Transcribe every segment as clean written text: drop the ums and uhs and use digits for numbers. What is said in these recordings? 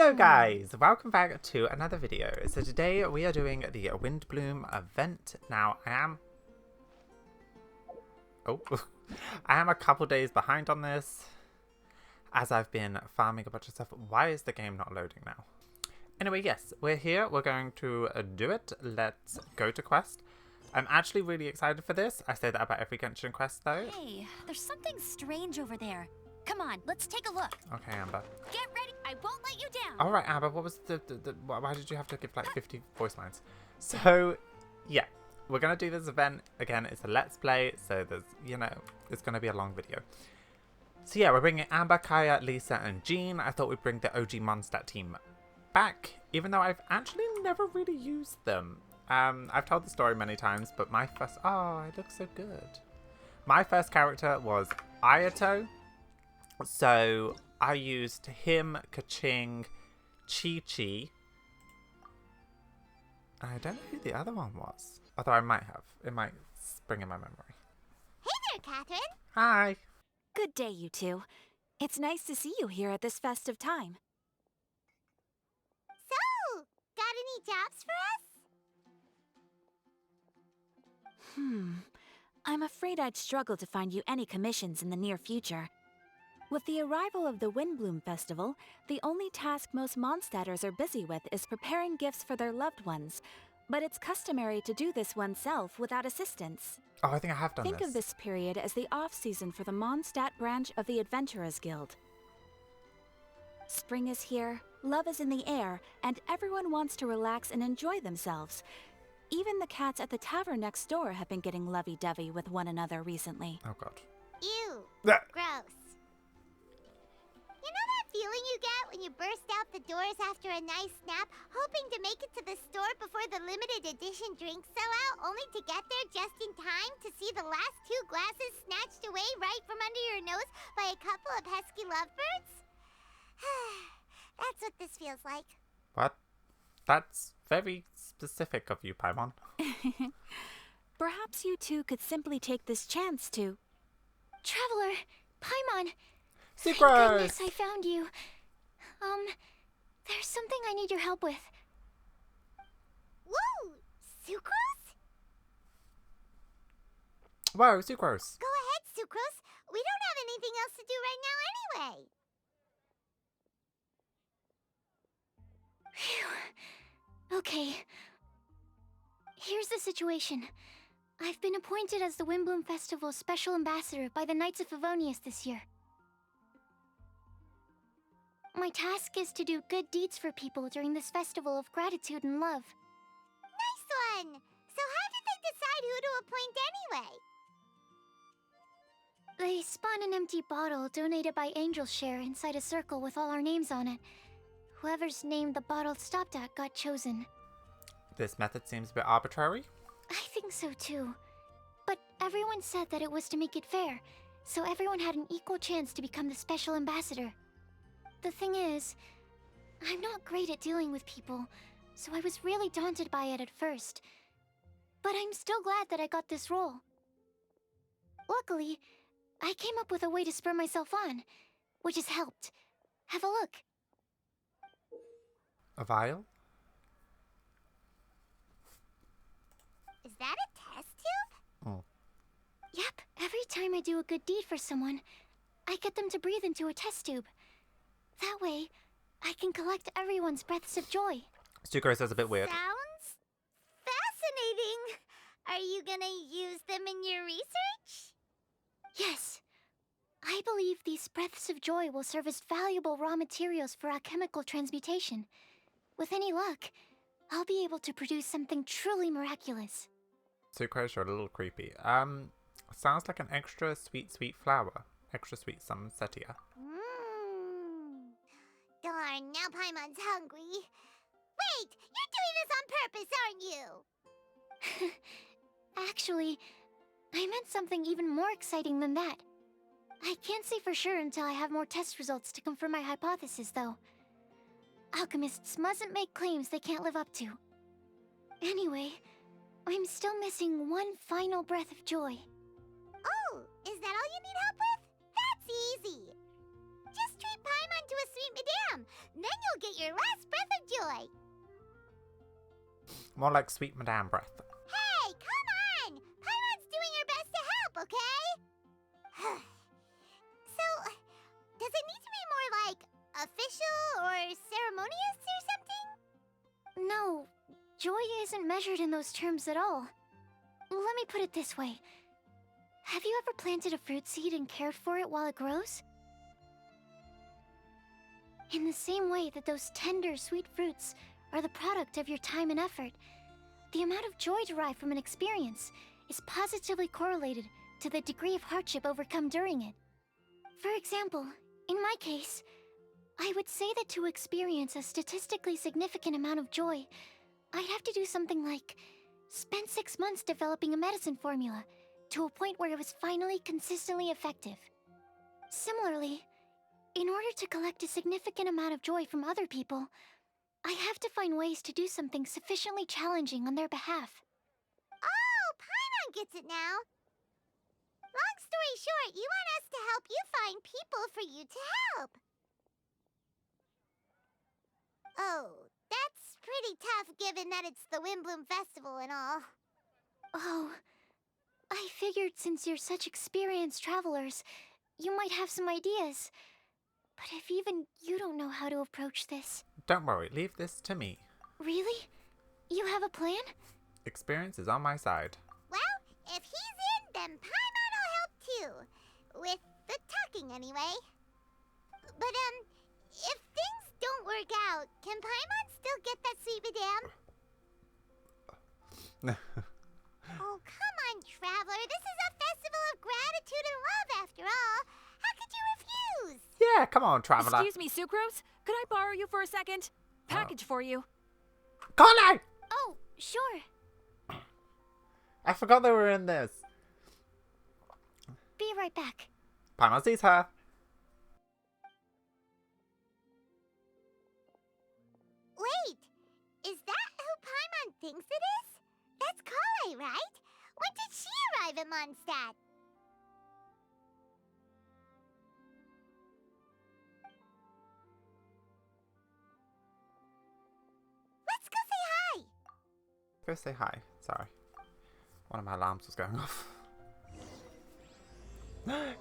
Hello guys, welcome back to another video. So today we are doing the Windblume event. Now I am a couple days behind on this as I've been farming a bunch of stuff. Why is the game not loading now? Anyway, yes, we're here. We're going to do it. Let's go to quest. I'm actually really excited for this. I say that about every Genshin quest though. Hey, there's something strange over there. Come on, let's take a look. Okay, Amber. Get ready. I won't let you down. All right, Amber. What was why did you have to give like 50 voice lines? So, yeah, we're gonna do this event again. It's a let's play, so there's it's gonna be a long video. So yeah, we're bringing Amber, Kaya, Lisa, and Jean. I thought we'd bring the OG Mondstadt team back, even though I've actually never really used them. I've told the story many times, but my first it looks so good. My first character was Ayato. So I used him, Kaching, Chi-Chi. I don't know who the other one was. Although I might have. It might spring in my memory. Hey there, Catherine. Hi. Good day, you two. It's nice to see you here at this festive time. So, got any jobs for us? I'm afraid I'd struggle to find you any commissions in the near future. With the arrival of the Windblume Festival, the only task most Mondstadters are busy with is preparing gifts for their loved ones. But it's customary to do this oneself without assistance. Oh, I think I have done Think of this period as the off-season for the Mondstadt branch of the Adventurers Guild. Spring is here, love is in the air, and everyone wants to relax and enjoy themselves. Even the cats at the tavern next door have been getting lovey-dovey with one another recently. Oh god. Ew. Ah. Gross. You know that feeling you get when you burst out the doors after a nice nap, hoping to make it to the store before the limited edition drinks sell out, only to get there just in time to see the last 2 glasses snatched away right from under your nose by a couple of pesky lovebirds? That's what this feels like. What? That's very specific of you, Paimon. Perhaps you two could simply take this chance to... Traveler, Paimon. Sucrose! Thank goodness I found you. There's something I need your help with. Whoa! Sucrose? Whoa, Sucrose. Go ahead, Sucrose. We don't have anything else to do right now anyway. Phew. Okay. Here's the situation. I've been appointed as the Windblume Festival's special ambassador by the Knights of Favonius this year. My task is to do good deeds for people during this festival of gratitude and love. Nice one! So how did they decide who to appoint anyway? They spun an empty bottle donated by Angel's Share inside a circle with all our names on it. Whoever's name the bottle stopped at got chosen. This method seems a bit arbitrary. I think so too. But everyone said that it was to make it fair, so everyone had an equal chance to become the special ambassador. The thing is, I'm not great at dealing with people, so I was really daunted by it at first. But I'm still glad that I got this role. Luckily, I came up with a way to spur myself on, which has helped. Have a look. A vial? Is that a test tube? Oh. Yep, every time I do a good deed for someone, I get them to breathe into a test tube. That way, I can collect everyone's breaths of joy. Sucrose is a bit weird. Sounds fascinating. Are you gonna use them in your research? Yes. I believe these breaths of joy will serve as valuable raw materials for alchemical transmutation. With any luck, I'll be able to produce something truly miraculous. Sucrose, you're a little creepy. Sounds like an extra sweet flower. Extra sweet sunsettia. Darn, now Paimon's hungry. Wait, you're doing this on purpose, aren't you? Actually, I meant something even more exciting than that. I can't say for sure until I have more test results to confirm my hypothesis, though. Alchemists mustn't make claims they can't live up to. Anyway, I'm still missing one final breath of joy. Oh, is that all you need help with? That's easy. Just treat Paimon to a sweet madame. Then you'll get your last breath of joy. More like sweet Madame breath. Hey, come on! Paimon's doing her best to help, okay? So, does it need to be more like official or ceremonious or something? No, joy isn't measured in those terms at all. Let me put it this way. Have you ever planted a fruit seed and cared for it while it grows? In the same way that those tender, sweet fruits are the product of your time and effort, the amount of joy derived from an experience is positively correlated to the degree of hardship overcome during it. For example, in my case, I would say that to experience a statistically significant amount of joy, I'd have to do something like spend 6 months developing a medicine formula to a point where it was finally consistently effective. Similarly, in order to collect a significant amount of joy from other people, I have to find ways to do something sufficiently challenging on their behalf. Oh, Paimon gets it now. Long story short, you want us to help you find people for you to help. Oh, that's pretty tough given that it's the Windblume Festival and all. Oh, I figured since you're such experienced travelers, you might have some ideas. But if even you don't know how to approach this... Don't worry, leave this to me. Really? You have a plan? Experience is on my side. Well, if he's in, then Paimon will help too. With the talking, anyway. But, if things don't work out, can Paimon still get that sweet madame? Oh, come on, Traveler. This is a festival of gratitude and love, after all. How could you refuse? Yeah, come on, Traveler. Excuse me, Sucrose? Could I borrow you for a second? Package for you. Connie! Oh, sure. I forgot they were in this. Be right back. Paimon sees her. Wait, is that who Paimon thinks it is? That's Kale, right? When did she arrive at Mondstadt? Let's go say hi! Go say hi. Sorry. One of my alarms was going off.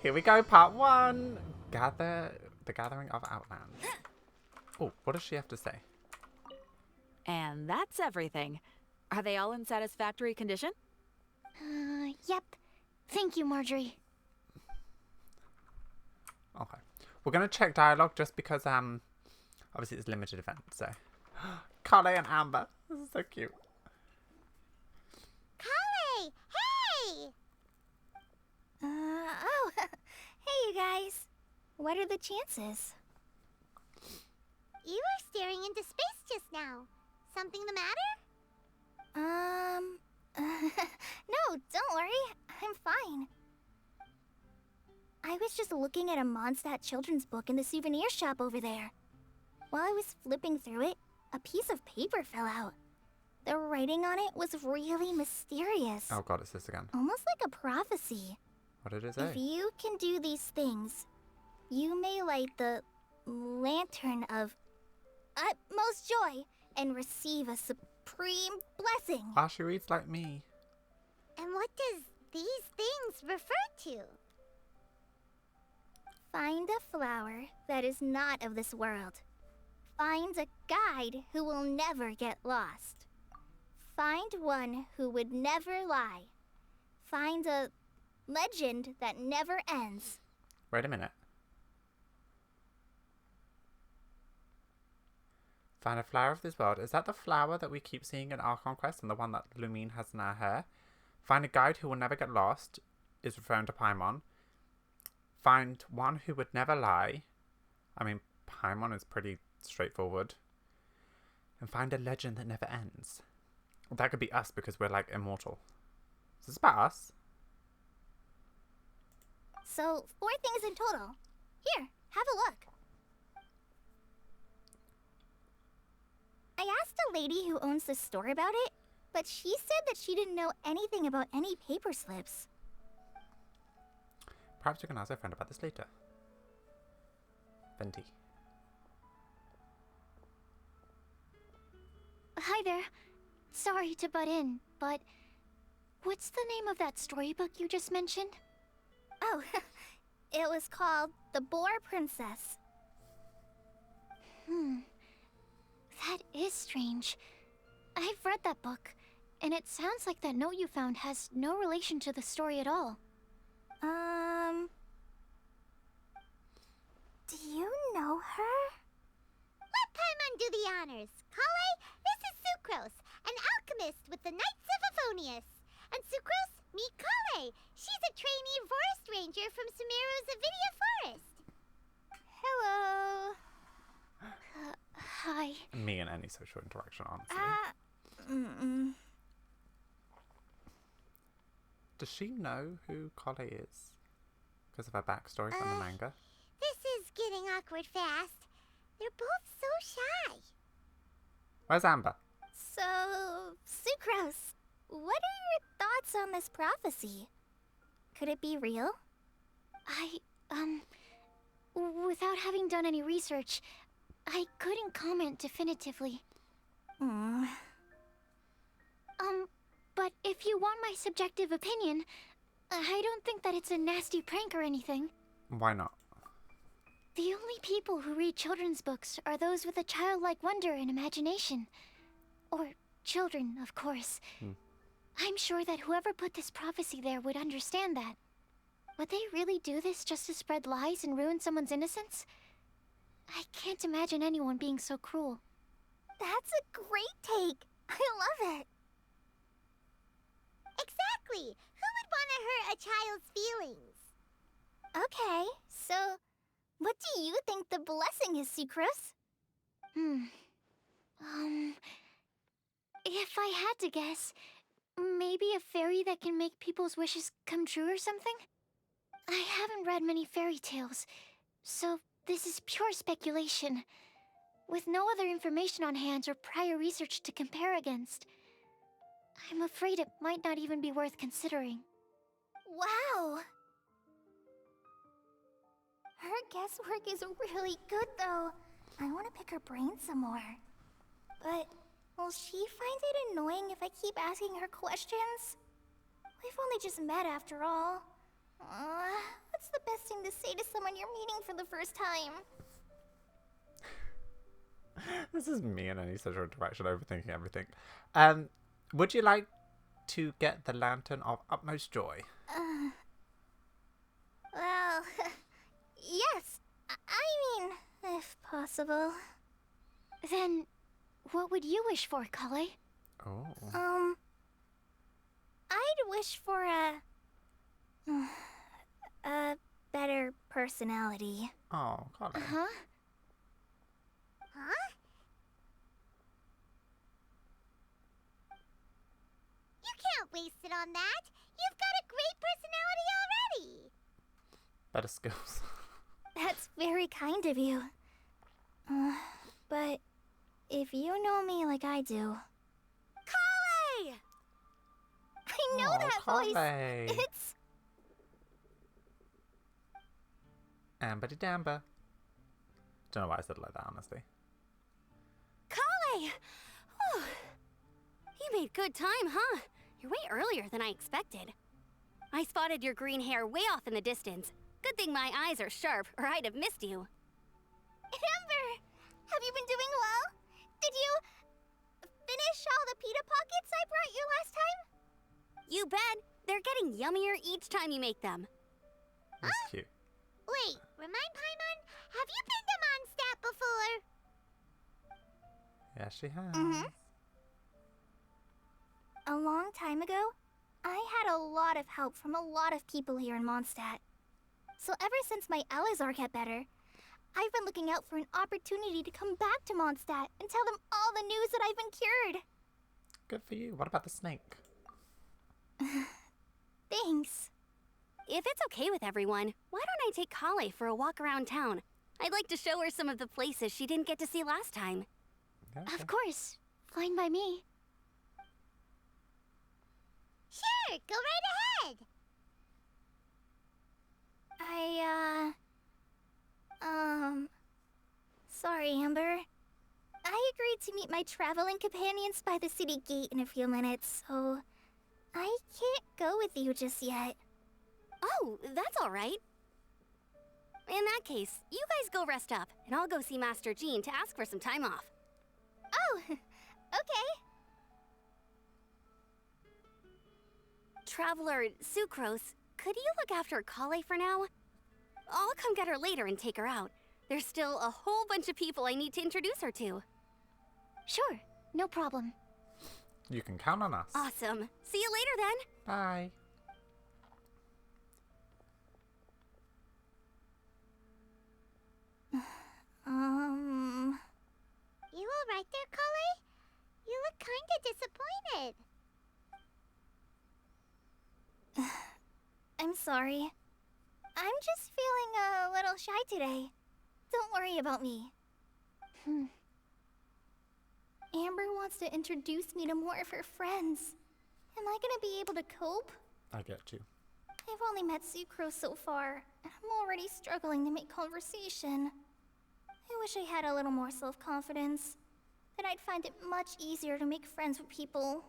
Here we go, part 1. The Gathering of Outlanders. Oh, what does she have to say? And that's everything. Are they all in satisfactory condition? Yep. Thank you, Marjorie. Okay. We're going to check dialogue just because, obviously it's a limited event, so. Kale and Amber. This is so cute. Kale! Hey! Oh. Hey, you guys. What are the chances? You were staring into space just now. Something the matter? No, don't worry. I'm fine. I was just looking at a Mondstadt children's book in the souvenir shop over there. While I was flipping through it, a piece of paper fell out. The writing on it was really mysterious. Oh god, it's this again. Almost like a prophecy. What did it say? If you can do these things, you may light the lantern of utmost joy and receive a supreme blessing. Ah, she reads like me. And what does these things refer to? Find a flower that is not of this world. Find a guide who will never get lost. Find one who would never lie. Find a legend that never ends. Wait a minute. Find a flower of this world. Is that the flower that we keep seeing in Archon Quest and the one that Lumine has in her hair? Find a guide who will never get lost is referring to Paimon. Find one who would never lie. I mean, Paimon is pretty straightforward. And find a legend that never ends. That could be us because we're like immortal. Is this about us? So, 4 things in total. Here, have a look. I asked a lady who owns the store about it, but she said that she didn't know anything about any paper slips. Perhaps we can ask our friend about this later. Venti. Hi there. Sorry to butt in, but what's the name of that storybook you just mentioned? Oh, it was called The Boar Princess. That is strange. I've read that book, and it sounds like that note you found has no relation to the story at all. Do you know her? Let Paimon do the honors. Kale, this is Sucrose, an alchemist with the Knights of Favonius. And Sucrose, meet Kale. She's a trainee forest ranger from Sumeru's Avidia Forest. Hello. Hi. Me and any social interaction, honestly. Does she know who Kale is? Because of her backstory from the manga? This is getting awkward fast. They're both so shy. Where's Amber? So, Sucrose, what are your thoughts on this prophecy? Could it be real? Without having done any research, I couldn't comment definitively. But if you want my subjective opinion, I don't think that it's a nasty prank or anything. Why not? The only people who read children's books are those with a childlike wonder and imagination. Or children, of course. I'm sure that whoever put this prophecy there would understand that. Would they really do this just to spread lies and ruin someone's innocence? I can't imagine anyone being so cruel. That's a great take. I love it. Exactly. Who would want to hurt a child's feelings? Okay, so what do you think the blessing is, Sucrose? If I had to guess, maybe a fairy that can make people's wishes come true or something? I haven't read many fairy tales, so this is pure speculation. With no other information on hand or prior research to compare against, I'm afraid it might not even be worth considering. Wow! Her guesswork is really good, though. I want to pick her brain some more. But will she find it annoying if I keep asking her questions? We've only just met after all. What's the best thing to say to someone you're meeting for the first time? This is me and any social interaction overthinking everything. Would you like to get the Lantern of Utmost Joy? Well, yes. I mean, if possible. Then, what would you wish for, Kale? Oh. I'd wish for a better personality. Oh, Kale. Huh? You can't waste it on that. You've got a great personality already. Better skills. That's very kind of you. But if you know me like I do... Kale! I know that voice. Kale. It's... Amber Damber. Don't know why I said it like that, honestly. Kale! You made good time, huh? You're way earlier than I expected. I spotted your green hair way off in the distance. Good thing my eyes are sharp, or I'd have missed you. Amber! Have you been doing well? Did you finish all the pita pockets I brought you last time? You bet. They're getting yummier each time you make them. That's cute. Wait, remind Paimon, have you been to Mondstadt before? Yeah, she has. A long time ago, I had a lot of help from a lot of people here in Mondstadt. So ever since my Elizar got better, I've been looking out for an opportunity to come back to Mondstadt and tell them all the news that I've been cured. Good for you. What about the snake? Thanks. If it's okay with everyone, why don't I take Kale for a walk around town? I'd like to show her some of the places she didn't get to see last time. Okay. Of course. Fine by me. Sure, go right ahead. Sorry, Amber. I agreed to meet my traveling companions by the city gate in a few minutes, so I can't go with you just yet. Oh, that's all right. In that case, you guys go rest up, and I'll go see Master Jean to ask for some time off. Oh, okay. Traveler Sucrose, could you look after Kale for now? I'll come get her later and take her out. There's still a whole bunch of people I need to introduce her to. Sure, no problem. You can count on us. Awesome. See you later then. Bye. You alright there, Kale? You look kinda disappointed. I'm sorry. I'm just feeling a little shy today. Don't worry about me. Amber wants to introduce me to more of her friends. Am I gonna be able to cope? I get you. I've only met Sucrose so far, and I'm already struggling to make conversation. I wish I had a little more self-confidence. Then I'd find it much easier to make friends with people.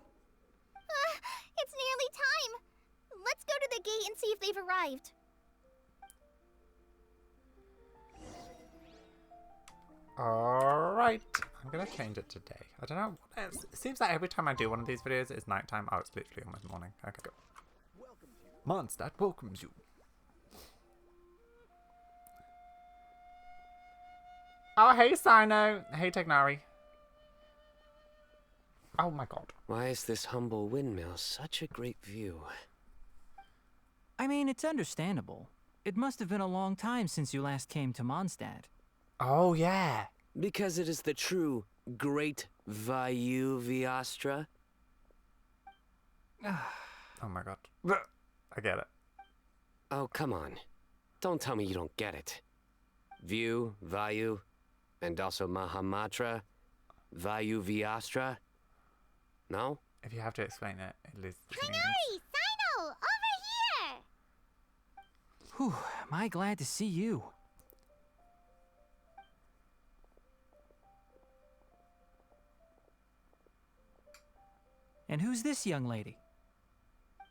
It's nearly time! Let's go to the gate and see if they've arrived. Alright. I'm gonna change it today. I don't know. It seems like every time I do one of these videos, it's nighttime. Oh, it's literally almost morning. Okay, go. Mondstadt welcomes you. Oh, hey, Sino. Hey, Tegnari. Oh my god. Why is this humble windmill such a great view? I mean, it's understandable. It must have been a long time since you last came to Mondstadt. Oh, yeah. Because it is the true Great Vayu Viastra? Oh my god. I get it. Oh, come on. Don't tell me you don't get it. View, Vayu, and also Mahamatra, Vayu Viastra? No? If you have to explain it, it loses the meaning. Tighnari! Sino! Over here! Whew, am I glad to see you. And who's this young lady?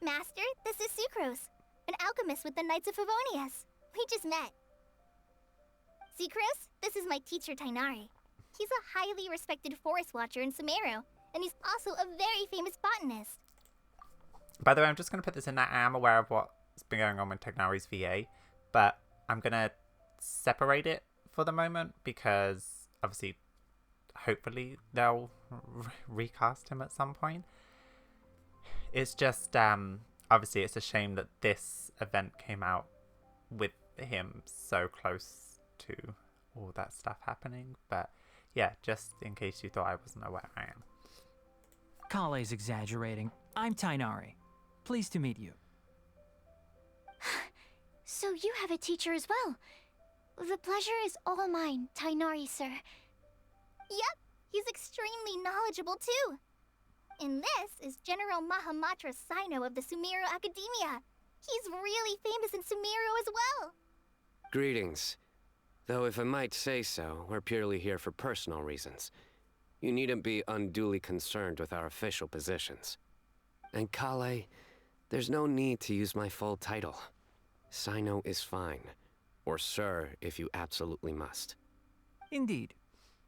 Master, this is Sucrose, an alchemist with the Knights of Favonius. We just met. Sucrose, this is my teacher, Tighnari. He's a highly respected forest watcher in Sumeru, and he's also a very famous botanist. By the way, I'm just going to put this in that I am aware of what's been going on with Tegnari's VA, but I'm going to separate it for the moment because obviously, hopefully, they'll recast him at some point. It's just, obviously, it's a shame that this event came out with him so close to all that stuff happening, but yeah, just in case you thought I wasn't aware, I am. Kale's exaggerating. I'm Tighnari. Pleased to meet you. So you have a teacher as well. The pleasure is all mine, Tighnari, sir. Yep, he's extremely knowledgeable too. And this is General Mahamatra Sino of the Sumeru Academia. He's really famous in Sumeru as well. Greetings. Though if I might say so, we're purely here for personal reasons. You needn't be unduly concerned with our official positions. And Kale, there's no need to use my full title. Sino is fine. Or sir, if you absolutely must. Indeed.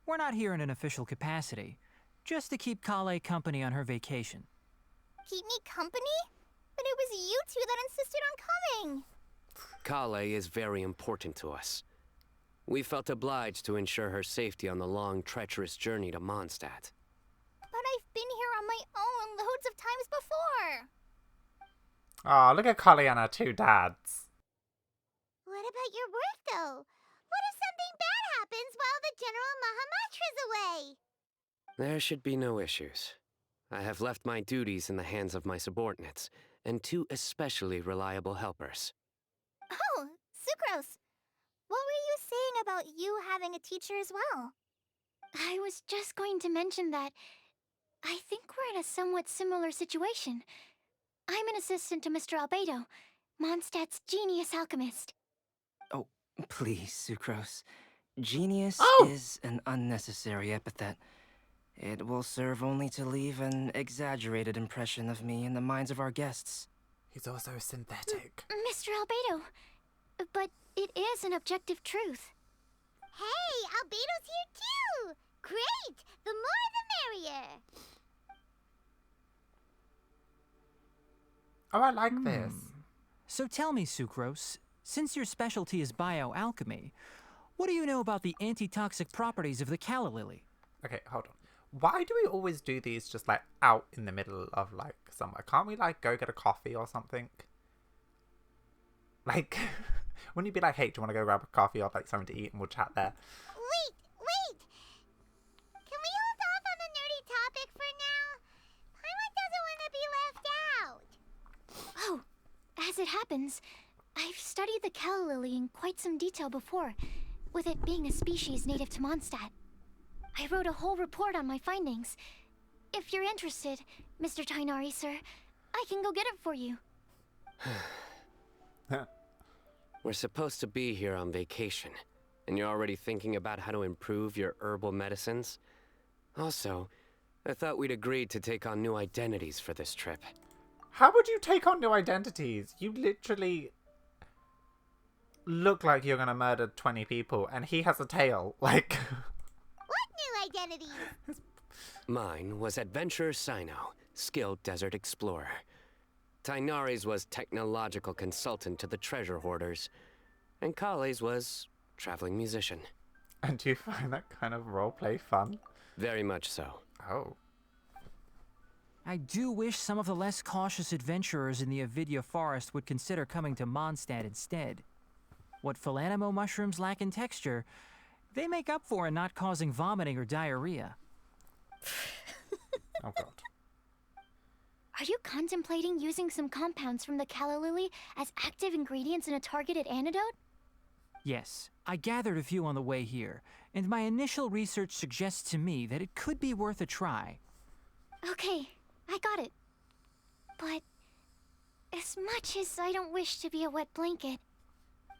We're not here in an official capacity, just to keep Kale company on her vacation. Keep me company? But it was you two that insisted on coming. Kale is very important to us. We felt obliged to ensure her safety on the long, treacherous journey to Mondstadt. But I've been here on my own loads of times before. Oh, look at Kali and her two dads. What about your work, though? What if something bad happens while the General Mahamatra's away? There should be no issues. I have left my duties in the hands of my subordinates, and two especially reliable helpers. Oh, Sucrose. What were you saying about you having a teacher as well? I was just going to mention that I think we're in a somewhat similar situation. I'm an assistant to Mr. Albedo, Mondstadt's genius alchemist. Oh, please, Sucrose. Genius Oh! is an unnecessary epithet. It will serve only to leave an exaggerated impression of me in the minds of our guests. He's also synthetic. Mr. Albedo, but it is an objective truth. Hey, Albedo's here too! Great! The more the merrier! Oh, I like this. So tell me, Sucrose, since your specialty is bioalchemy, what do you know about the antitoxic properties of the calla lily? Okay, hold on. Why do we always do these just like out in the middle of like somewhere? Can't we like go get a coffee or something? Like, wouldn't you be like, hey, do you want to go grab a coffee or like something to eat and we'll chat there? Wait! Can we hold off on the nerdy topic for now? Paimon doesn't want to be left out. Oh, as it happens, I've studied the calla lily in quite some detail before, with it being a species native to Mondstadt. I wrote a whole report on my findings. If you're interested, Mr. Tainari, sir, I can go get it for you. We're supposed to be here on vacation, and you're already thinking about how to improve your herbal medicines? Also, I thought we'd agreed to take on new identities for this trip. How would you take on new identities? You literally look like you're gonna murder 20 people, and he has a tail. Like, What new identities? Mine was Adventurer Sino, skilled desert explorer. Tainari's was technological consultant to the treasure hoarders. And Kale's was traveling musician. and do you find that kind of roleplay fun? Very much so. Oh. I do wish some of the less cautious adventurers in the Avidya forest would consider coming to Mondstadt instead. What Philanimo mushrooms lack in texture, they make up for in not causing vomiting or diarrhea. Oh god. Are you contemplating using some compounds from the calla lily as active ingredients in a targeted antidote? Yes, I gathered a few on the way here, and my initial research suggests to me that it could be worth a try. Okay, I got it. But as much as I don't wish to be a wet blanket,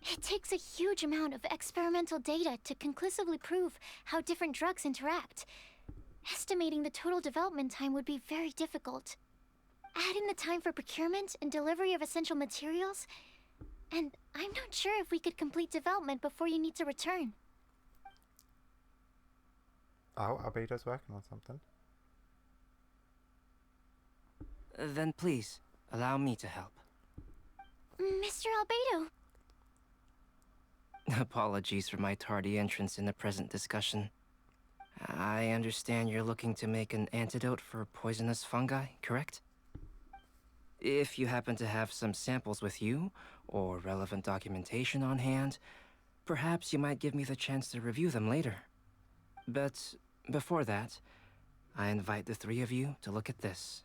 it takes a huge amount of experimental data to conclusively prove how different drugs interact. Estimating the total development time would be very difficult. Add in the time for procurement and delivery of essential materials, and I'm not sure if we could complete development before you need to return. Oh, Albedo's working on something. Then please, allow me to help. Mr. Albedo. Apologies for my tardy entrance in the present discussion. I understand you're looking to make an antidote for poisonous fungi, correct? If you happen to have some samples with you, or relevant documentation on hand, perhaps you might give me the chance to review them later. But before that, I invite the three of you to look at this.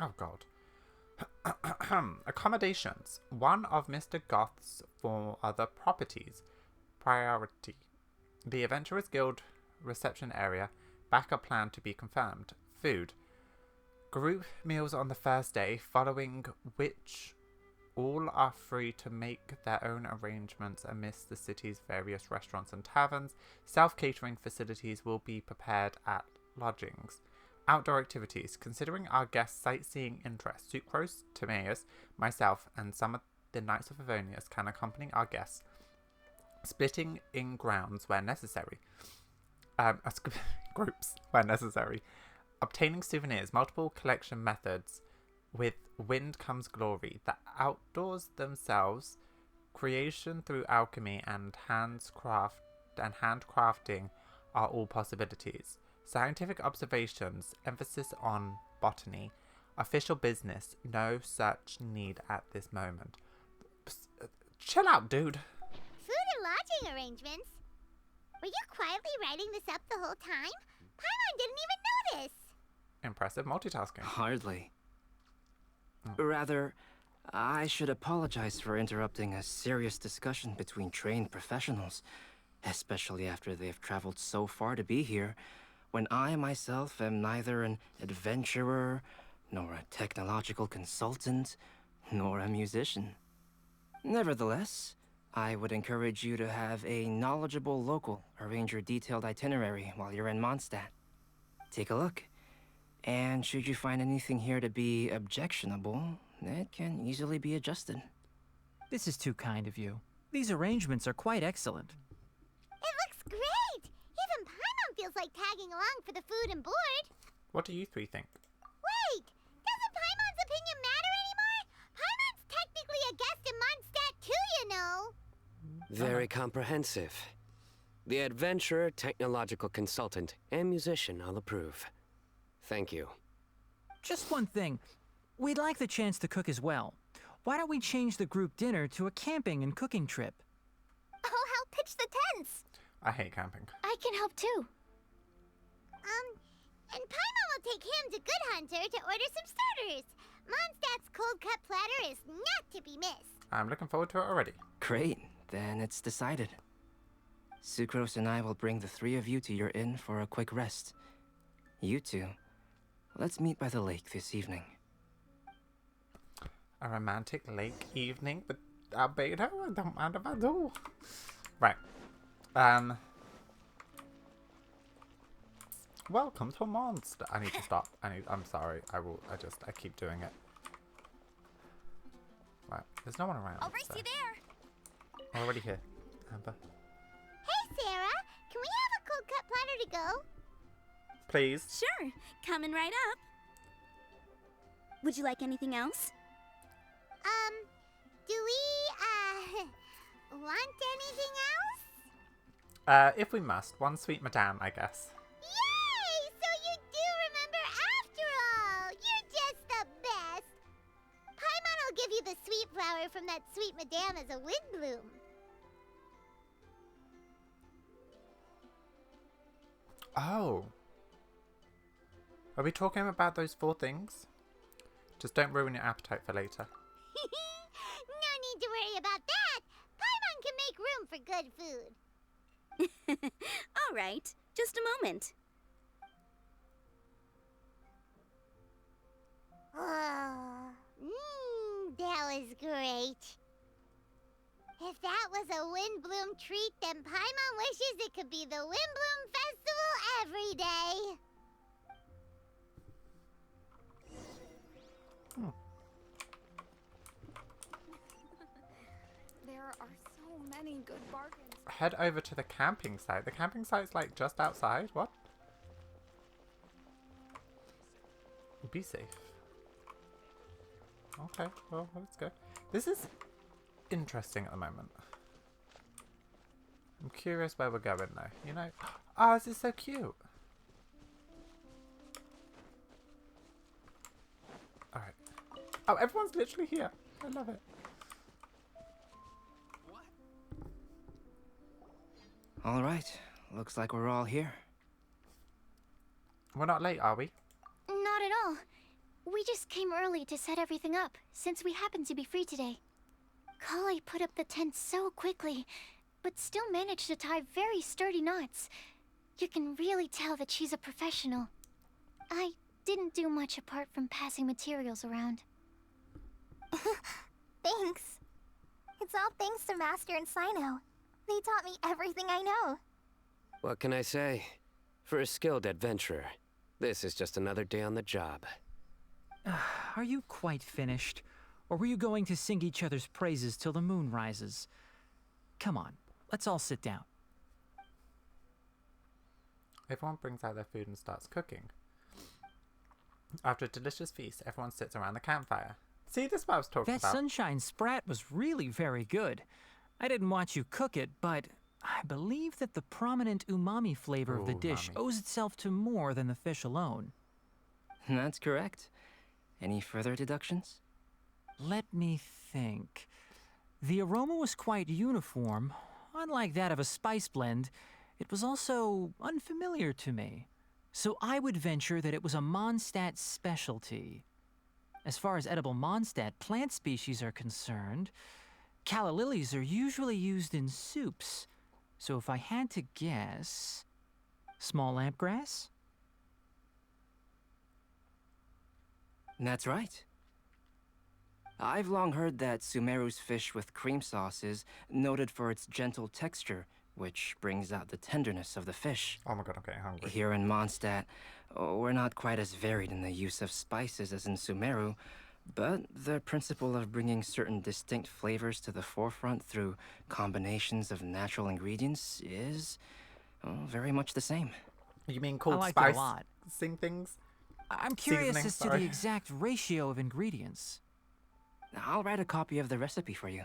Oh god. Accommodations. One of Mr. Goth's 4 other properties. Priority. The Adventurers Guild reception area. Backup plan to be confirmed. Food. Group meals on the first day, following which all are free to make their own arrangements amidst the city's various restaurants and taverns. Self-catering facilities will be prepared at lodgings. Outdoor activities. Considering our guests' sightseeing interests, Sucrose, Timaeus, myself, and some of the Knights of Favonius can accompany our guests, splitting in grounds where necessary. Groups where necessary. Obtaining souvenirs, multiple collection methods. With wind comes glory. The outdoors themselves, creation through alchemy and handcrafting are all possibilities. Scientific observations, emphasis on botany. Official business, no such need at this moment. Chill out, dude. Food and lodging arrangements? Were you quietly writing this up the whole time? Paimon didn't even notice. Impressive multitasking. Hardly. Rather, I should apologize for interrupting a serious discussion between trained professionals, especially after they've traveled so far to be here, when I myself am neither an adventurer, nor a technological consultant, nor a musician. Nevertheless, I would encourage you to have a knowledgeable local arrange your detailed itinerary while you're in Mondstadt. Take a look, and should you find anything here to be objectionable, it can easily be adjusted. This is too kind of you. These arrangements are quite excellent. It looks great! Even Paimon feels like tagging along for the food and board. What do you three think? Wait! Doesn't Paimon's opinion matter anymore? Paimon's technically a guest in Mondstadt too, you know! Very comprehensive. The adventurer, technological consultant, and musician all approve. Thank you. Just one thing. We'd like the chance to cook as well. Why don't we change the group dinner to a camping and cooking trip? I'll help pitch the tents! I hate camping. I can help too. And Paimon will take him to Good Hunter to order some starters. Mondstadt's cold cut platter is not to be missed. I'm looking forward to it already. Great, then it's decided. Sucrose and I will bring the three of you to your inn for a quick rest. You two, let's meet by the lake this evening. A romantic lake evening with Albedo? I don't mind if I do. Right. Welcome to a monster. I need to stop. I'm sorry. I keep doing it. Right. There's no one around. I'll race you there. I'm already here. Amber. Hey, Sarah! Can we have a cold cut platter to go? Please. Sure, coming right up. Would you like anything else? Do we, want anything else? If we must. One sweet madame, I guess. Yay! So you do remember after all! You're just the best! Paimon will give you the sweet flower from that sweet madame as a Windblume. Oh. Are we talking about those 4 things? Just don't ruin your appetite for later. No need to worry about that! Paimon can make room for good food. All right, just a moment. Oh, that was great. If that was a Windblume treat, then Paimon wishes it could be the Windblume Festival every day. There are so many good bargains. Head over to the camping site. The camping site's like just outside. What? Be safe. Okay, well, let's go. This is interesting at the moment. I'm curious where we're going though. You know? Oh, this is so cute. Alright. Oh, everyone's literally here. I love it. All right, looks like we're all here. We're not late, are we? Not at all. We just came early to set everything up, since we happen to be free today. Kale put up the tent so quickly, but still managed to tie very sturdy knots. You can really tell that she's a professional. I didn't do much apart from passing materials around. Thanks. It's all thanks to Master and Sino. They taught me everything I know. What can I say? For a skilled adventurer, this is just another day on the job. Are you quite finished? Or were you going to sing each other's praises till the moon rises? Come on, let's all sit down. Everyone brings out their food and starts cooking. After a delicious feast, everyone sits around the campfire. See, this is what I was talking That about. sunshine sprat was really very good. I didn't watch you cook it, but I believe that the prominent umami flavor of the dish Umami. owes itself to more than the fish alone. That's correct. Any further deductions? Let me think. The aroma was quite uniform. Unlike that of a spice blend, it was also unfamiliar to me. So I would venture that it was a Mondstadt specialty. As far as edible Mondstadt plant species are concerned, calla lilies are usually used in soups. So if I had to guess... small lampgrass? That's right. I've long heard that Sumeru's fish with cream sauce is noted for its gentle texture, which brings out the tenderness of the fish. Oh my god, I'm getting hungry. Here in Mondstadt, we're not quite as varied in the use of spices as in Sumeru, but the principle of bringing certain distinct flavors to the forefront through combinations of natural ingredients is very much the same. You mean I called like it a lot. spicing things? I'm curious Seasoning, as to sorry. the exact ratio of ingredients. I'll write a copy of the recipe for you.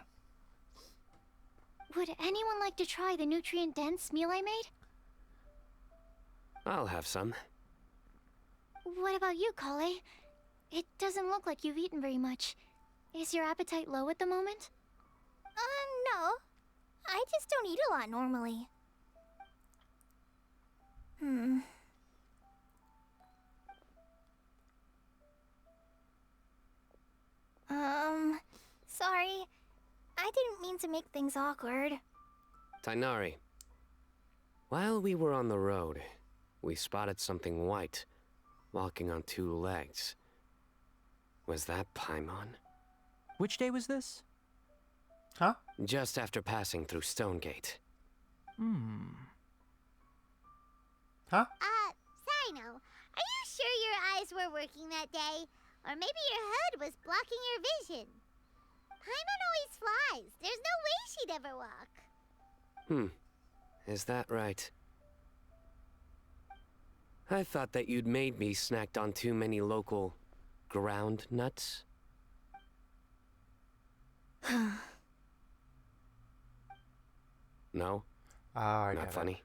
Would anyone like to try the nutrient-dense meal I made? I'll have some. What about you, Kale? It doesn't look like you've eaten very much. Is your appetite low at the moment? No. I just don't eat a lot normally. Sorry. I didn't mean to make things awkward. Tainari. While we were on the road, we spotted something white, walking on two legs. Was that Paimon? Which day was this? Huh? Just after passing through Stonegate. Huh? Sino, are you sure your eyes were working that day? Or maybe your hood was blocking your vision? Paimon always flies. There's no way she'd ever walk. Is that right? I thought that you'd made me snacked on too many local ground nuts. No? I get Not it. funny.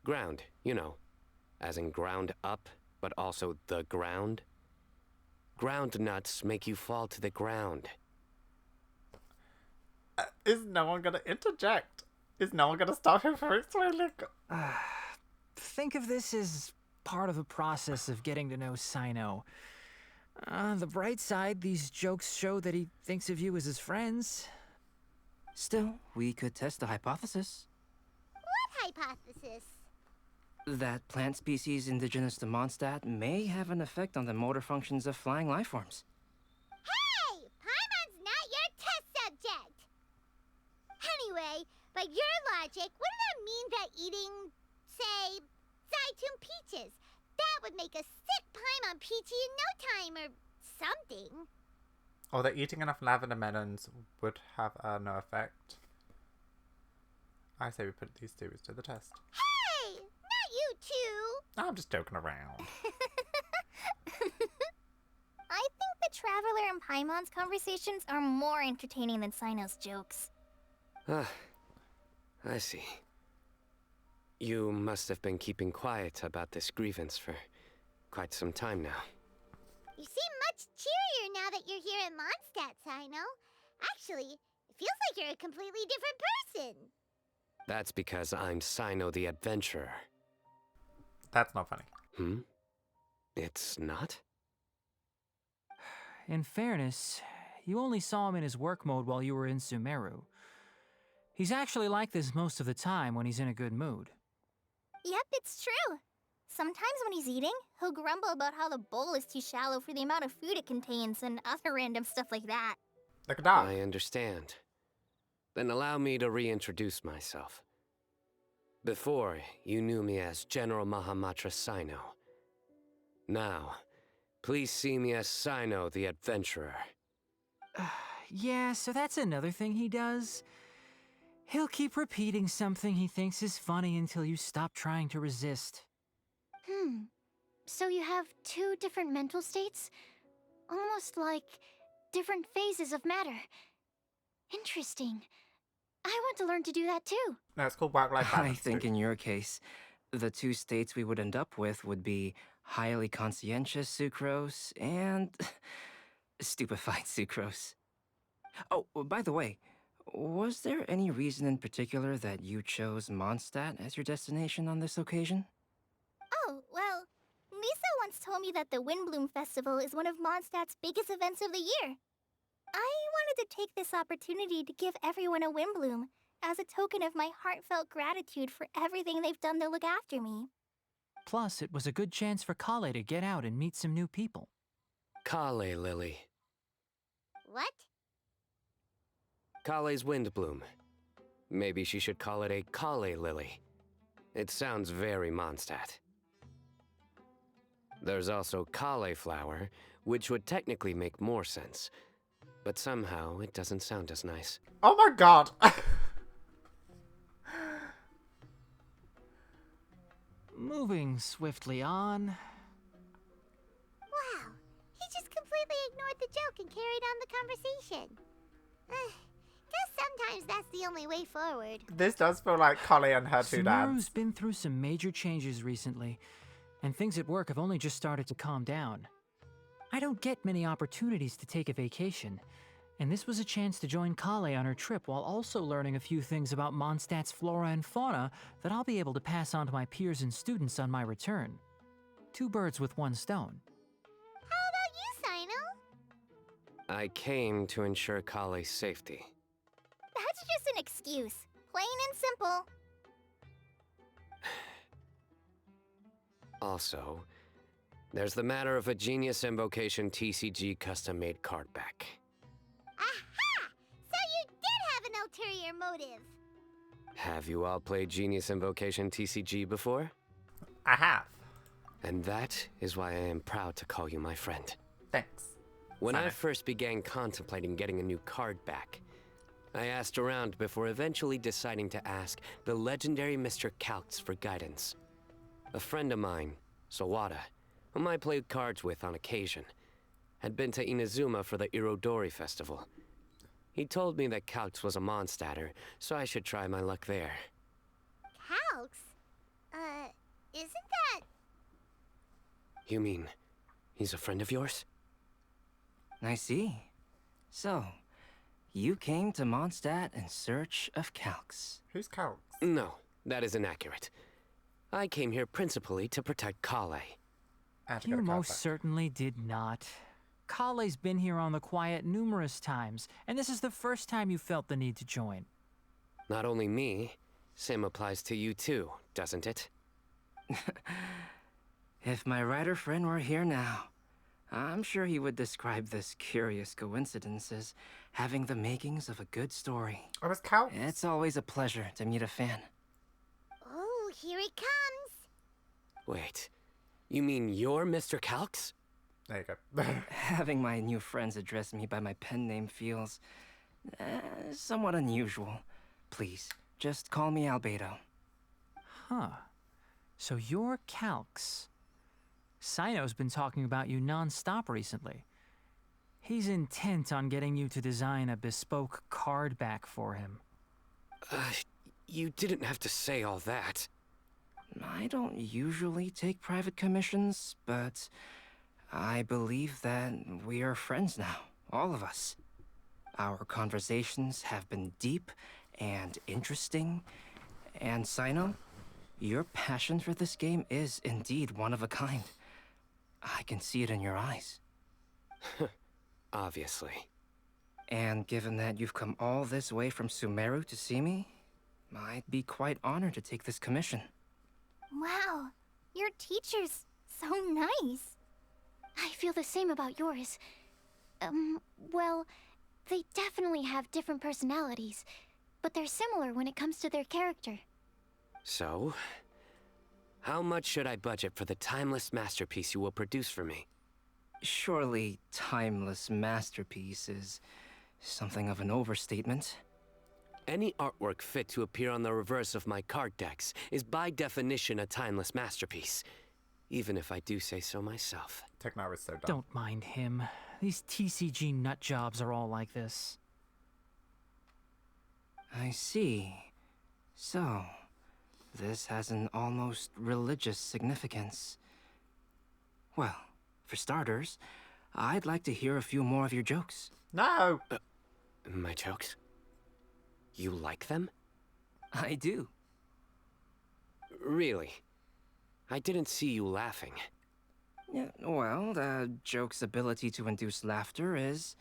Ground, you know, as in ground up, but also the ground. Ground nuts make you fall to the ground. Is no one gonna interject? Is no one gonna stop him from explaining? Think of this as part of the process of getting to know Sino. On the bright side, these jokes show that he thinks of you as his friends. Still, we could test the hypothesis What hypothesis? that plant species indigenous to Mondstadt may have an effect on the motor functions of flying lifeforms. Hey! Paimon's not your test subject! Anyway, by your logic, wouldn't that mean that eating, say, Zaitun peaches, that would make a sick Paimon peachy in no time or something? Or that eating enough lavender melons would have no effect. I say we put these two to the test. Hey! Not you two! I'm just joking around. I think the Traveler and Paimon's conversations are more entertaining than Sino's jokes. Ah, I see. You must have been keeping quiet about this grievance for quite some time now. You seem much cheerier now that you're here in Mondstadt, Sino. Actually, it feels like you're a completely different person. That's because I'm Sino the Adventurer. That's not funny. It's not? In fairness, you only saw him in his work mode while you were in Sumeru. He's actually like this most of the time when he's in a good mood. Yep, it's true. Sometimes when he's eating, he'll grumble about how the bowl is too shallow for the amount of food it contains and other random stuff like that. Like a dog. I understand. Then allow me to reintroduce myself. Before, you knew me as General Mahamatra Sino. Now, please see me as Sino the Adventurer. Yeah, so that's another thing he does. He'll keep repeating something he thinks is funny until you stop trying to resist. So you have two different mental states? Almost like different phases of matter. Interesting. I want to learn to do that too. No, it's called work-life I balance. think too. in your case, the two states we would end up with would be highly conscientious sucrose and stupefied sucrose. Oh, by the way, was there any reason in particular that you chose Mondstadt as your destination on this occasion? Oh, well, Lisa once told me that the Windblume Festival is one of Mondstadt's biggest events of the year. I wanted to take this opportunity to give everyone a Windblume as a token of my heartfelt gratitude for everything they've done to look after me. Plus, it was a good chance for Kale to get out and meet some new people. Kale, Lily. What? Kale's Windblume. Maybe she should call it a Kale Lily. It sounds very Mondstadt. There's also Cauliflower, which would technically make more sense. But somehow, it doesn't sound as nice. Oh my god! Moving swiftly on. Wow, he just completely ignored the joke and carried on the conversation. Guess sometimes that's the only way forward. This does feel like Collie and her two dads. Sumeru's been through some major changes recently, and things at work have only just started to calm down. I don't get many opportunities to take a vacation, and this was a chance to join Kale on her trip while also learning a few things about Mondstadt's flora and fauna that I'll be able to pass on to my peers and students on my return. 2 birds with 1 stone. How about you, Sino? I came to ensure Kale's safety. That's just an excuse. Plain and simple. Also, there's the matter of a Genius Invocation TCG custom-made card back. Aha! So you did have an ulterior motive. Have you all played Genius Invocation TCG before? I have. And that is why I am proud to call you my friend. Thanks. When I Simon. first began contemplating getting a new card back, I asked around before eventually deciding to ask the legendary Mr. Calx for guidance. A friend of mine, Sawada, whom I played cards with on occasion, had been to Inazuma for the Irodori festival. He told me that Calx was a Mondstadter, so I should try my luck there. Calx? Isn't that... You mean, he's a friend of yours? I see. So, you came to Mondstadt in search of Calx. Who's Calx? No, that is inaccurate. I came here principally to protect Kale. I had to You get a card most back. certainly did not. Kale's been here on the quiet numerous times, and this is the first time you felt the need to join. Not only me, same applies to you too, doesn't it? If my writer friend were here now, I'm sure he would describe this curious coincidence as having the makings of a good story. Oh, it's Calx? It's always a pleasure to meet a fan. Oh, here he comes. Wait, you mean you're Mr. Calx? There you go. Having my new friends address me by my pen name feels somewhat unusual. Please, just call me Albedo. Huh. So you're Calx. Sino's been talking about you non-stop recently. He's intent on getting you to design a bespoke card back for him. You didn't have to say all that. I don't usually take private commissions, but I believe that we are friends now, all of us. Our conversations have been deep and interesting, and Sino, your passion for this game is indeed one of a kind. I can see it in your eyes. Obviously. And given that you've come all this way from Sumeru to see me, I'd be quite honored to take this commission. Wow, your teacher's so nice. I feel the same about yours. Well, they definitely have different personalities, but they're similar when it comes to their character. So, how much should I budget for the timeless masterpiece you will produce for me? Surely, timeless masterpiece is something of an overstatement. Any artwork fit to appear on the reverse of my card decks is by definition a timeless masterpiece, even if I do say so myself. Technar is so dumb. Don't mind him. These TCG nut jobs are all like this. I see. So, this has an almost religious significance. Well, for starters, I'd like to hear a few more of your jokes. No! My jokes? You like them? I do. Really? I didn't see you laughing. Yeah, well, the joke's ability to induce laughter is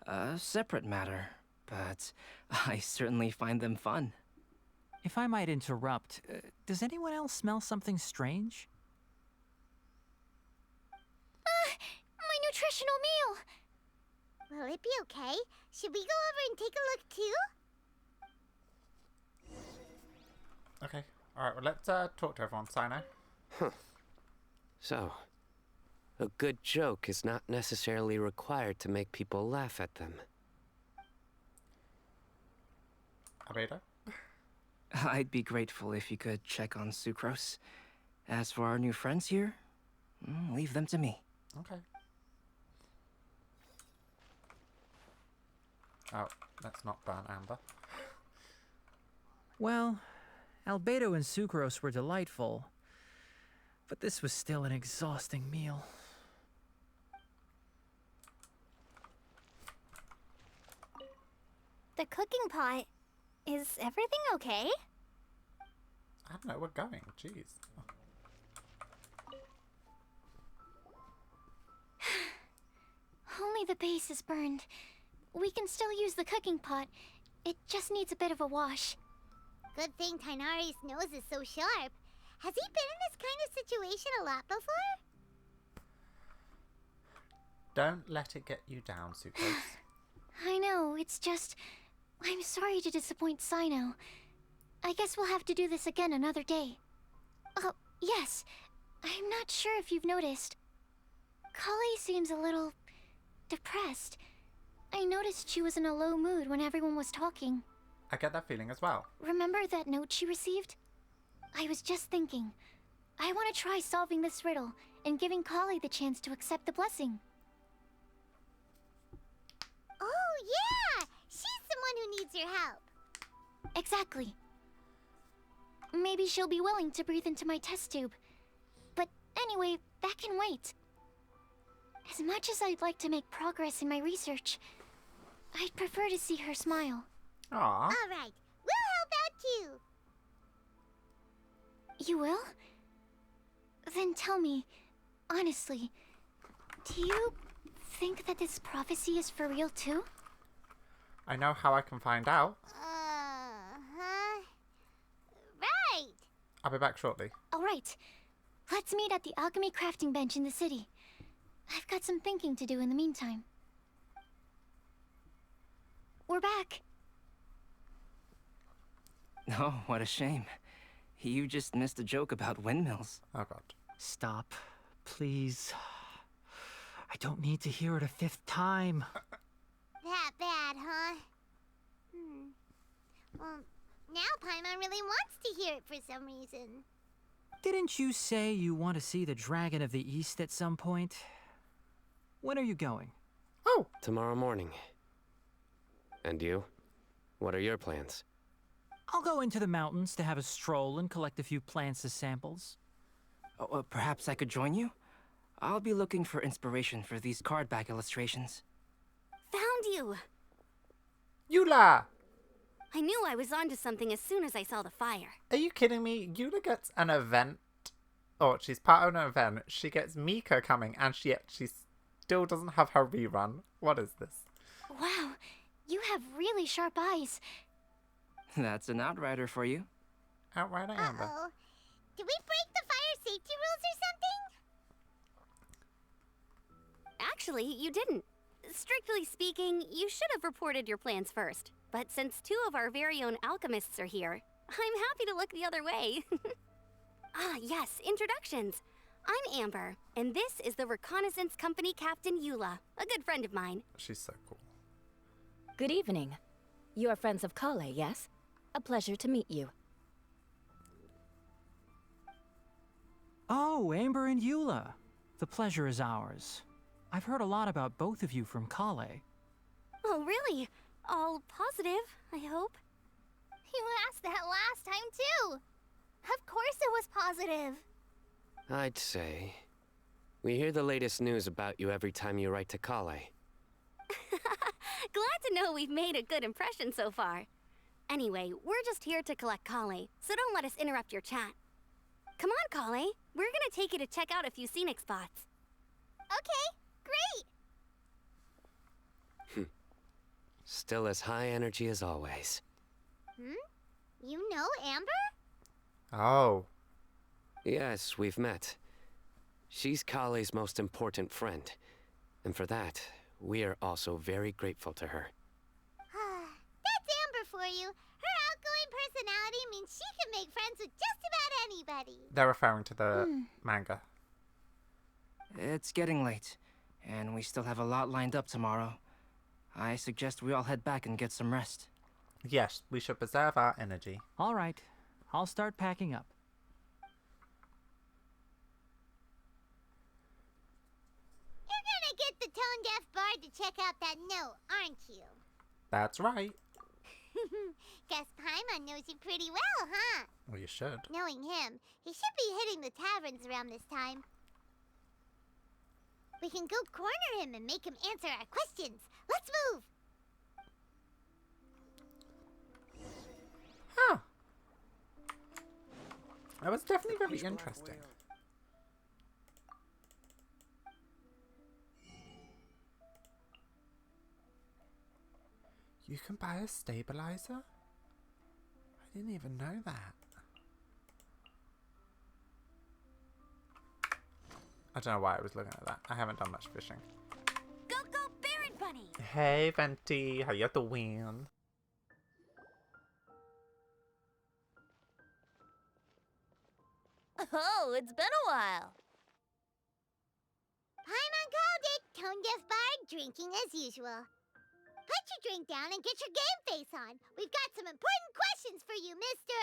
a separate matter, but I certainly find them fun. If I might interrupt, does anyone else smell something strange? My nutritional meal! Will it be okay? Should we go over and take a look too? Okay. Alright, well, let's talk to everyone. Sino. So, a good joke is not necessarily required to make people laugh at them. Albedo? I'd be grateful if you could check on Sucrose. As for our new friends here, leave them to me. Okay. Oh, let's not burn Amber. Well, Albedo and Sucrose were delightful, but this was still an exhausting meal. The cooking pot. Is everything okay? I don't know, we're going. Jeez. Only the base is burned. We can still use the cooking pot. It just needs a bit of a wash. Good thing Tainari's nose is so sharp. Has he been in this kind of situation a lot before? Don't let it get you down, Sucrose. I know, it's just... I'm sorry to disappoint Sino. I guess we'll have to do this again another day. Oh, yes. I'm not sure if you've noticed. Kali seems a little... depressed. I noticed she was in a low mood when everyone was talking. I get that feeling as well. Remember that note she received? I was just thinking. I want to try solving this riddle and giving Kali the chance to accept the blessing. Oh, yeah! She's someone who needs your help. Exactly. Maybe she'll be willing to breathe into my test tube. But anyway, that can wait. As much as I'd like to make progress in my research, I'd prefer to see her smile. Aww. All right, we'll help out too. You will? Then tell me, honestly, do you think that this prophecy is for real too? I know how I can find out. Right. I'll be back shortly. All right. Let's meet at the alchemy crafting bench in the city. I've got some thinking to do in the meantime. We're back. Oh, what a shame. You just missed a joke about windmills. Oh god. Stop, please. I don't need to hear it a fifth time. That bad, huh? Well, now Paimon really wants to hear it for some reason. Didn't you say you want to see the Dragon of the East at some point? When are you going? Oh! Tomorrow morning. And you? What are your plans? I'll go into the mountains to have a stroll and collect a few plants as samples. Oh, perhaps I could join you? I'll be looking for inspiration for these card back illustrations. Found you! Eula! I knew I was onto something as soon as I saw the fire. Are you kidding me? Eula gets an event. Oh, she's part of an event. She gets Mika coming and she still doesn't have her rerun. What is this? Wow, you have really sharp eyes. That's an outrider for you. Outright Amber. Uh-oh. Did we break the fire safety rules or something? Actually, you didn't. Strictly speaking, you should have reported your plans first. But since two of our very own alchemists are here, I'm happy to look the other way. Yes, introductions. I'm Amber, and this is the Reconnaissance Company Captain Eula, a good friend of mine. She's so cool. Good evening. You are friends of Kale, yes? A pleasure to meet you. Oh, Amber and Eula. The pleasure is ours. I've heard a lot about both of you from Kale. Oh, really? All positive, I hope. You asked that last time too. Of course it was positive. I'd say. We hear the latest news about you every time you write to Kale. Glad to know we've made a good impression so far. Anyway, we're just here to collect Kale, so don't let us interrupt your chat. Come on, Kale. We're gonna take you to check out a few scenic spots. Okay, great. Still as high energy as always. You know Amber? Oh. Yes, we've met. She's Kale's most important friend. And for that, we are also very grateful to her. That's Amber for you. Her outgoing personality means she can make friends with just about anybody. They're referring to the manga. It's getting late, and we still have a lot lined up tomorrow. I suggest we all head back and get some rest. Yes, we should preserve our energy. All right, I'll start packing up. You're gonna get the tone-deaf bard to check out that note, aren't you? That's right. Guess Paimon knows you pretty well, huh? Well, you should. Knowing him, he should be hitting the taverns around this time. We can go corner him and make him answer our questions. Let's move! Huh. That was definitely very interesting. You can buy a stabilizer? I didn't even know that. I don't know why I was looking at that. I haven't done much fishing. Go, go, Baron Bunny! Hey, Venti. How you doing? Oh, it's been a while. Paimon called it. Tone-deaf bard drinking as usual. Put your drink down and get your game face on. We've got some important questions for you, mister.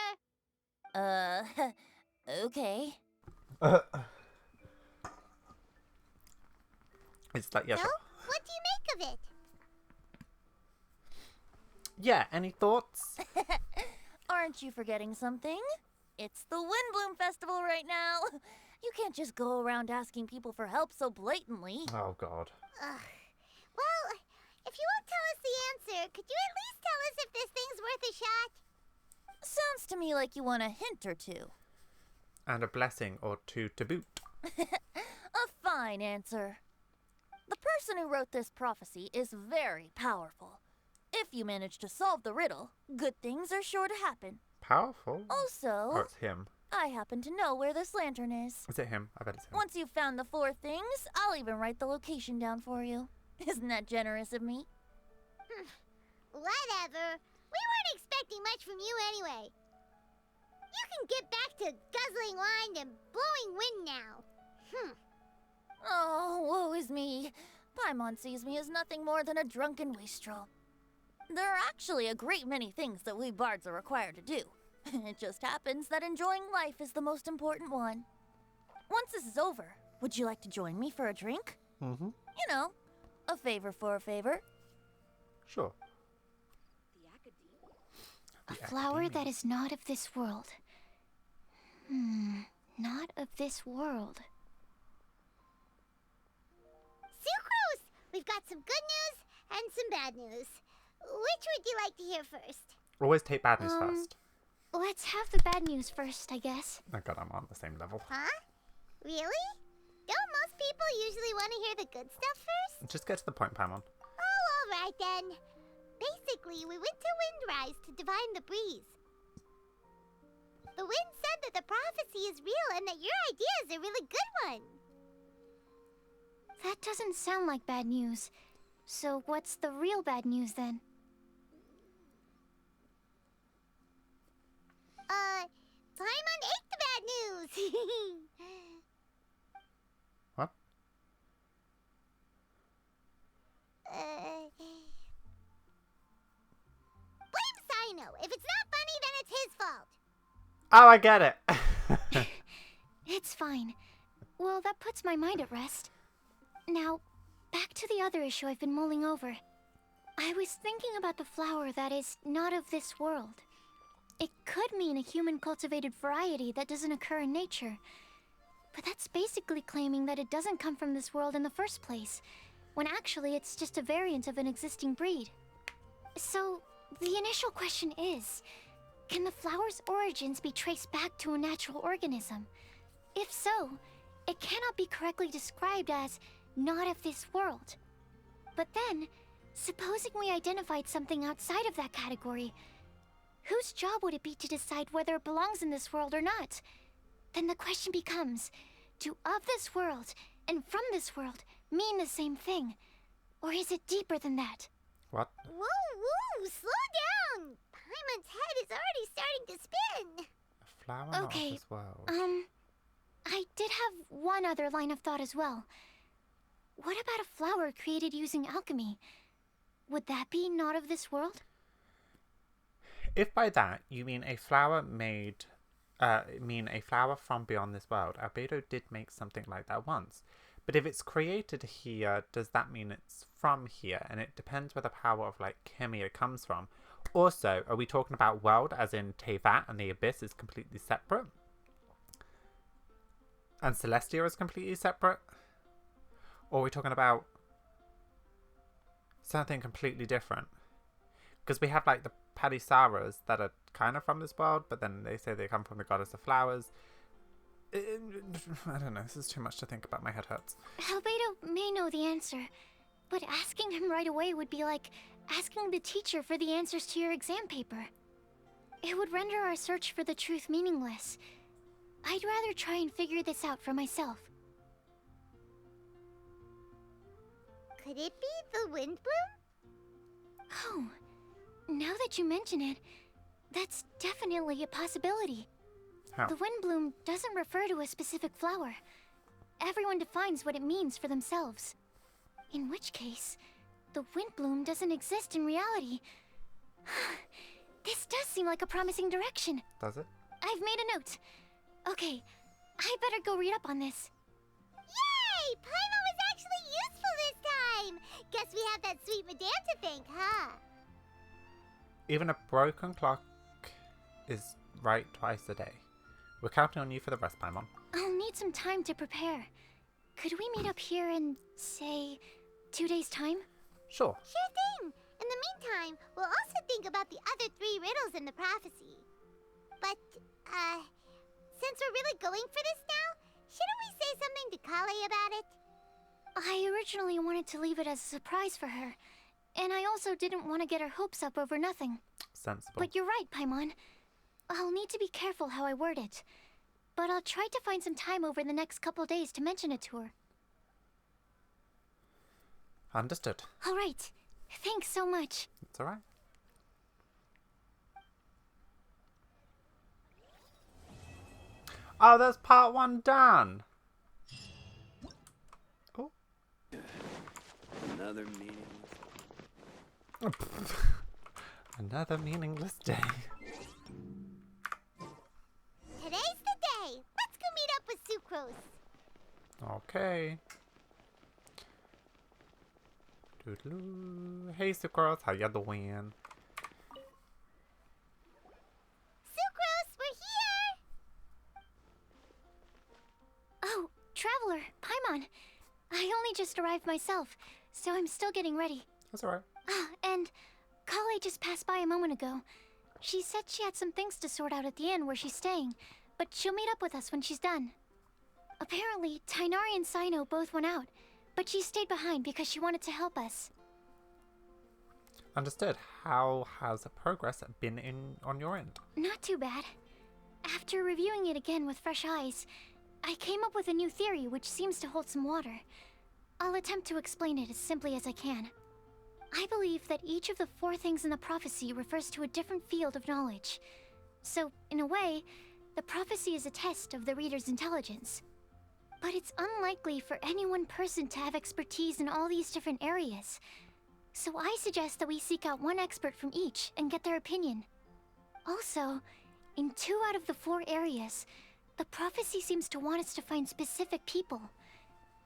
Okay. It's like, yes. So, what do you make of it? Yeah, any thoughts? Aren't you forgetting something? It's the Windblume Festival right now. You can't just go around asking people for help so blatantly. Oh, God. Ugh. Well, if you won't tell us the answer, could you at least tell us if this thing's worth a shot? Sounds to me like you want a hint or two. And a blessing or two to boot. A fine answer. The person who wrote this prophecy is very powerful. If you manage to solve the riddle, good things are sure to happen. Powerful? Also, Oh, it's him. I happen to know where this lantern is. Is it him? I bet it's him. Once you've found the 4 things, I'll even write the location down for you. Isn't that generous of me? Whatever. We weren't expecting much from you anyway. You can get back to guzzling wine and blowing wind now. Oh, woe is me. Paimon sees me as nothing more than a drunken wastrel. There are actually a great many things that we bards are required to do. It just happens that enjoying life is the most important one. Once this is over, would you like to join me for a drink? Mm-hmm. You know, a favor for a favor. Sure. A flower that is not of this world. Not of this world. Sucrose! We've got some good news and some bad news. Which would you like to hear first? Always take bad news first. Let's have the bad news first, I guess. Oh, God, I'm on the same level. Huh? Really? Don't most people usually want to hear the good stuff first? Just get to the point, Paimon. Oh, alright then. Basically, we went to Windrise to divine the breeze. The wind said that the prophecy is real and that your idea is a really good one. That doesn't sound like bad news. So what's the real bad news then? Paimon ate the bad news! What? Blame Sino. If it's not funny, then it's his fault. Oh, I get it. It's fine. Well, that puts my mind at rest. Now, back to the other issue I've been mulling over. I was thinking about the flower that is not of this world. It could mean a human-cultivated variety that doesn't occur in nature. But that's basically claiming that it doesn't come from this world in the first place, when actually it's just a variant of an existing breed. So, the initial question is, can the flower's origins be traced back to a natural organism? If so, it cannot be correctly described as not of this world. But then, supposing we identified something outside of that category, whose job would it be to decide whether it belongs in this world or not? Then the question becomes, do of this world and from this world mean the same thing? Or is it deeper than that? What? Whoa, whoa, slow down! Paimon's head is already starting to spin. A flower not of Okay, this world. I did have one other line of thought as well. What about a flower created using alchemy? Would that be not of this world? If by that you mean a flower made, a flower from beyond this world, Albedo did make something like that once. But if it's created here, does that mean it's from here? And it depends where the power of like Chemia comes from. Also, are we talking about world as in Tevat and the Abyss is completely separate? And Celestia is completely separate? Or are we talking about something completely different? Because we have like the Palisaras that are kind of from this world, but then they say they come from the goddess of flowers. I don't know, this is too much to think about, my head hurts. Albedo may know the answer, but asking him right away would be like asking the teacher for the answers to your exam paper. It would render our search for the truth meaningless. I'd rather try and figure this out for myself. Could it be the Windblume? Oh, now that you mention it, that's definitely a possibility. How? The Windblume doesn't refer to a specific flower. Everyone defines what it means for themselves. In which case, the Windblume doesn't exist in reality. This does seem like a promising direction. Does it? I've made a note. Okay, I better go read up on this. Yay! Paimon was actually useful this time! Guess we have that sweet madame to thank, huh? Even a broken clock is right twice a day. We're counting on you for the rest, Paimon. I'll need some time to prepare. Could we meet up here in, say, 2 days' time? Sure. Sure thing! In the meantime, we'll also think about the other 3 riddles in the prophecy. But, since we're really going for this now, shouldn't we say something to Kale about it? I originally wanted to leave it as a surprise for her, and I also didn't want to get her hopes up over nothing. Sensible. But you're right, Paimon. I'll need to be careful how I word it. But I'll try to find some time over the next couple days to mention it to her. Understood. All right. Thanks so much. It's alright. Oh, that's part 1 done. Oh. Another meaningless. Another meaningless day. Today's the day! Let's go meet up with Sucrose! Okay. Doodaloo. Hey, Sucrose, how you doing? Sucrose, we're here! Oh, Traveler, Paimon. I only just arrived myself, so I'm still getting ready. That's alright. Ah, and Kale just passed by a moment ago. She said she had some things to sort out at the inn where she's staying, but she'll meet up with us when she's done. Apparently, Tainari and Sino both went out, but she stayed behind because she wanted to help us. Understood. How has progress been on your end? Not too bad. After reviewing it again with fresh eyes, I came up with a new theory which seems to hold some water. I'll attempt to explain it as simply as I can. I believe that each of the 4 things in the prophecy refers to a different field of knowledge. So, in a way, the prophecy is a test of the reader's intelligence. But it's unlikely for any one person to have expertise in all these different areas. So I suggest that we seek out one expert from each and get their opinion. Also, in 2 out of the 4 areas, the prophecy seems to want us to find specific people.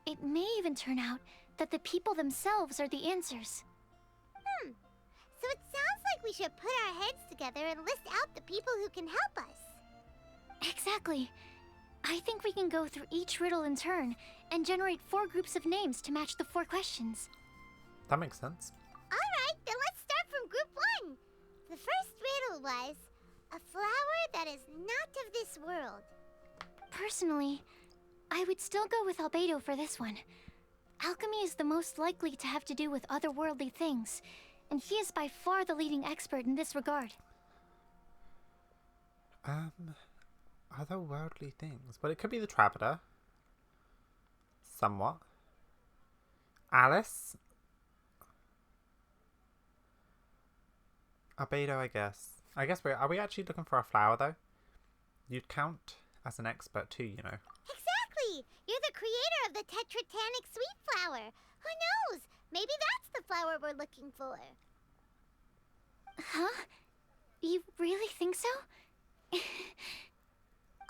It may even turn out that the people themselves are the answers. So it sounds like we should put our heads together and list out the people who can help us. Exactly. I think we can go through each riddle in turn and generate 4 groups of names to match the 4 questions. That makes sense. Alright, then let's start from group 1. The first riddle was, a flower that is not of this world. Personally, I would still go with Albedo for this one. Alchemy is the most likely to have to do with otherworldly things, and he is by far the leading expert in this regard. Otherworldly things. But it could be the Traveler. Somewhat. Alice. Albedo, I guess. Are we actually looking for a flower, though? You'd count as an expert too, you know. Exactly! You're the creator of the Tetratanic Sweet Flower. Who knows? Maybe that's the flower we're looking for. Huh? You really think so?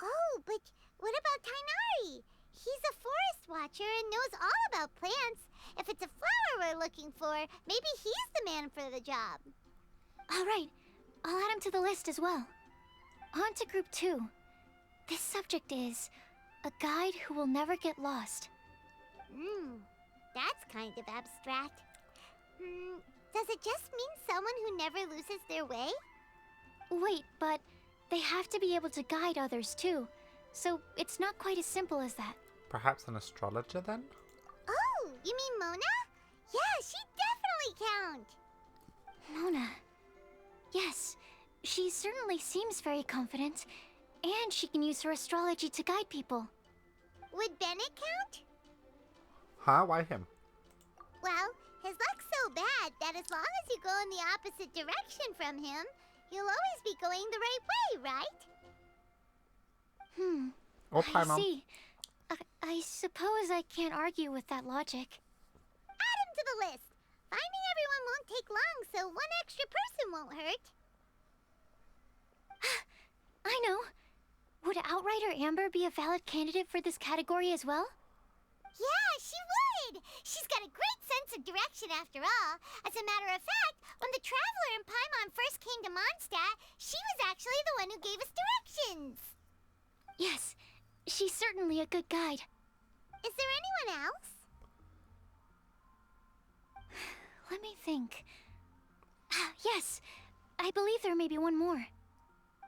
Oh, but what about Tainari? He's a forest watcher and knows all about plants. If it's a flower we're looking for, maybe he's the man for the job. All right, I'll add him to the list as well. On to Group 2. This subject is a guide who will never get lost. That's kind of abstract. Does it just mean someone who never loses their way? Wait, but they have to be able to guide others too, so it's not quite as simple as that. Perhaps an astrologer, then? Oh, you mean Mona? Yeah, she definitely count. Mona. Yes, she certainly seems very confident, and she can use her astrology to guide people. Would Bennett count? Huh? Why him? Well, his luck's so bad that as long as you go in the opposite direction from him, you'll always be going the right way, right? Or I Paimon. see. I suppose I can't argue with that logic. Add him to the list. Finding everyone won't take long, so one extra person won't hurt. I know. Would Outrider Amber be a valid candidate for this category as well? Yeah, she would! She's got a great sense of direction after all. As a matter of fact, when the Traveler and Paimon first came to Mondstadt, she was actually the one who gave us directions. Yes, she's certainly a good guide. Is there anyone else? Let me think. Yes, I believe there may be one more.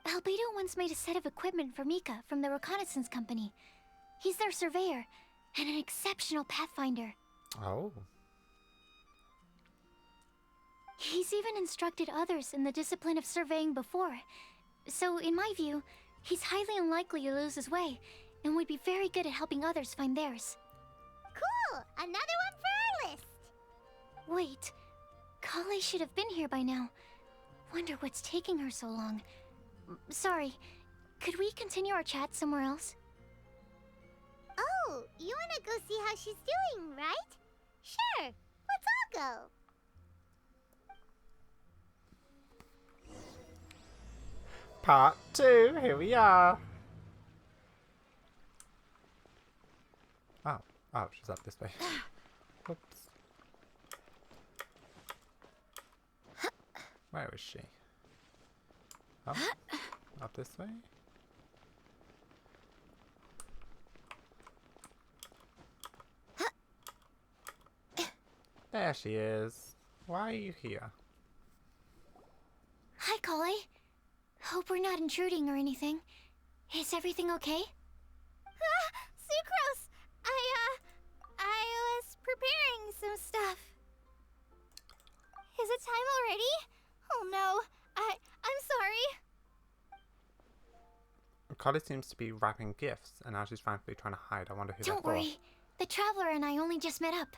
Albedo once made a set of equipment for Mika from the reconnaissance company. He's their surveyor, and an exceptional pathfinder. Oh. He's even instructed others in the discipline of surveying before. So, in my view, he's highly unlikely to lose his way, and would be very good at helping others find theirs. Cool! Another one for our list! Wait, Kale should have been here by now. Wonder what's taking her so long. Sorry, could we continue our chat somewhere else? Oh, you wanna go see how she's doing, right? Sure, let's all go. Part 2, here we are. Oh, she's up this way. Whoops. Where is she? Oh, up this way? There she is. Why are you here? Hi, Kale. Hope we're not intruding or anything. Is everything okay? Sucrose! I was preparing some stuff. Is it time already? Oh no, I'm sorry. Kale seems to be wrapping gifts, and now she's frantically trying to hide. I wonder who Don't they're for. worry. The Traveler and I only just met up.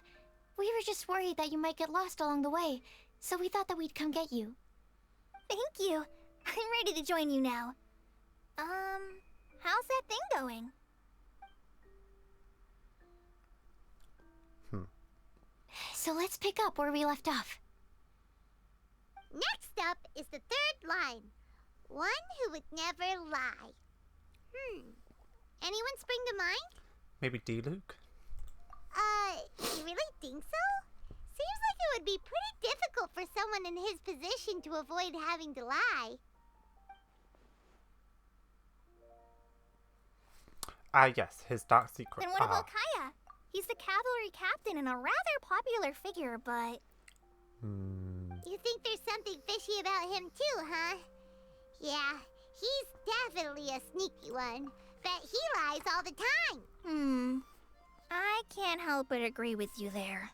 We were just worried that you might get lost along the way, so we thought that we'd come get you. Thank you. I'm ready to join you now. How's that thing going? So let's pick up where we left off. Next up is the third line. One who would never lie. Anyone spring to mind? Maybe D-Luke? You really think so? Seems like it would be pretty difficult for someone in his position to avoid having to lie. Yes, his dark secret. Then what about Kaya? He's the cavalry captain and a rather popular figure, but... You think there's something fishy about him too, huh? Yeah, he's definitely a sneaky one. Bet he lies all the time. I can't help but agree with you there.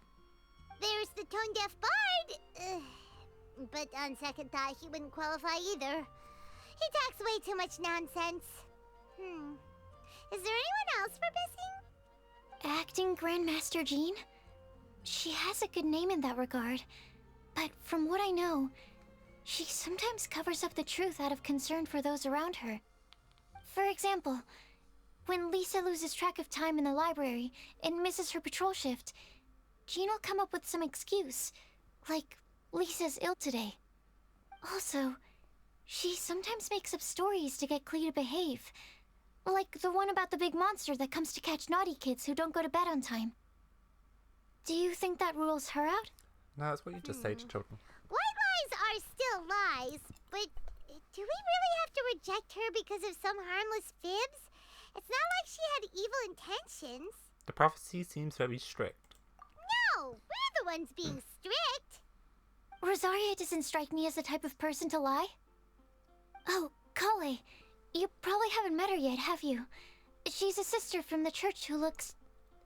There's the tone-deaf bard. But on second thought, he wouldn't qualify either. He talks way too much nonsense. Is there anyone else we're missing? Acting Grandmaster Jean? She has a good name in that regard, but from what I know, she sometimes covers up the truth out of concern for those around her. For example, when Lisa loses track of time in the library and misses her patrol shift, Jean will come up with some excuse, like Lisa's ill today. Also, she sometimes makes up stories to get Klee to behave, like the one about the big monster that comes to catch naughty kids who don't go to bed on time. Do you think that rules her out? No, that's what you just say to children. White lies are still lies, but do we really have to reject her because of some harmless fibs? It's not like she had evil intentions. The prophecy seems very strict. No, we're the ones being strict. Rosaria doesn't strike me as the type of person to lie. Oh, Kale, you probably haven't met her yet, have you? She's a sister from the church who looks,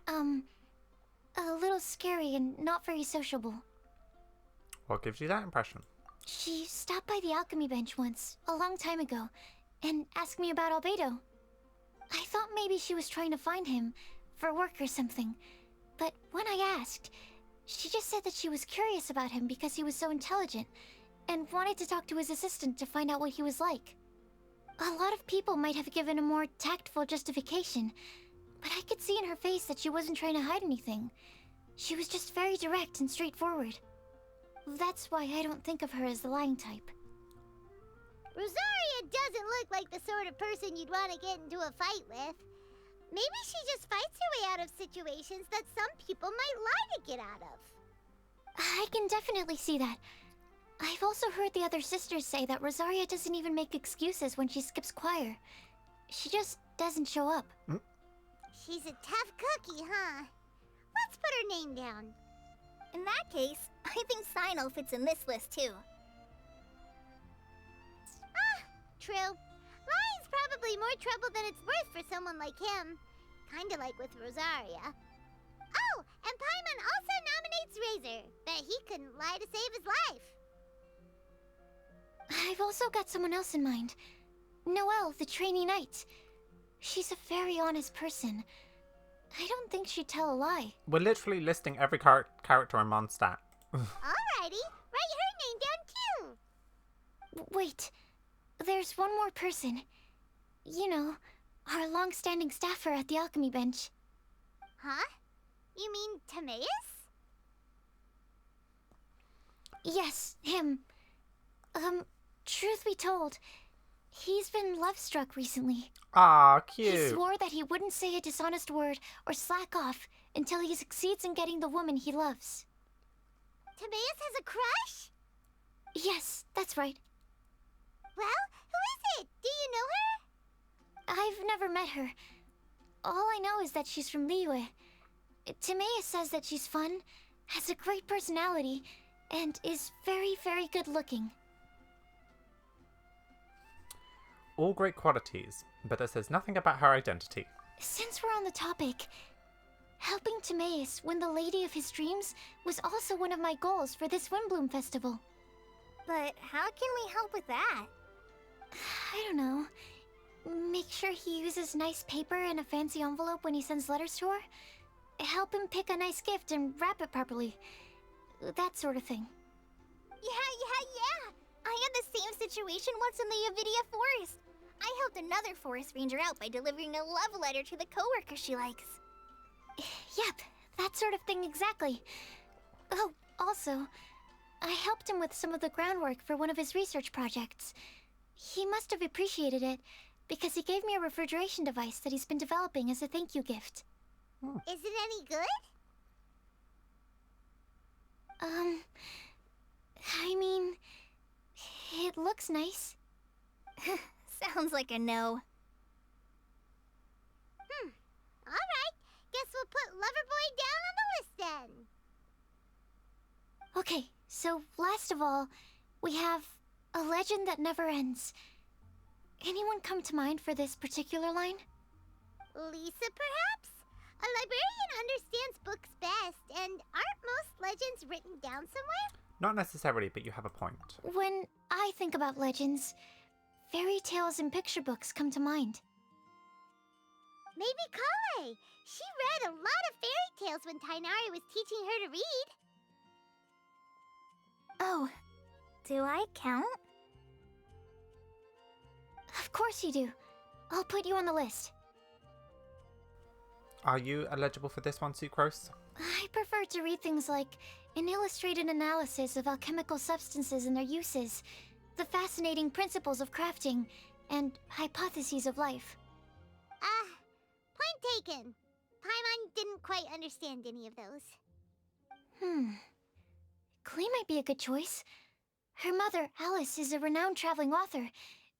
a little scary and not very sociable. What gives you that impression? She stopped by the alchemy bench once, a long time ago, and asked me about Albedo. I thought maybe she was trying to find him, for work or something. But when I asked, she just said that she was curious about him because he was so intelligent, and wanted to talk to his assistant to find out what he was like. A lot of people might have given a more tactful justification, but I could see in her face that she wasn't trying to hide anything. She was just very direct and straightforward. That's why I don't think of her as the lying type. Rosaria doesn't look like the sort of person you'd want to get into a fight with. Maybe she just fights her way out of situations that some people might lie to get out of. I can definitely see that. I've also heard the other sisters say that Rosaria doesn't even make excuses when she skips choir. She just doesn't show up. She's a tough cookie, huh? Let's put her name down. In that case, I think Sinal fits in this list too. True. Lying's probably more trouble than it's worth for someone like him. Kinda like with Rosaria. Oh, and Paimon also nominates Razor, but he couldn't lie to save his life. I've also got someone else in mind. Noelle, the trainee knight. She's a very honest person. I don't think she'd tell a lie. We're literally listing every character in Mondstadt. Alrighty, write her name down too. Wait, there's one more person. You know, our long-standing staffer at the alchemy bench. Huh? You mean Timaeus? Yes, him. Truth be told, he's been love-struck recently. Ah, cute. He swore that he wouldn't say a dishonest word or slack off until he succeeds in getting the woman he loves. Timaeus has a crush? Yes, that's right. Well, who is it? Do you know her? I've never met her. All I know is that she's from Liyue. Timaeus says that she's fun, has a great personality, and is very, very good looking. All great qualities, but it says nothing about her identity. Since we're on the topic, helping Timaeus win the lady of his dreams was also one of my goals for this Windblume festival. But how can we help with that? I don't know. Make sure he uses nice paper and a fancy envelope when he sends letters to her. Help him pick a nice gift and wrap it properly. That sort of thing. Yeah! I had the same situation once in the Avidia Forest. I helped another forest ranger out by delivering a love letter to the coworker she likes. Yep, that sort of thing exactly. Oh, also, I helped him with some of the groundwork for one of his research projects. He must have appreciated it, because he gave me a refrigeration device that he's been developing as a thank you gift. Is it any good? I mean, it looks nice. Sounds like a no. Alright, guess we'll put Loverboy down on the list then. Okay, so last of all, we have a legend that never ends. Anyone come to mind for this particular line? Lisa, perhaps? A librarian understands books best, and aren't most legends written down somewhere? Not necessarily, but you have a point. When I think about legends, fairy tales and picture books come to mind. Maybe Kale. She read a lot of fairy tales when Tainari was teaching her to read. Oh, Do I count? Of course you do. I'll put you on the list. Are you eligible for this one, Sucrose? I prefer to read things like an illustrated analysis of alchemical substances and their uses, the fascinating principles of crafting, and hypotheses of life. Point taken. Paimon didn't quite understand any of those. Klee might be a good choice. Her mother, Alice, is a renowned traveling author,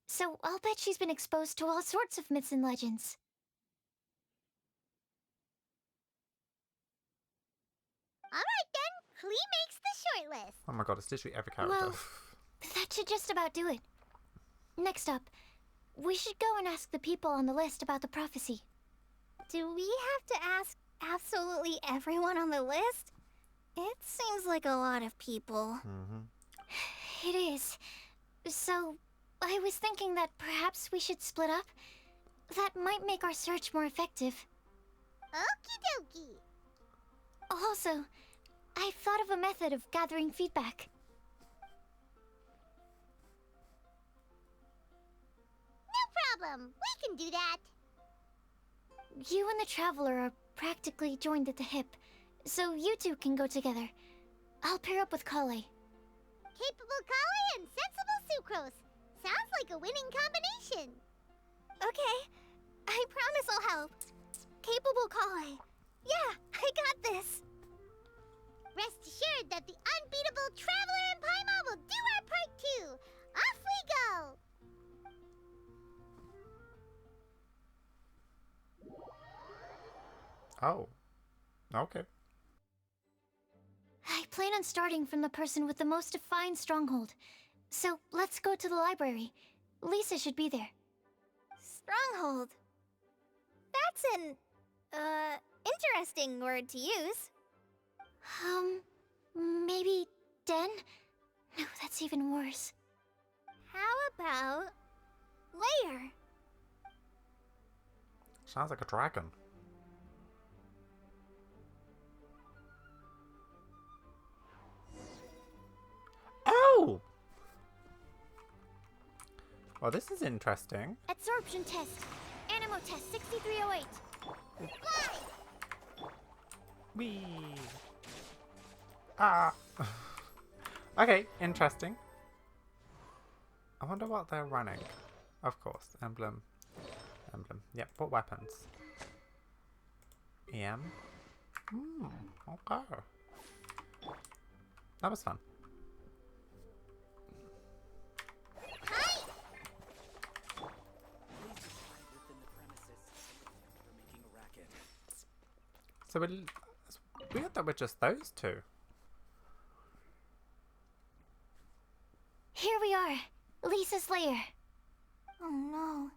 so I'll bet she's been exposed to all sorts of myths and legends. Alright then, Klee makes the shortlist. Oh my god, it's literally every character. Well, that should just about do it. Next up, we should go and ask the people on the list about the prophecy. Do we have to ask absolutely everyone on the list? It seems like a lot of people. It is. So, I was thinking that perhaps we should split up. That might make our search more effective. Okie dokie. Also, I've thought of a method of gathering feedback. No problem. We can do that. You and the Traveler are practically joined at the hip, so you two can go together. I'll pair up with Kale. Capable Kale and sensible Sucrose. Sounds like a winning combination. Okay, I promise I'll help. Capable Kale. Yeah, I got this. Rest assured that the unbeatable Traveler and Paimon will do our part too. Off we go. Oh. Okay. I plan on starting from the person with the most defined stronghold. So let's go to the library. Lisa should be there. Stronghold. That's an, interesting word to use. Maybe den? No, that's even worse. How about lair? Sounds like a dragon. Oh! Well, this is interesting. Absorption test. Animo test 6308. Fly! Whee! Ah! Okay, interesting. I wonder what they're running. Of course, emblem. Yep, what weapons? EM? Okay. That was fun. So it's weird that we're just those two. Here we are, Lisa's lair. Oh no,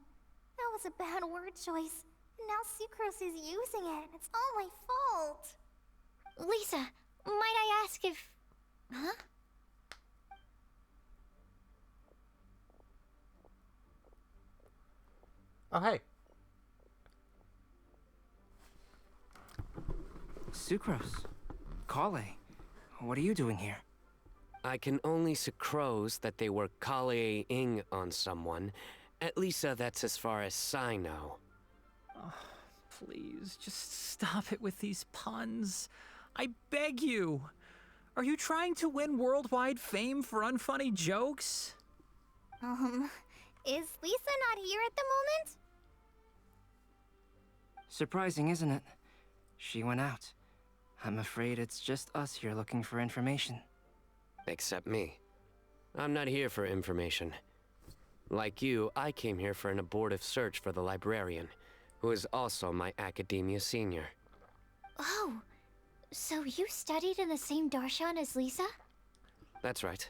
that was a bad word choice. Now Sucrose is using it. It's all my fault. Lisa, might I ask if... Huh? Oh, hey. Sucrose. Kale. What are you doing here? I can only sucrose that they were Kale-ing on someone. At least that's as far as I know. Oh, please, just stop it with these puns. I beg you. Are you trying to win worldwide fame for unfunny jokes? Is Lisa not here at the moment? Surprising, isn't it? She went out. I'm afraid it's just us here looking for information. Except me. I'm not here for information. Like you, I came here for an abortive search for the librarian, who is also my academia senior. Oh, so you studied in the same darshan as Lisa? That's right.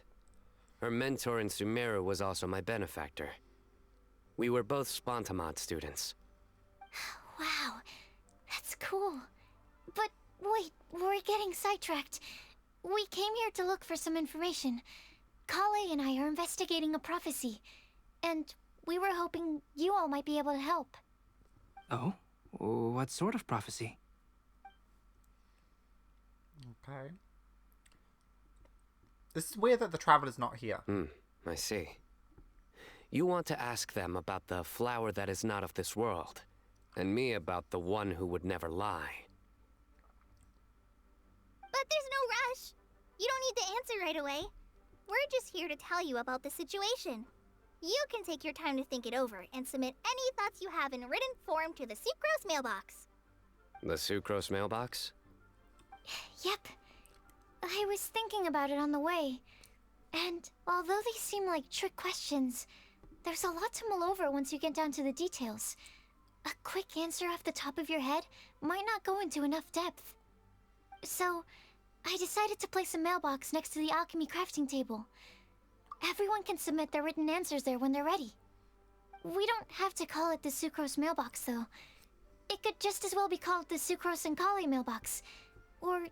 Her mentor in Sumeru was also my benefactor. We were both Spontamod students. Wow, that's cool. But wait, we're getting sidetracked. We came here to look for some information. Kale and I are investigating a prophecy, and we were hoping you all might be able to help. Oh? What sort of prophecy? Okay. This is weird that the Traveler's not here. I see. You want to ask them about the flower that is not of this world, and me about the one who would never lie. But there's no rush. You don't need to answer right away. We're just here to tell you about the situation. You can take your time to think it over and submit any thoughts you have in written form to the Sucrose mailbox. The Sucrose mailbox? Yep. I was thinking about it on the way. And although they seem like trick questions, there's a lot to mull over once you get down to the details. A quick answer off the top of your head might not go into enough depth. So, I decided to place a mailbox next to the alchemy crafting table. Everyone can submit their written answers there when they're ready. We don't have to call it the Sucrose mailbox, though. It could just as well be called the Sucrose and Kale mailbox. Or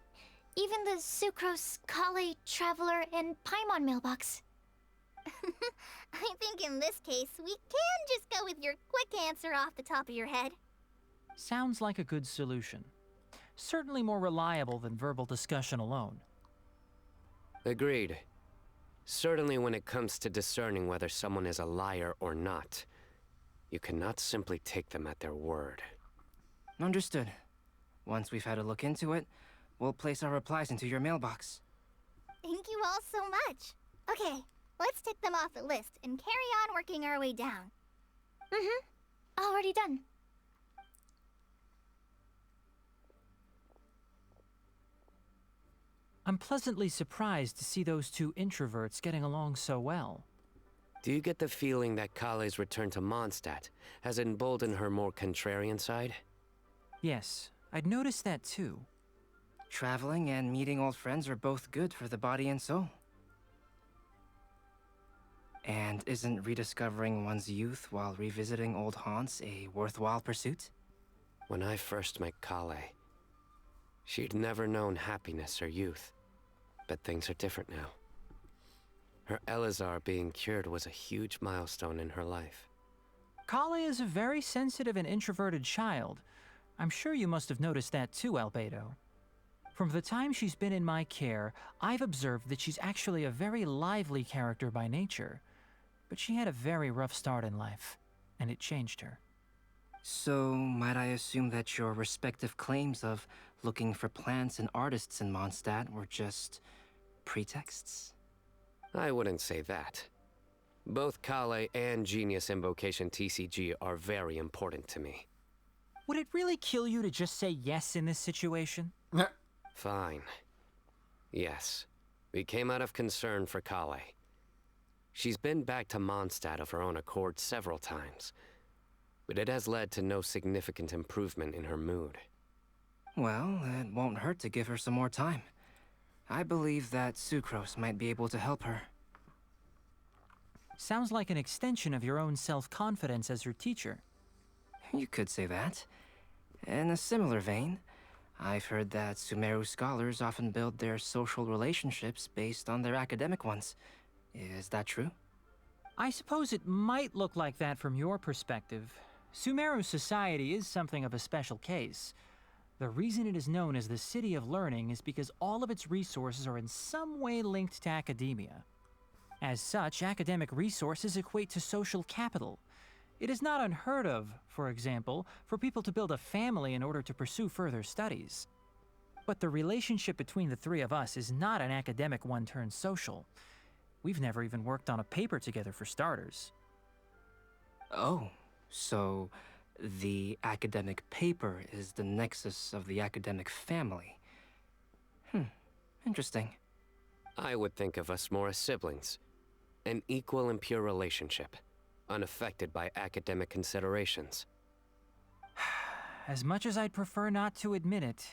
even the Sucrose, Kale, Traveler, and Paimon mailbox. I think in this case, we can just go with your quick answer off the top of your head. Sounds like a good solution. Certainly more reliable than verbal discussion alone. Agreed. Certainly when it comes to discerning whether someone is a liar or not, you cannot simply take them at their word. Understood. Once we've had a look into it, we'll place our replies into your mailbox. Thank you all so much. Okay, let's tick them off the list and carry on working our way down. Already done. I'm pleasantly surprised to see those two introverts getting along so well. Do you get the feeling that Kale's return to Mondstadt has emboldened her more contrarian side? Yes, I'd noticed that too. Traveling and meeting old friends are both good for the body and soul. And isn't rediscovering one's youth while revisiting old haunts a worthwhile pursuit? When I first met Kale, she'd never known happiness or youth. But things are different now. Her Elazar being cured was a huge milestone in her life. Kale is a very sensitive and introverted child. I'm sure you must have noticed that too, Albedo. From the time she's been in my care, I've observed that she's actually a very lively character by nature. But she had a very rough start in life, and it changed her. So, might I assume that your respective claims of looking for plants and artists in Mondstadt were just pretexts? I wouldn't say that. Both Kale and Genius Invocation TCG are very important to me. Would it really kill you to just say yes in this situation? Fine. Yes. We came out of concern for Kale. She's been back to Mondstadt of her own accord several times, but it has led to no significant improvement in her mood. Well, it won't hurt to give her some more time. I believe that Sucrose might be able to help her. Sounds like an extension of your own self-confidence as her teacher. You could say that. In a similar vein, I've heard that Sumeru scholars often build their social relationships based on their academic ones. Is that true? I suppose it might look like that from your perspective. Sumeru society is something of a special case. The reason it is known as the City of Learning is because all of its resources are in some way linked to academia. As such, academic resources equate to social capital. It is not unheard of, for example, for people to build a family in order to pursue further studies. But the relationship between the three of us is not an academic one turned social. We've never even worked on a paper together for starters. Oh, so the academic paper is the nexus of the academic family. Interesting. I would think of us more as siblings. An equal and pure relationship, unaffected by academic considerations. As much as I'd prefer not to admit it,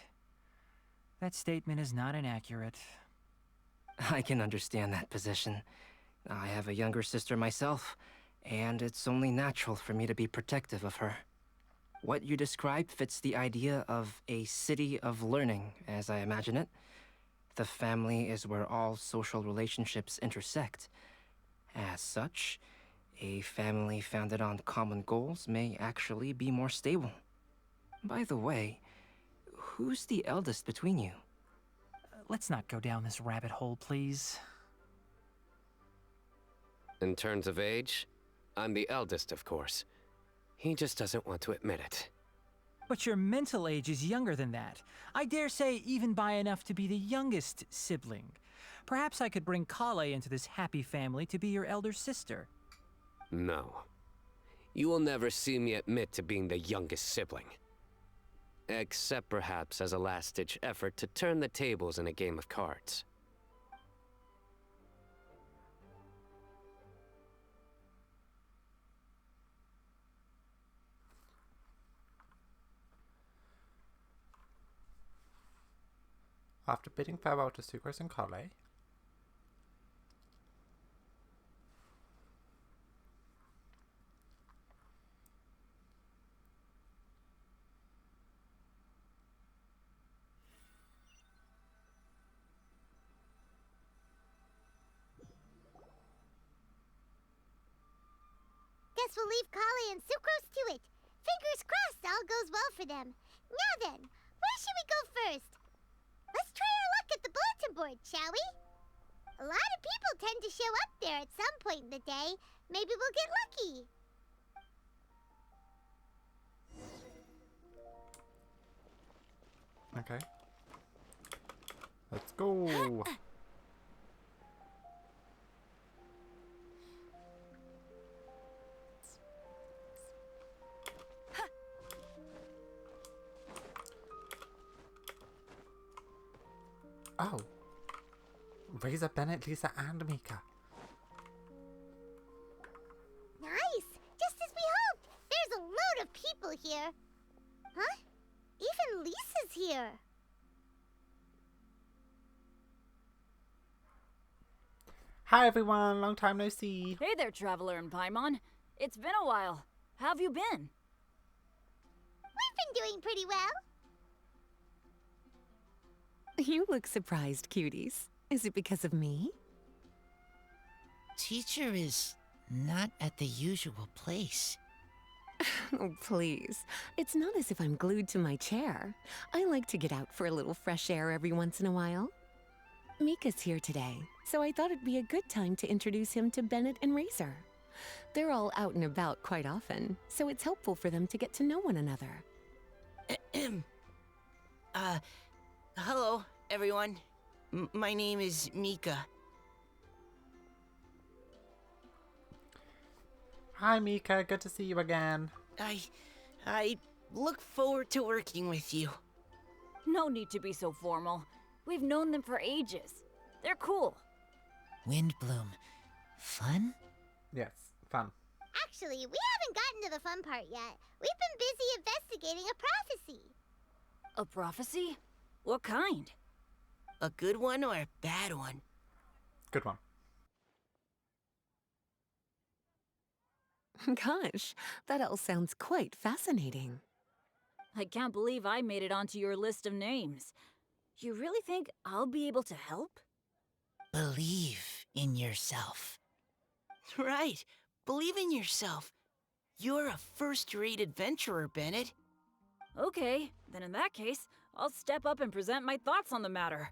that statement is not inaccurate. I can understand that position. I have a younger sister myself, and it's only natural for me to be protective of her. What you described fits the idea of a city of learning, as I imagine it. The family is where all social relationships intersect. As such, a family founded on common goals may actually be more stable. By the way, who's the eldest between you? Let's not go down this rabbit hole, please. In terms of age, I'm the eldest, of course. He just doesn't want to admit it. But your mental age is younger than that. I dare say even by enough to be the youngest sibling. Perhaps I could bring Kale into this happy family to be your elder sister. No. You will never see me admit to being the youngest sibling. Except perhaps as a last-ditch effort to turn the tables in a game of cards. After bidding farewell to Sucrose and Kale, Guess we'll leave Kale and Sucrose to it. Fingers crossed all goes well for them. Now then, where should we go first? Let's try our luck at the bulletin board, shall we? A lot of people tend to show up there at some point in the day. Maybe we'll get lucky. okay. Let's go. Oh. Razor, Bennett, Lisa, and Mika. Nice! Just as we hoped! There's a load of people here. Huh? Even Lisa's here. Hi everyone, long time no see. Hey there, Traveler and Paimon. It's been a while. How have you been? We've been doing pretty well. You look surprised, cuties. Is it because of me? Teacher is not at the usual place. Oh, please. It's not as if I'm glued to my chair. I like to get out for a little fresh air every once in a while. Mika's here today, so I thought it'd be a good time to introduce him to Bennett and Razor. They're all out and about quite often, so it's helpful for them to get to know one another. Hello, everyone. My name is Mika. Hi Mika, good to see you again. I look forward to working with you. No need to be so formal. We've known them for ages. They're cool. Windblume. Fun? Yes, fun. Actually, we haven't gotten to the fun part yet. We've been busy investigating a prophecy. A prophecy? What kind? A good one or a bad one? Good one. Gosh, that all sounds quite fascinating. I can't believe I made it onto your list of names. You really think I'll be able to help? Believe in yourself. Right. Believe in yourself. You're a first-rate adventurer, Bennett. Okay, then in that case, I'll step up and present my thoughts on the matter.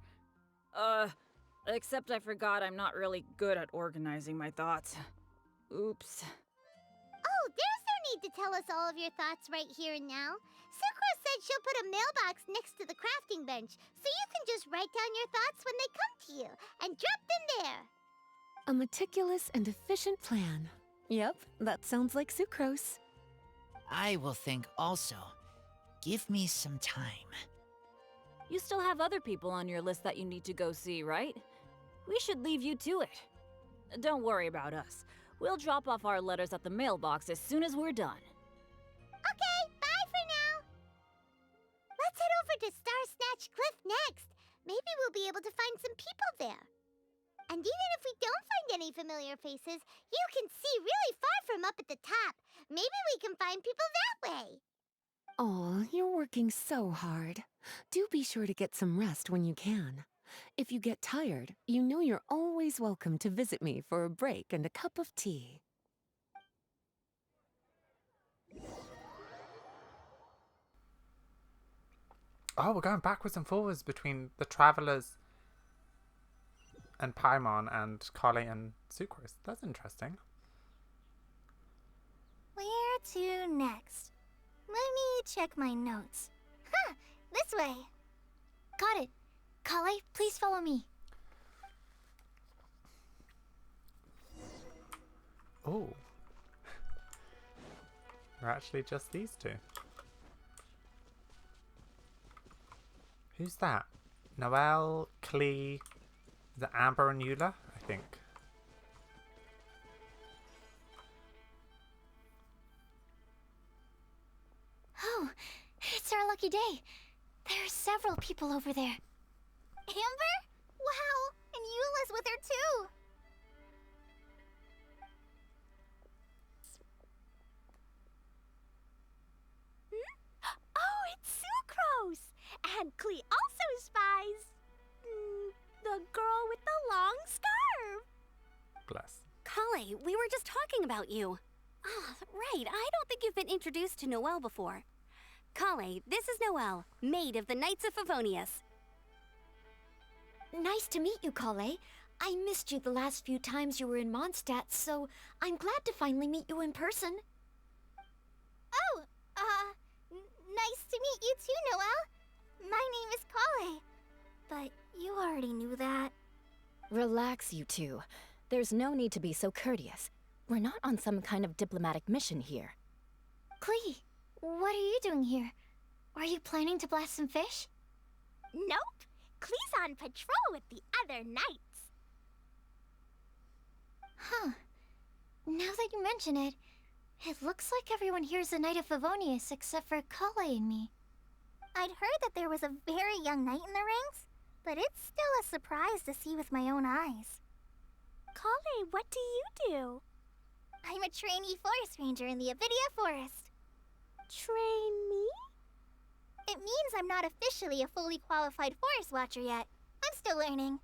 Except I forgot I'm not really good at organizing my thoughts. Oops. Oh, there's no need to tell us all of your thoughts right here and now. Sakura said she'll put a mailbox next to the crafting bench, so you can just write down your thoughts when they come to you, and drop them there. A meticulous and efficient plan. Yep, that sounds like sucrose. I will think also. Give me some time. You still have other people on your list that you need to go see, right? We should leave you to it. Don't worry about us. We'll drop off our letters at the mailbox as soon as we're done. Okay, bye for now. Let's head over to Star Snatch Cliff next. Maybe we'll be able to find some people there. And even if we don't find any familiar faces, you can see really far from up at the top. Maybe we can find people that way. Aw, you're working so hard. Do be sure to get some rest when you can. If you get tired, you know you're always welcome to visit me for a break and a cup of tea. Oh, we're going backwards and forwards between the travelers and Paimon and Carly and Sucrose. That's interesting. Where to next? Let me check my notes. Huh, this way. Got it. Kale, please follow me. Oh. We're actually just these two. Who's that? Noelle, Klee, is it Amber and Eula? I think. Oh, it's our lucky day. There are several people over there. Amber? Wow, and Eula's with her too. Oh, it's Sucrose! And Klee also spies the girl with the long scarf. Bless. Kale, we were just talking about you. Ah, right. I don't think you've been introduced to Noelle before. Kale, this is Noelle, maid of the Knights of Favonius. Nice to meet you, Kale. I missed you the last few times you were in Mondstadt, so I'm glad to finally meet you in person. Oh, nice to meet you too, Noelle. My name is Kale. But you already knew that. Relax, you two. There's no need to be so courteous. We're not on some kind of diplomatic mission here. Klee, what are you doing here? Are you planning to blast some fish? Nope. Klee's on patrol with the other knights. Huh. Now that you mention it, it looks like everyone here is a Knight of Favonius except for Kale and me. I'd heard that there was a very young knight in the ranks, but it's still a surprise to see with my own eyes. Kale, what do you do? I'm a trainee forest ranger in the Avidia Forest. Trainee? It means I'm not officially a fully qualified forest watcher yet. I'm still learning.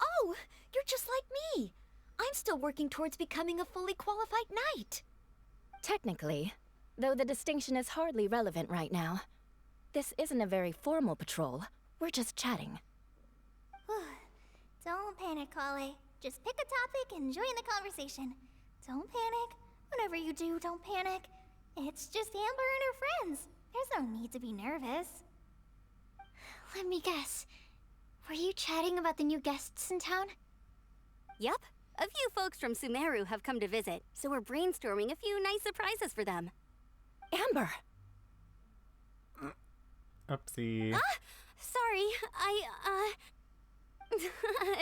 Oh, you're just like me. I'm still working towards becoming a fully qualified knight. Technically, though the distinction is hardly relevant right now. This isn't a very formal patrol. We're just chatting. Don't panic, Kale. Just pick a topic and join the conversation. Don't panic. Whatever you do, don't panic. It's just Amber and her friends. There's no need to be nervous. Let me guess. Were you chatting about the new guests in town? Yep. A few folks from Sumeru have come to visit, so we're brainstorming a few nice surprises for them. Amber! Oopsie. Ah! Sorry,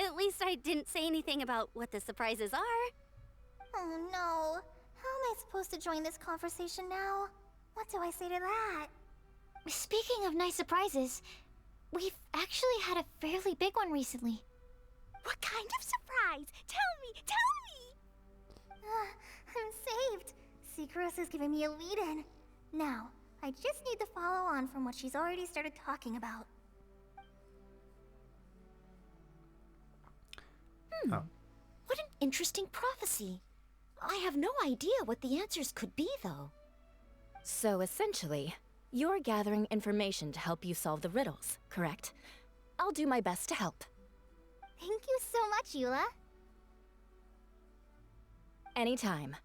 at least I didn't say anything about what the surprises are. Oh no. How am I supposed to join this conversation now? What do I say to that? Speaking of nice surprises, we've actually had a fairly big one recently. What kind of surprise? Tell me! I'm saved. Sucrose is giving me a lead-in. Now, I just need to follow on from what she's already started talking about. Oh. What an interesting prophecy. I have no idea what the answers could be, though. So essentially, you're gathering information to help you solve the riddles, correct? I'll do my best to help. Thank you so much, Eula. Anytime.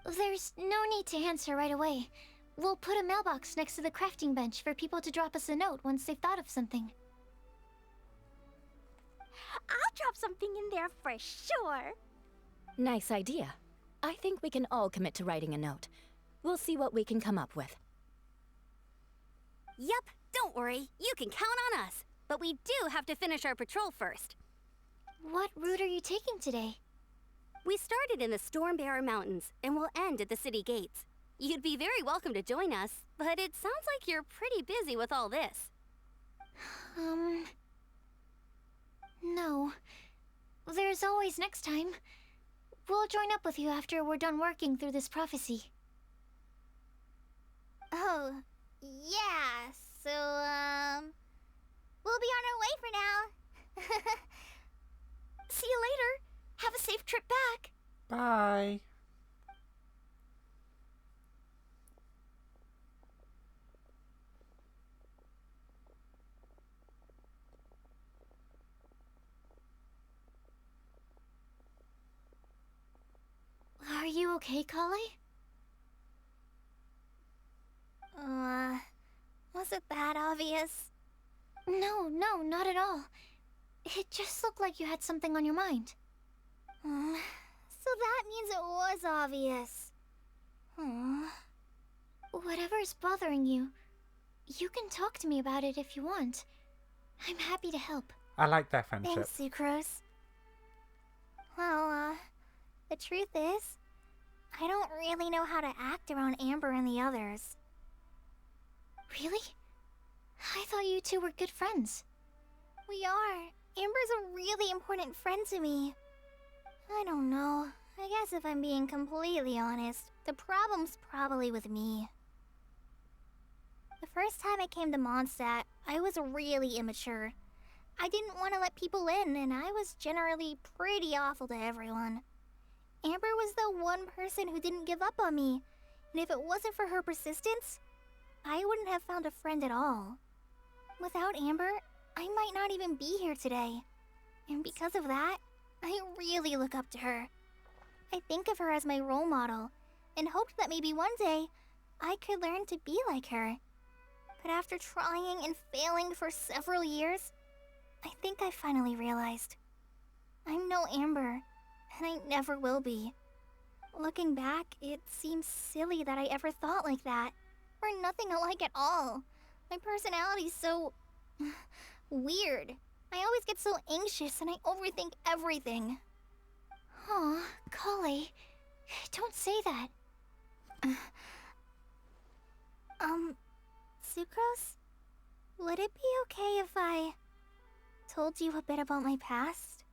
There's no need to answer right away. We'll put a mailbox next to the crafting bench for people to drop us a note once they've thought of something. I'll drop something in there for sure. Nice idea. I think we can all commit to writing a note. We'll see what we can come up with. Yep, don't worry. You can count on us. But we do have to finish our patrol first. What route are you taking today? We started in the Stormbearer Mountains, and we'll end at the city gates. You'd be very welcome to join us, but it sounds like you're pretty busy with all this. No. There's always next time. We'll join up with you after we're done working through this prophecy. Oh, yeah, so, we'll be on our way for now. See you later. Have a safe trip back. Bye. Are you okay, Kale? Was it that obvious? No, not at all. It just looked like you had something on your mind. So that means it was obvious. Whatever's bothering you, you can talk to me about it if you want. I'm happy to help. I like their friendship. Thanks, Sucrose. Well, the truth is, I don't really know how to act around Amber and the others. Really? I thought you two were good friends. We are. Amber's a really important friend to me. I don't know. I guess if I'm being completely honest, the problem's probably with me. The first time I came to Mondstadt, I was really immature. I didn't want to let people in, and I was generally pretty awful to everyone. Amber was the one person who didn't give up on me, and if it wasn't for her persistence, I wouldn't have found a friend at all. Without Amber, I might not even be here today. And because of that, I really look up to her. I think of her as my role model, and hoped that maybe one day, I could learn to be like her. But after trying and failing for several years, I think I finally realized. I'm no Amber, and I never will be. Looking back, it seems silly that I ever thought like that. We're nothing alike at all. My personality's so... weird. I always get so anxious and I overthink everything. Aw, Kale, don't say that. Sucrose? Would it be okay if I told you a bit about my past?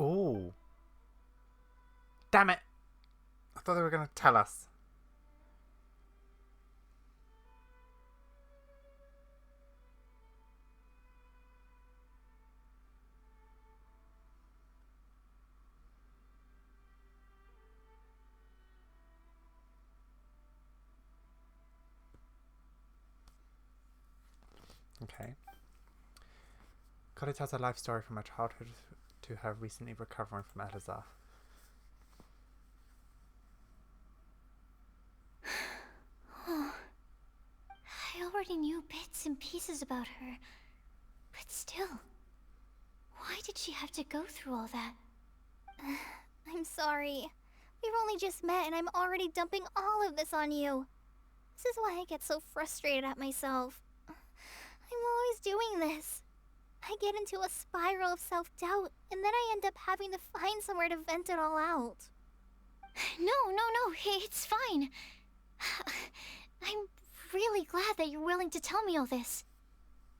Ooh. Damn it. I thought they were going to tell us. Okay. Kali tells her life story from her childhood to her recently recovering from Elazar. Oh, I already knew bits and pieces about her, but still, why did she have to go through all that? I'm sorry. We've only just met and I'm already dumping all of this on you. This is why I get so frustrated at myself. I'm always doing this. I get into a spiral of self-doubt, and then I end up having to find somewhere to vent it all out. No, it's fine. I'm really glad that you're willing to tell me all this.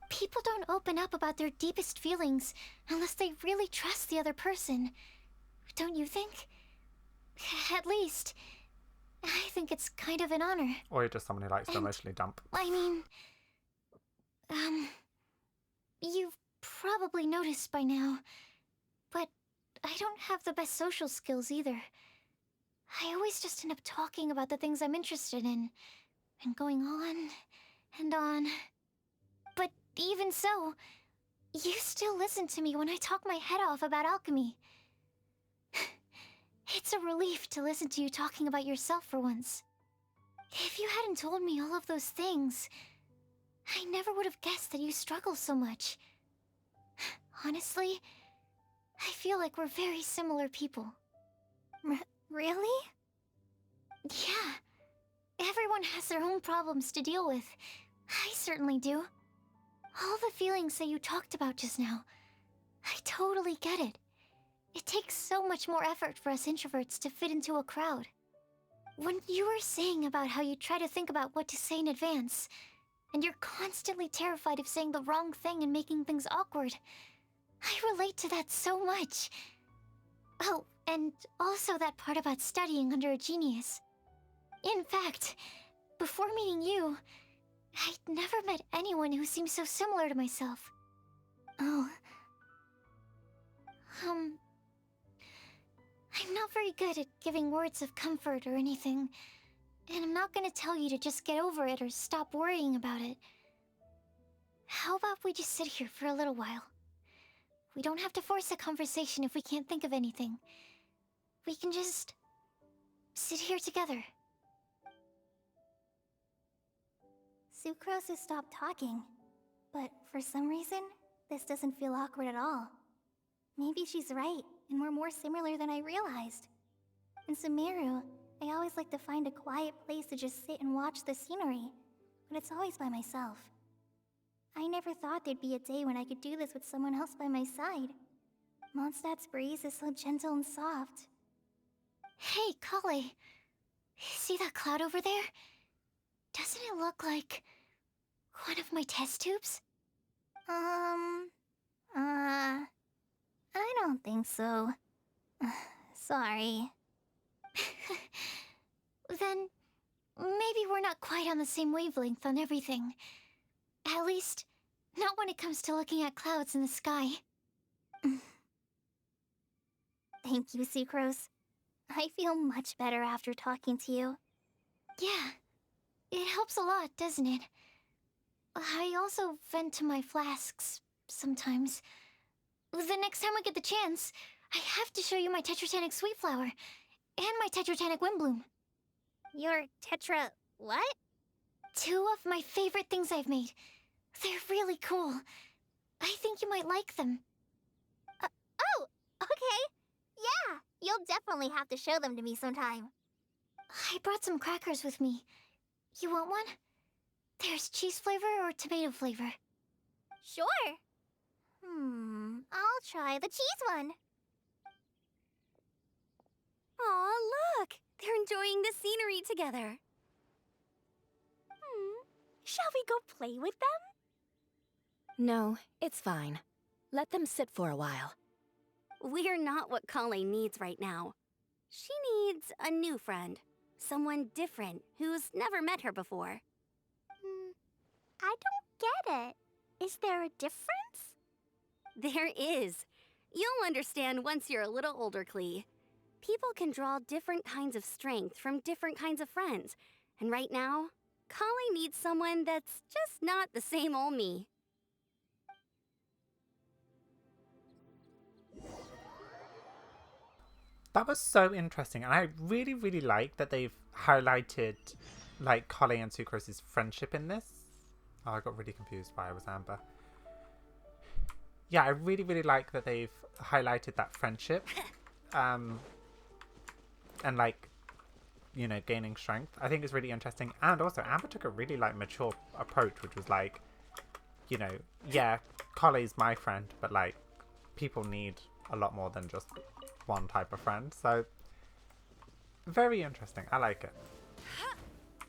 People don't open up about their deepest feelings unless they really trust the other person. Don't you think? At least, I think it's kind of an honor. Or you're just someone who likes to emotionally dump. I mean, you've probably noticed by now, but I don't have the best social skills either. I always just end up talking about the things I'm interested in, and going on and on. But even so, you still listen to me when I talk my head off about alchemy. It's a relief to listen to you talking about yourself for once. If you hadn't told me all of those things, I never would have guessed that you struggle so much. Honestly, I feel like we're very similar people. Really? Yeah. Everyone has their own problems to deal with. I certainly do. All the feelings that you talked about just now, I totally get it. It takes so much more effort for us introverts to fit into a crowd. When you were saying about how you try to think about what to say in advance, and you're constantly terrified of saying the wrong thing and making things awkward, I relate to that so much. Oh, and also that part about studying under a genius. In fact, before meeting you, I'd never met anyone who seemed so similar to myself. Oh. I'm not very good at giving words of comfort or anything, and I'm not gonna tell you to just get over it or stop worrying about it. How about we just sit here for a little while? We don't have to force a conversation if we can't think of anything. We can just sit here together. Sucrose has stopped talking, but for some reason, this doesn't feel awkward at all. Maybe she's right, and we're more similar than I realized. In Sumeru, I always like to find a quiet place to just sit and watch the scenery, but it's always by myself. I never thought there'd be a day when I could do this with someone else by my side. Mondstadt's breeze is so gentle and soft. Hey, Kale. See that cloud over there? Doesn't it look like one of my test tubes? I don't think so. Sorry. Then maybe we're not quite on the same wavelength on everything. At least, not when it comes to looking at clouds in the sky. Thank you, Sucrose. I feel much better after talking to you. Yeah, it helps a lot, doesn't it? I also vent to my flasks sometimes. The next time we get the chance, I have to show you my Tetratanic Sweetflower and my Tetratanic Windblume. Your Tetra... what? 2 of my favorite things I've made. They're really cool. I think you might like them. Oh, okay. Yeah, you'll definitely have to show them to me sometime. I brought some crackers with me. You want one? There's cheese flavor or tomato flavor. Sure. I'll try the cheese one. Aw, look! They're enjoying the scenery together. Shall we go play with them? No, it's fine. Let them sit for a while. We're not what Kale needs right now. She needs a new friend. Someone different, who's never met her before. I don't get it. Is there a difference? There is. You'll understand once you're a little older, Klee. People can draw different kinds of strength from different kinds of friends. And right now, Kale needs someone that's just not the same old me. That was so interesting, and I really, really like that they've highlighted, like, Kale and Sucrose's friendship in this. Oh, I got really confused why I was Amber. Yeah, I really, really like that they've highlighted that friendship. And, like, you know, gaining strength. I think it's really interesting. And also, Amber took a really, like, mature approach, which was like, you know, yeah, Kale's my friend, but, like, people need a lot more than just one type of friend. So, very interesting. I like it.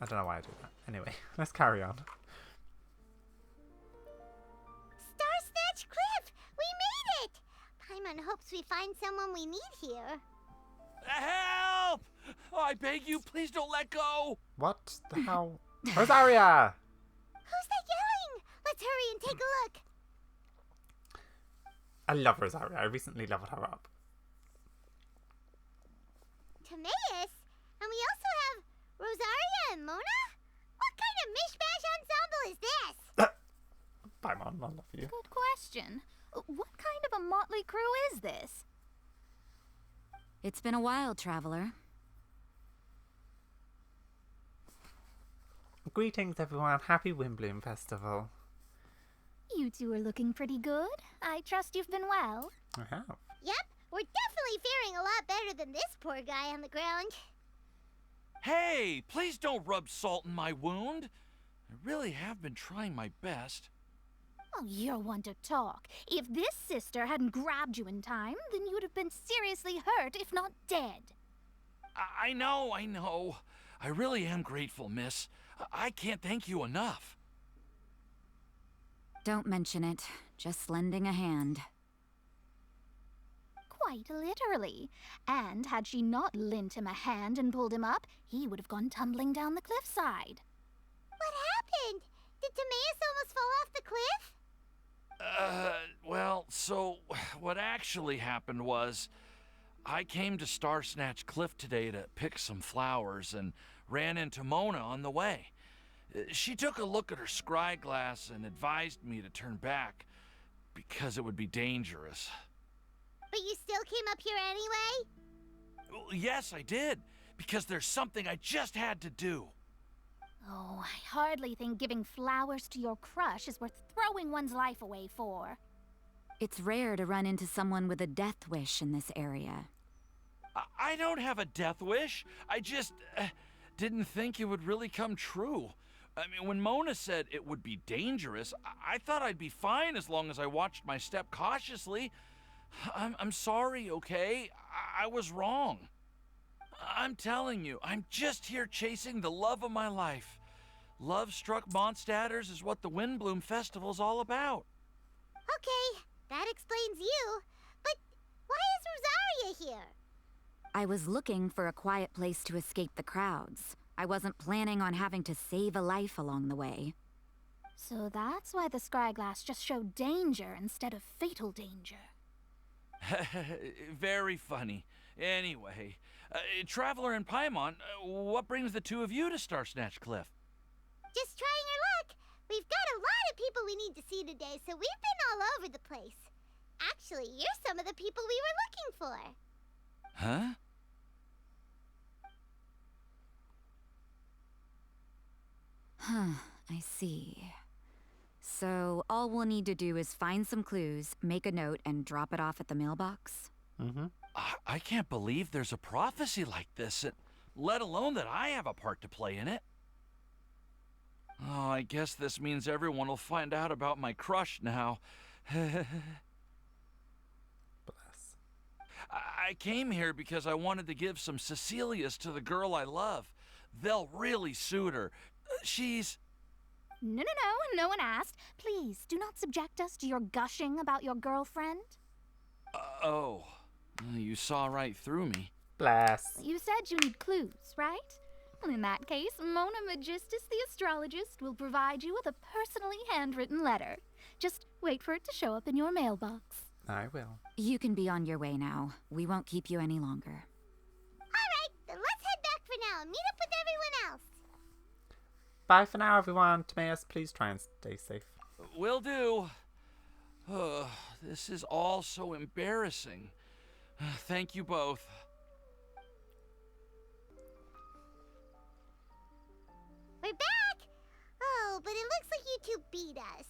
I don't know why I do that. Anyway, let's carry on. Star-Snatch Cliff! We made it! Paimon hopes we find someone we need here. Help! Oh, I beg you, please don't let go! What the hell? Rosaria! Who's that yelling? Let's hurry and take a look. I love Rosaria. I recently leveled her up. Timaeus? And we also have Rosaria and Mona? What kind of mishmash ensemble is this? Paimon, I love you. Good question. What kind of a motley crew is this? It's been a while, traveler. Greetings, everyone. Happy Windblume Festival. You two are looking pretty good. I trust you've been well. I have. Yep, we're definitely faring a lot better than this poor guy on the ground. Hey, please don't rub salt in my wound. I really have been trying my best. Oh, you're one to talk. If this sister hadn't grabbed you in time, then you'd have been seriously hurt, if not dead. I know. I really am grateful, miss. I can't thank you enough. Don't mention it. Just lending a hand. Quite literally. And had she not lent him a hand and pulled him up, he would have gone tumbling down the cliffside. What happened? Did Timaeus almost fall off the cliff? Well, so what actually happened was I came to Star-Snatch Cliff today to pick some flowers and ran into Mona on the way. She took a look at her scry glass and advised me to turn back because it would be dangerous. But you still came up here anyway? Well, yes, I did. because there's something I just had to do. Oh, I hardly think giving flowers to your crush is worth throwing one's life away for. It's rare to run into someone with a death wish in this area. I don't have a death wish. I just didn't think it would really come true. I mean, when Mona said it would be dangerous, I thought I'd be fine as long as I watched my step cautiously. I'm sorry, okay? I was wrong. I'm telling you, I'm just here chasing the love of my life. Love-struck Mondstadters is what the Windblume Festival's all about. Okay, that explains you. But why is Rosaria here? I was looking for a quiet place to escape the crowds. I wasn't planning on having to save a life along the way. So that's why the Scryglass just showed danger instead of fatal danger. Very funny. Anyway, Traveler and Paimon, what brings the two of you to Starsnatch Cliff? Just trying our luck. We've got a lot of people we need to see today, so we've been all over the place. Actually, you're some of the people we were looking for. Huh? I see. So all we'll need to do is find some clues, make a note, and drop it off at the mailbox? Mm-hmm. I can't believe there's a prophecy like this, let alone that I have a part to play in it. Oh, I guess this means everyone will find out about my crush now. Bless. I came here because I wanted to give some Cecilias to the girl I love. They'll really suit her. She's... No one asked. Please, do not subject us to your gushing about your girlfriend. Oh, you saw right through me. Bless. You said you need clues, right? Well, in that case, Mona Magistus the astrologist will provide you with a personally handwritten letter. Just wait for it to show up in your mailbox. I will. You can be on your way now. We won't keep you any longer. Alright, then let's head back for now and meet up with everyone else. Bye for now, everyone. Timaeus, please try and stay safe. Will do. This is all so embarrassing. Thank you both. We're back! Oh, but it looks like you two beat us.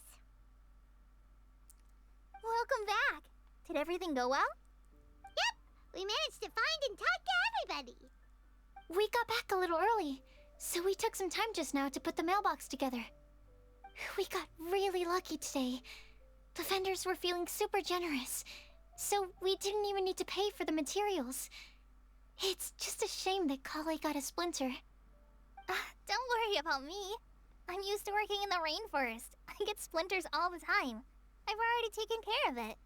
Welcome back. Did everything go well? Yep, we managed to find and talk to everybody. We got back a little early, so we took some time just now to put the mailbox together. We got really lucky today. The vendors were feeling super generous, so we didn't even need to pay for the materials. It's just a shame that Kale got a splinter. Don't worry about me. I'm used to working in the rainforest. I get splinters all the time. I've already taken care of it.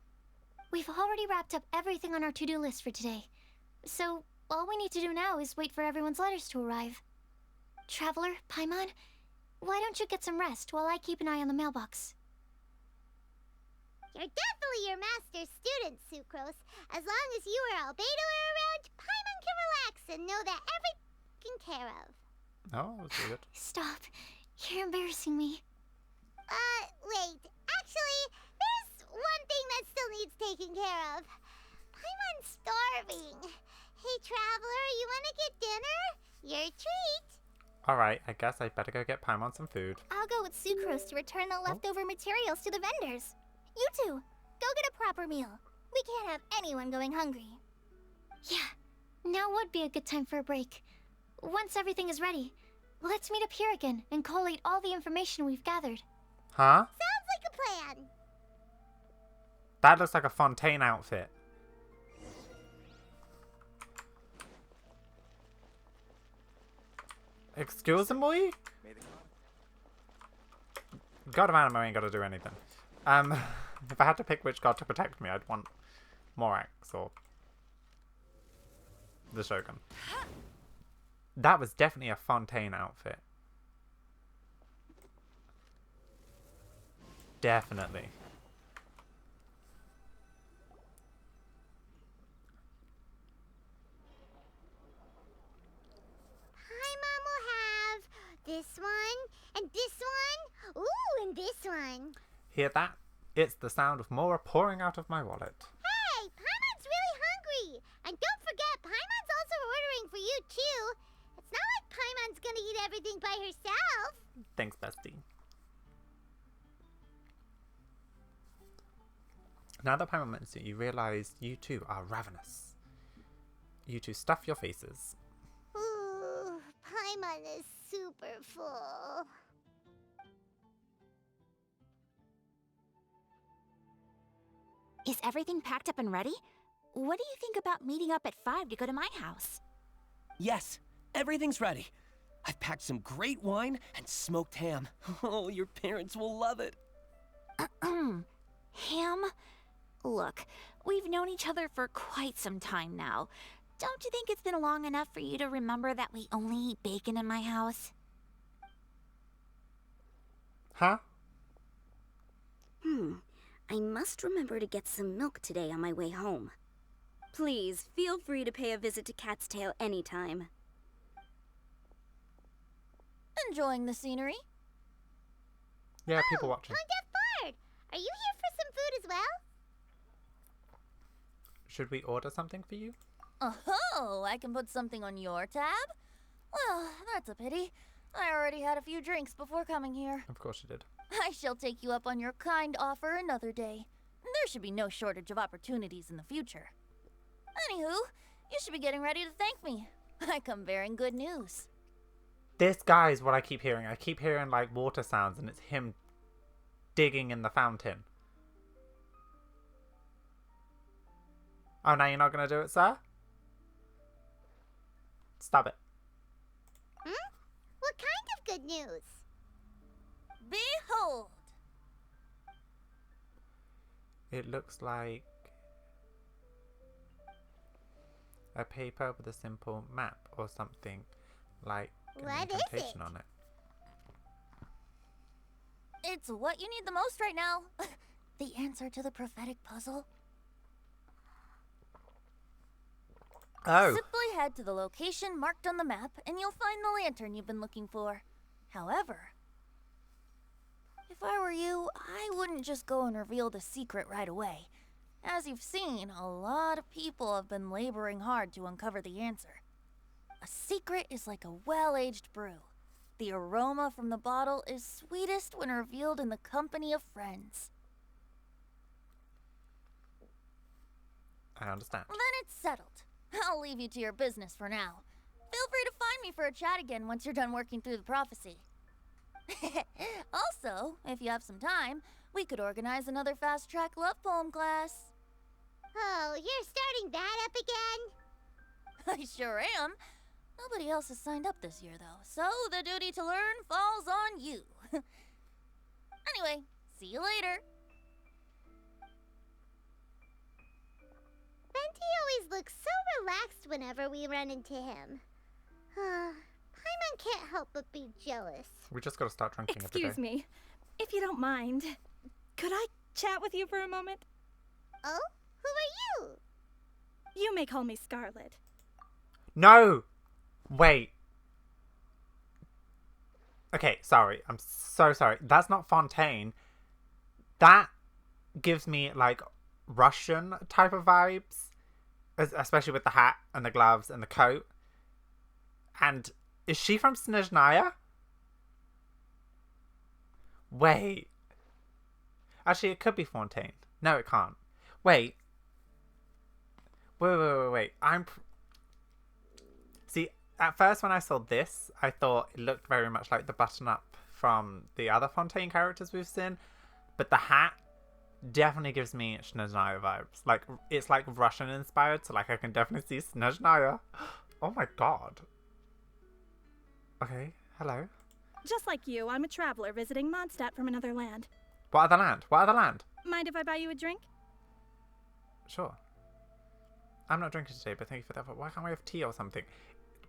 We've already wrapped up everything on our to-do list for today. So, all we need to do now is wait for everyone's letters to arrive. Traveler, Paimon, why don't you get some rest while I keep an eye on the mailbox? You're definitely your master's student, Sucrose. As long as you or Albedo are around, Paimon can relax and know that everything's taken care of. Oh, that's good. Stop. You're embarrassing me. Wait. Actually, there's one thing that still needs taking care of. Paimon's starving. Hey, Traveler, you wanna get dinner? Your treat. Alright, I guess I better go get Paimon some food. I'll go with Sucrose to return the leftover materials to the vendors. You two, go get a proper meal. We can't have anyone going hungry. Yeah, now would be a good time for a break. Once everything is ready, let's meet up here again and collate all the information we've gathered. Huh? Sounds like a plan. That looks like a Fontaine outfit. Excuse me? God of Anime ain't gotta do anything. If I had to pick which god to protect me, I'd want Morax or the Shogun. That was definitely a Fontaine outfit. Definitely. Paimon will have this one, and this one, ooh, and this one. Hear that? It's the sound of Mora pouring out of my wallet. Hey, Paimon's really hungry. And don't forget, Paimon's also ordering for you too. everything by herself. Thanks, bestie. Now that Paimon mentions it, you realize you two are ravenous. You two stuff your faces. Ooh, Paimon is super full. Is everything packed up and ready? What do you think about meeting up at 5 to go to my house? Yes, everything's ready. I've packed some great wine and smoked ham. Oh, your parents will love it. Ham? Look, we've known each other for quite some time now. Don't you think it's been long enough for you to remember that we only eat bacon in my house? Huh? I must remember to get some milk today on my way home. Please, feel free to pay a visit to Cat's Tail anytime. Enjoying the scenery? Yeah, people watching. I'm Deaf Bard. Are you here for some food as well? Should we order something for you? Oh, I can put something on your tab? Well, that's a pity. I already had a few drinks before coming here. Of course you did. I shall take you up on your kind offer another day. There should be no shortage of opportunities in the future. Anywho, you should be getting ready to thank me. I come bearing good news. This guy is what I keep hearing. I keep hearing like water sounds and it's him digging in the fountain. Oh, now you're not going to do it, sir? Stop it. What kind of good news? Behold! It looks like a paper with a simple map or something like an What is incantation it? on it. It's what you need the most right now. The answer to the prophetic puzzle. Oh. Simply head to the location marked on the map and you'll find the lantern you've been looking for. However, if I were you, I wouldn't just go and reveal the secret right away. As you've seen, a lot of people have been laboring hard to uncover the answer. A secret is like a well-aged brew. The aroma from the bottle is sweetest when revealed in the company of friends. I understand. Then it's settled. I'll leave you to your business for now. Feel free to find me for a chat again once you're done working through the prophecy. Also, if you have some time, we could organize another fast-track love poem class. Oh, you're starting that up again? I sure am. Nobody else has signed up this year, though, so the duty to learn falls on you. Anyway, see you later. Venti always looks so relaxed whenever we run into him. Paimon can't help but be jealous. We just got to start drinking every day. Excuse me, if you don't mind, could I chat with you for a moment? Oh? Who are you? You may call me Scarlet. No! Wait. Okay, sorry. I'm so sorry. That's not Fontaine. That gives me, like, Russian type of vibes. Especially with the hat and the gloves and the coat. And is she from Snezhnaya? Wait. Actually, it could be Fontaine. No, it can't. Wait. Wait. See, at first when I saw this, I thought it looked very much like the button-up from the other Fontaine characters we've seen. But the hat definitely gives me Snezhnaya vibes. Like, it's like Russian-inspired, so like I can definitely see Snezhnaya. Oh my god. Okay, hello. Just like you, I'm a traveler visiting Mondstadt from another land. What other land? What other land? Mind if I buy you a drink? Sure. I'm not drinking today, but thank you for that. But why can't we have tea or something?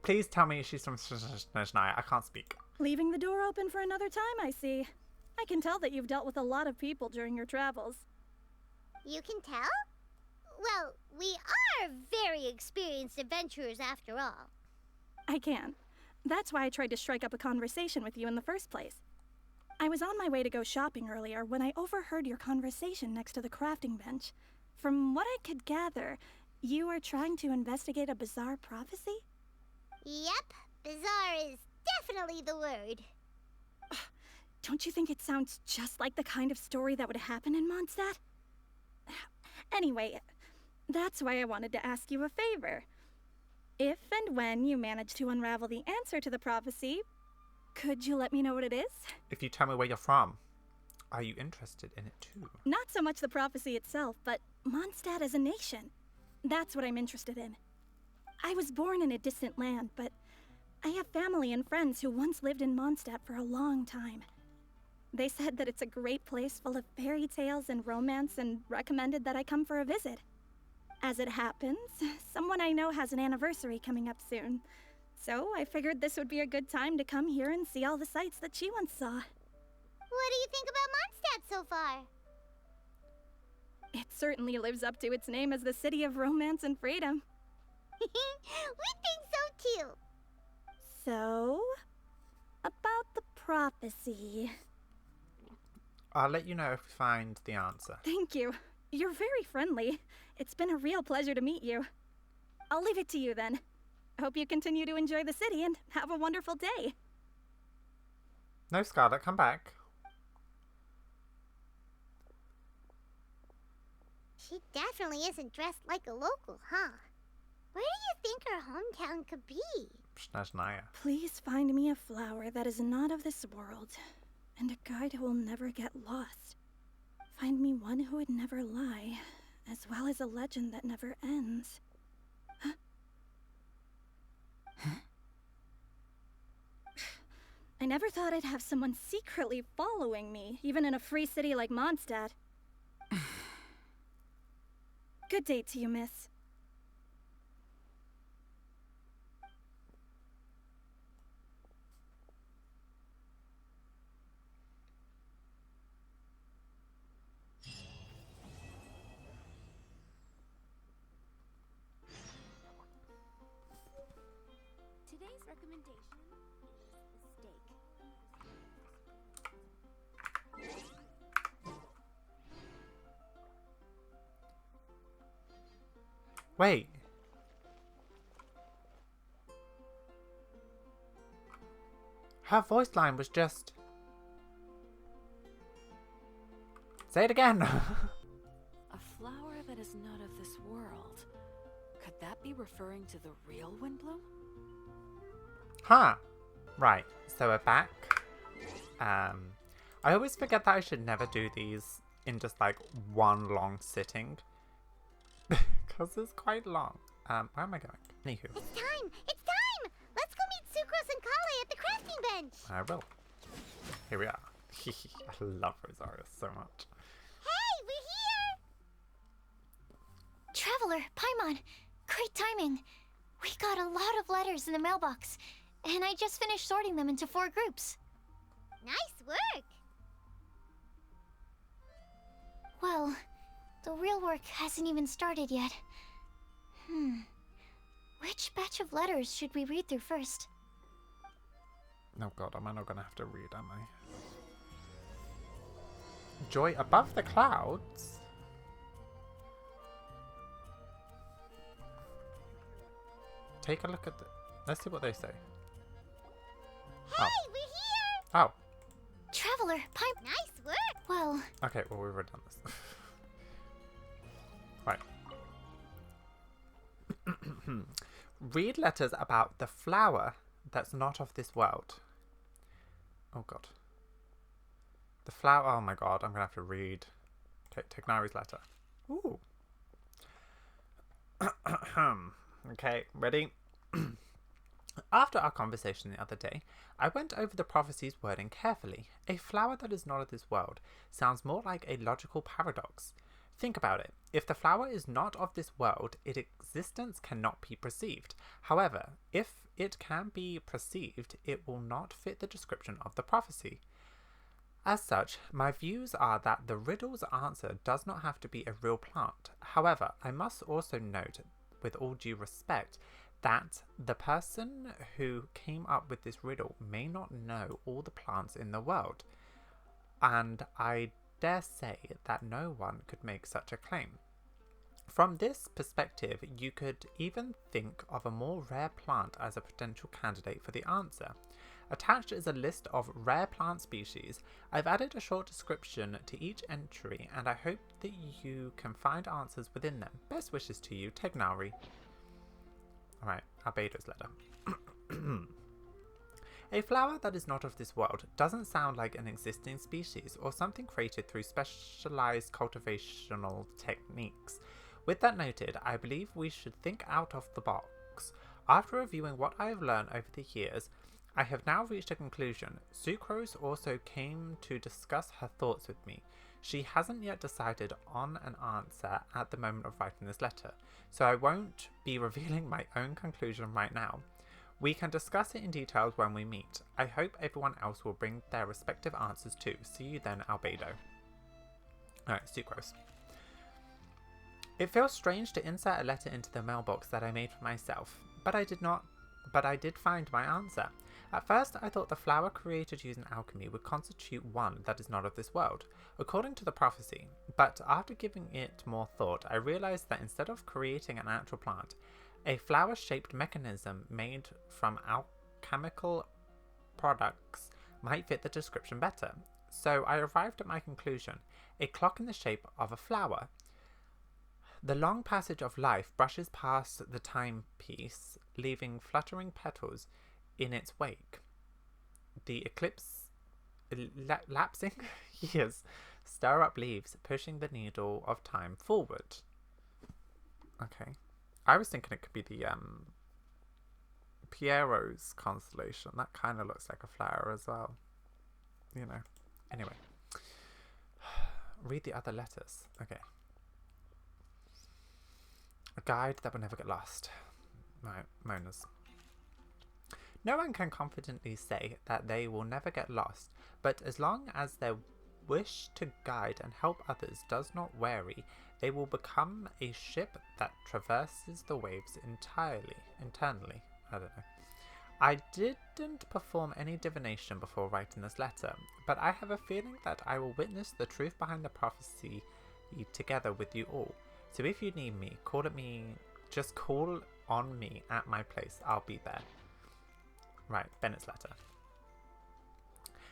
Please tell me she's from Snezhnaya. I can't speak. Leaving the door open for another time, I see. I can tell that you've dealt with a lot of people during your travels. You can tell? Well, we are very experienced adventurers after all. I can. That's why I tried to strike up a conversation with you in the first place. I was on my way to go shopping earlier when I overheard your conversation next to the crafting bench. From what I could gather, you are trying to investigate a bizarre prophecy? Yep, bizarre is definitely the word. Don't you think it sounds just like the kind of story that would happen in Mondstadt? Anyway, that's why I wanted to ask you a favor. If and when you manage to unravel the answer to the prophecy, could you let me know what it is? If you tell me where you're from, are you interested in it too? Not so much the prophecy itself, but Mondstadt as a nation. That's what I'm interested in. I was born in a distant land, but I have family and friends who once lived in Mondstadt for a long time. They said that it's a great place full of fairy tales and romance and recommended that I come for a visit. As it happens, someone I know has an anniversary coming up soon. So I figured this would be a good time to come here and see all the sights that she once saw. What do you think about Mondstadt so far? It certainly lives up to its name as the city of romance and freedom. We think so too. So, about the prophecy. I'll let you know if we find the answer. Thank you. You're very friendly. It's been a real pleasure to meet you. I'll leave it to you then. Hope you continue to enjoy the city and have a wonderful day. No, Scarlet, come back. She definitely isn't dressed like a local, huh? Where do you think her hometown could be? Snezhnaya. Please find me a flower that is not of this world, and a guide who will never get lost. Find me one who would never lie, as well as a legend that never ends. Huh? I never thought I'd have someone secretly following me, even in a free city like Mondstadt. Good day to you, miss. Today's recommendation is the steak. Wait. Her voice line was just... Say it again. A flower that is not of this world. Could that be referring to the real Windblume? Huh. Right. So we're back. I always forget that I should never do these in just like one long sitting. Because it's quite long. Where am I going? Anywho. It's time! It's time! Let's go meet Sucrose and Kale at the crafting bench! I will. Here we are. I love Rosario so much. Hey, we're here! Traveler, Paimon, great timing. We got a lot of letters in the mailbox, and I just finished sorting them into 4 groups. Nice work! Well, the real work hasn't even started yet. Which batch of letters should we read through first? Oh god, am I not gonna have to read, am I? Joy above the clouds? Take a look at the... Let's see what they say. Hey, we're here! Oh. Traveler, Nice work! Well... Okay, well we've already done this. Right. Read letters about the flower that's not of this world. Oh god. The flower... Oh my god, I'm gonna have to read. Okay, Tignari's letter. Ooh. Okay, ready? After our conversation the other day, I went over the prophecy's wording carefully. A flower that is not of this world sounds more like a logical paradox. Think about it. If the flower is not of this world, its existence cannot be perceived. However, if it can be perceived, it will not fit the description of the prophecy. As such, my views are that the riddle's answer does not have to be a real plant. However, I must also note, with all due respect, that the person who came up with this riddle may not know all the plants in the world, and I dare say that no one could make such a claim. From this perspective, you could even think of a more rare plant as a potential candidate for the answer. Attached is a list of rare plant species. I've added a short description to each entry, and I hope that you can find answers within them. Best wishes to you, Tegnari. Alright, Albedo's letter. A flower that is not of this world doesn't sound like an existing species or something created through specialized cultivational techniques. With that noted, I believe we should think out of the box. After reviewing what I have learned over the years, I have now reached a conclusion. Sucrose also came to discuss her thoughts with me. She hasn't yet decided on an answer at the moment of writing this letter, so I won't be revealing my own conclusion right now. We can discuss it in detail when we meet. I hope everyone else will bring their respective answers too. See you then, Albedo. Alright, Sucrose. It feels strange to insert a letter into the mailbox that I made for myself, but I did find my answer. At first, I thought the flower created using alchemy would constitute one that is not of this world, according to the prophecy, but after giving it more thought, I realized that instead of creating an actual plant, a flower-shaped mechanism made from alchemical products might fit the description better. So I arrived at my conclusion, a clock in the shape of a flower. The long passage of life brushes past the timepiece, leaving fluttering petals in its wake. The lapsing years stir up leaves, pushing the needle of time forward. Okay. I was thinking it could be the Pierrot's constellation. That kind of looks like a flower as well. You know. Anyway. Read the other letters. Okay. A guide that will never get lost. Right, Mona's. No one can confidently say that they will never get lost, but as long as their wish to guide and help others does not vary, they will become a ship that traverses the waves internally. I don't know. I didn't perform any divination before writing this letter, but I have a feeling that I will witness the truth behind the prophecy together with you all. So if you need me, just call on me at my place. I'll be there. Right, Bennett's letter.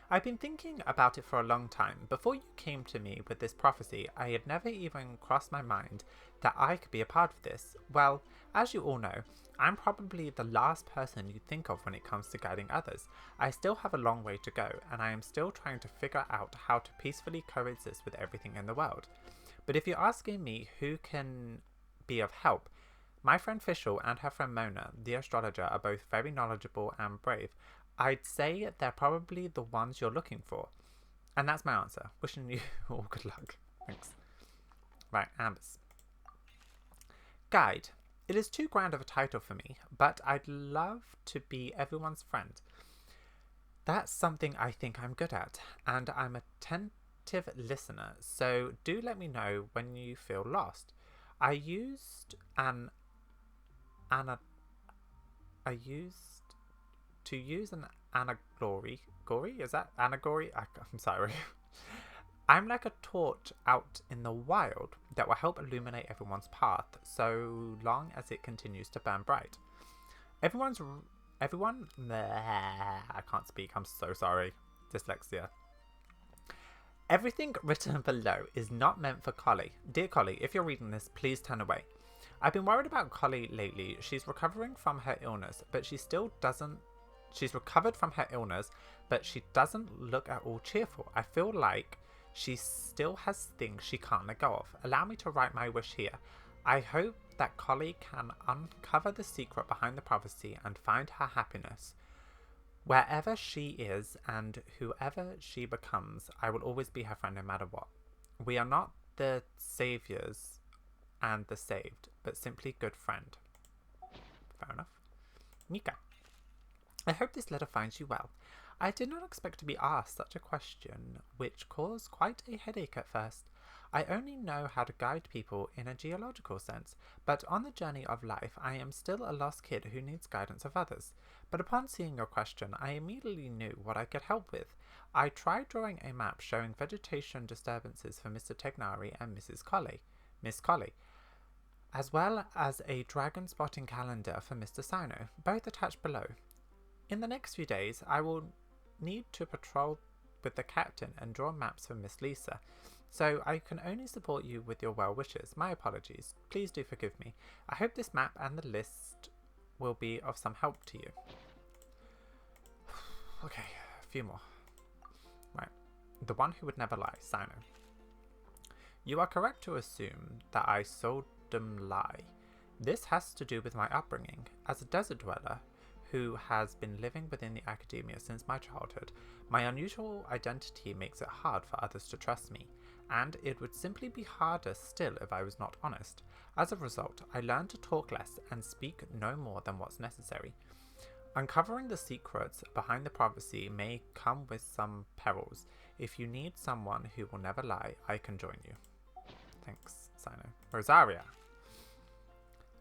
I've been thinking about it for a long time. Before you came to me with this prophecy, I had never even crossed my mind that I could be a part of this. Well, as you all know, I'm probably the last person you'd think of when it comes to guiding others. I still have a long way to go, and I am still trying to figure out how to peacefully coexist with everything in the world. But if you're asking me who can be of help, my friend Fischl and her friend Mona, the astrologer, are both very knowledgeable and brave. I'd say they're probably the ones you're looking for. And that's my answer. Wishing you all good luck. Thanks. Right, Amidst. Guide. It is too grand of a title for me, but I'd love to be everyone's friend. That's something I think I'm good at, and I'm a attentive listener, so do let me know when you feel lost. I used an allegory. Is that allegory? I'm sorry. I'm like a torch out in the wild that will help illuminate everyone's path so long as it continues to burn bright. Everyone, I can't speak, I'm so sorry. Dyslexia. Everything written below is not meant for Collie. Dear Collie, if you're reading this, please turn away. I've been worried about Collie lately. She's recovering from her illness, but she's recovered from her illness, but she doesn't look at all cheerful. I feel like she still has things she can't let go of. Allow me to write my wish here. I hope that Collie can uncover the secret behind the prophecy and find her happiness. Wherever she is and whoever she becomes, I will always be her friend no matter what. We are not the saviors and the saved, but simply good friend. Fair enough. Mika. I hope this letter finds you well. I did not expect to be asked such a question, which caused quite a headache at first. I only know how to guide people in a geological sense, but on the journey of life I am still a lost kid who needs guidance of others. But upon seeing your question, I immediately knew what I could help with. I tried drawing a map showing vegetation disturbances for Mr. Tegnari and Miss Collie, as well as a dragon spotting calendar for Mr. Sino, both attached below. In the next few days, I will need to patrol with the captain and draw maps for Miss Lisa, so I can only support you with your well wishes. My apologies. Please do forgive me. I hope this map and the list will be of some help to you. Okay, a few more. Right. The one who would never lie, Sino. You are correct to assume that I seldom lie. This has to do with my upbringing. As a desert dweller who has been living within the academia since my childhood, my unusual identity makes it hard for others to trust me, and it would simply be harder still if I was not honest. As a result, I learned to talk less and speak no more than what's necessary. Uncovering the secrets behind the prophecy may come with some perils. If you need someone who will never lie, I can join you. Thanks, Sino. Rosaria.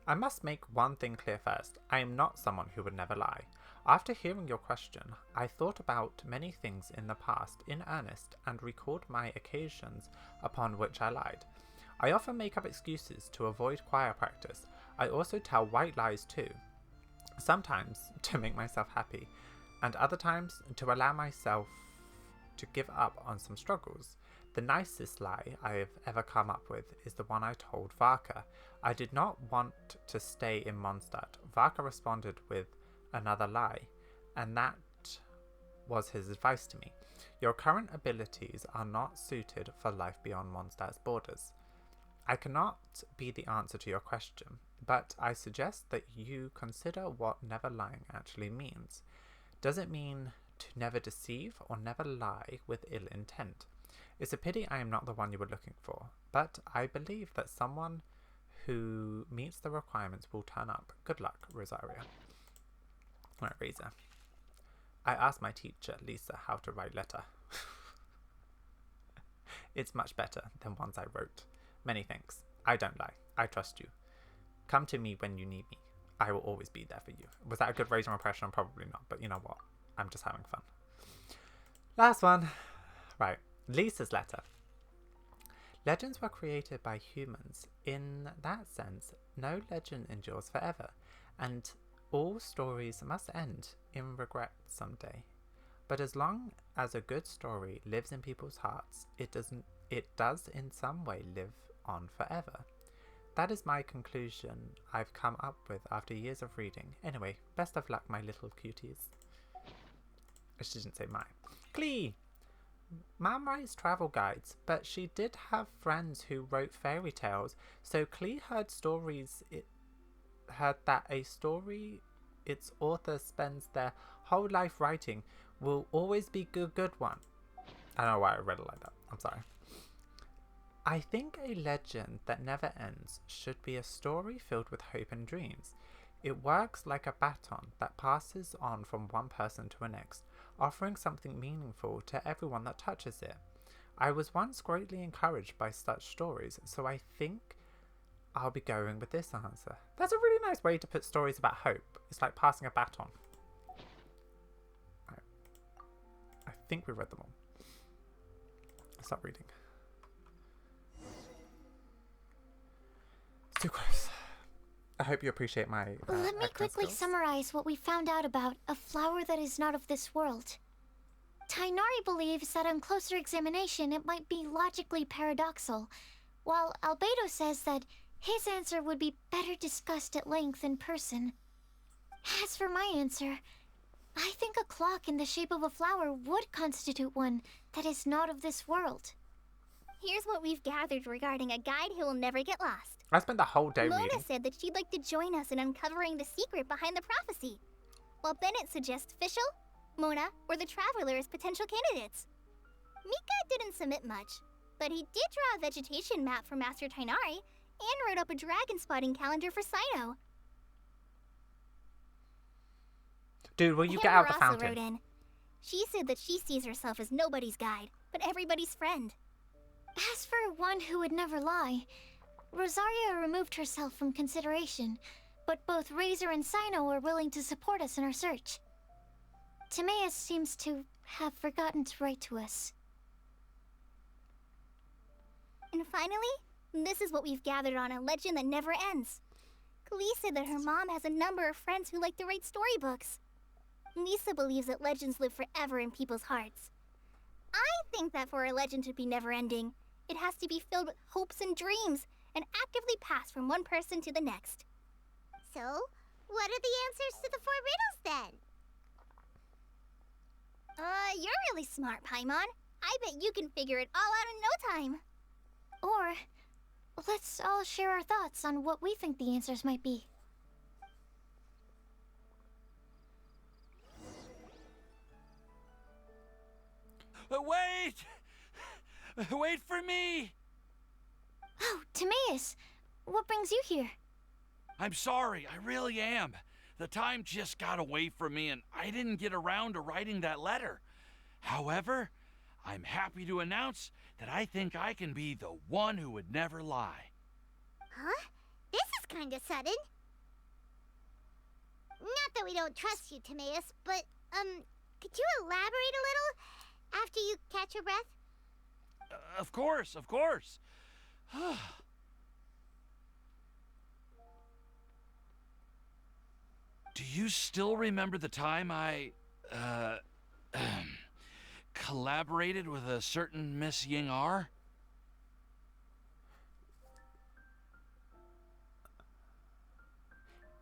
I must make one thing clear first. I am not someone who would never lie. After hearing your question, I thought about many things in the past in earnest and recalled my occasions upon which I lied. I often make up excuses to avoid choir practice. I also tell white lies too. Sometimes to make myself happy, and other times to allow myself to give up on some struggles. The nicest lie I have ever come up with is the one I told Varka. I did not want to stay in Mondstadt. Varka responded with another lie, and that was his advice to me. Your current abilities are not suited for life beyond Mondstadt's borders. I cannot be the answer to your question, but I suggest that you consider what never lying actually means. Does it mean to never deceive or never lie with ill intent? It's a pity I am not the one you were looking for, but I believe that someone who meets the requirements will turn up. Good luck, Rosaria. Right, Reza. I asked my teacher, Lisa, how to write letter. It's much better than ones I wrote. Many thanks. I don't lie. I trust you. Come to me when you need me. I will always be there for you. Was that a good razor impression? Probably not, but you know what? I'm just having fun. Last one. Right. Lisa's letter. Legends were created by humans. In that sense, no legend endures forever, and all stories must end in regret someday. But as long as a good story lives in people's hearts, it does in some way live on forever. That is my conclusion I've come up with after years of reading. Anyway, best of luck, my little cuties. She didn't say my. Clee! Mom writes travel guides, but she did have friends who wrote fairy tales, so Clee heard that a story its author spends their whole life writing will always be a good one. I don't know why I read it like that. I'm sorry. I think a legend that never ends should be a story filled with hope and dreams. It works like a baton that passes on from one person to the next, offering something meaningful to everyone that touches it. I was once greatly encouraged by such stories, so I think I'll be going with this answer. That's a really nice way to put stories about hope. It's like passing a baton. Right. I think we read them all. Stop reading. Too close. I hope you appreciate my Let me quickly summarize what we found out about a flower that is not of this world. Tainari believes that on closer examination it might be logically paradoxal, while Albedo says that his answer would be better discussed at length in person. As for my answer, I think a clock in the shape of a flower would constitute one that is not of this world. Here's what we've gathered regarding a guide who will never get lost. I spent the whole day Mona reading. said that she'd like to join us in uncovering the secret behind the prophecy, while Bennett suggests Fischl, Mona, or the Traveler as potential candidates. Mika didn't submit much, but he did draw a vegetation map for Master Tainari and wrote up a dragon spotting calendar for Sino. Dude, will you get out the Amber also fountain? wrote in. She said that she sees herself as nobody's guide, but everybody's friend. As for one who would never lie, Rosaria removed herself from consideration, but both Razor and Sino are willing to support us in our search. Timaeus seems to have forgotten to write to us. And finally, this is what we've gathered on a legend that never ends. Klee said that her mom has a number of friends who like to write storybooks. Misa believes that legends live forever in people's hearts. I think that for a legend to be never-ending, it has to be filled with hopes and dreams, and actively passed from one person to the next. So, what are the answers to the 4 riddles then? You're really smart, Paimon. I bet you can figure it all out in no time. Or, let's all share our thoughts on what we think the answers might be. Wait! Wait for me! Oh, Timaeus! What brings you here? I'm sorry, I really am. The time just got away from me and I didn't get around to writing that letter. However, I'm happy to announce that I think I can be the one who would never lie. Huh? This is kinda sudden. Not that we don't trust you, Timaeus, but, could you elaborate a little after you catch your breath? Of course, of course. Do you still remember the time I, collaborated with a certain Miss Ying-ar?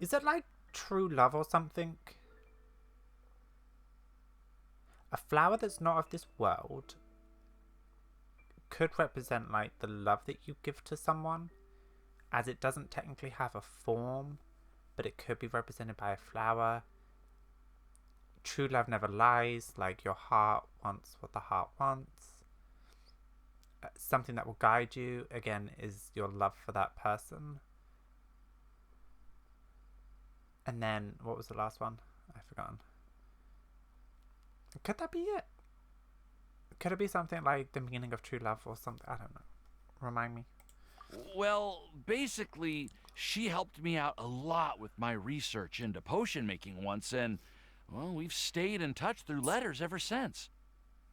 Is it like true love or something? A flower that's not of this world could represent like the love that you give to someone, as it doesn't technically have a form, but it could be represented by a flower. True love never lies, like your heart wants what the heart wants. Something that will guide you, again, is your love for that person. And then, what was the last one? I've forgotten. Could that be it? Could it be something like the meaning of true love or something? I don't know. Remind me. Well, basically, she helped me out a lot with my research into potion making once, and, well, we've stayed in touch through letters ever since.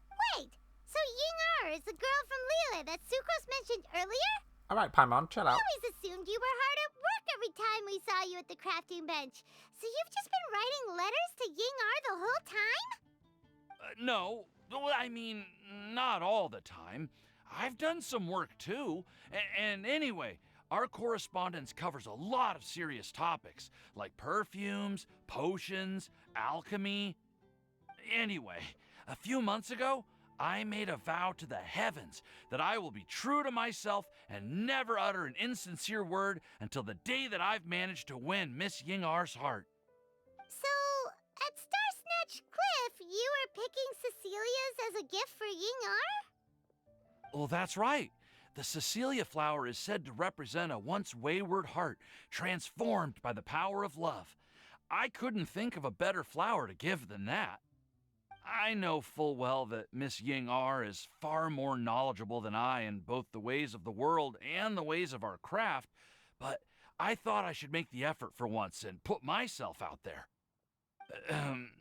Wait! So Ying-ar is the girl from Liyue that Sucrose mentioned earlier? Alright, Paimon, chill out. I always assumed you were hard at work every time we saw you at the crafting bench. So you've just been writing letters to Ying-ar the whole time? No, I mean, not all the time. I've done some work too. And anyway, our correspondence covers a lot of serious topics, like perfumes, potions, alchemy. Anyway, a few months ago, I made a vow to the heavens that I will be true to myself and never utter an insincere word until the day that I've managed to win Miss Ying-ar's heart. So, at Star Snatch Cliff, you were picking Cecilia's as a gift for Ying-ar? Well, that's right. The Cecilia flower is said to represent a once wayward heart, transformed by the power of love. I couldn't think of a better flower to give than that. I know full well that Miss Ying-ar is far more knowledgeable than I in both the ways of the world and the ways of our craft, but I thought I should make the effort for once and put myself out there.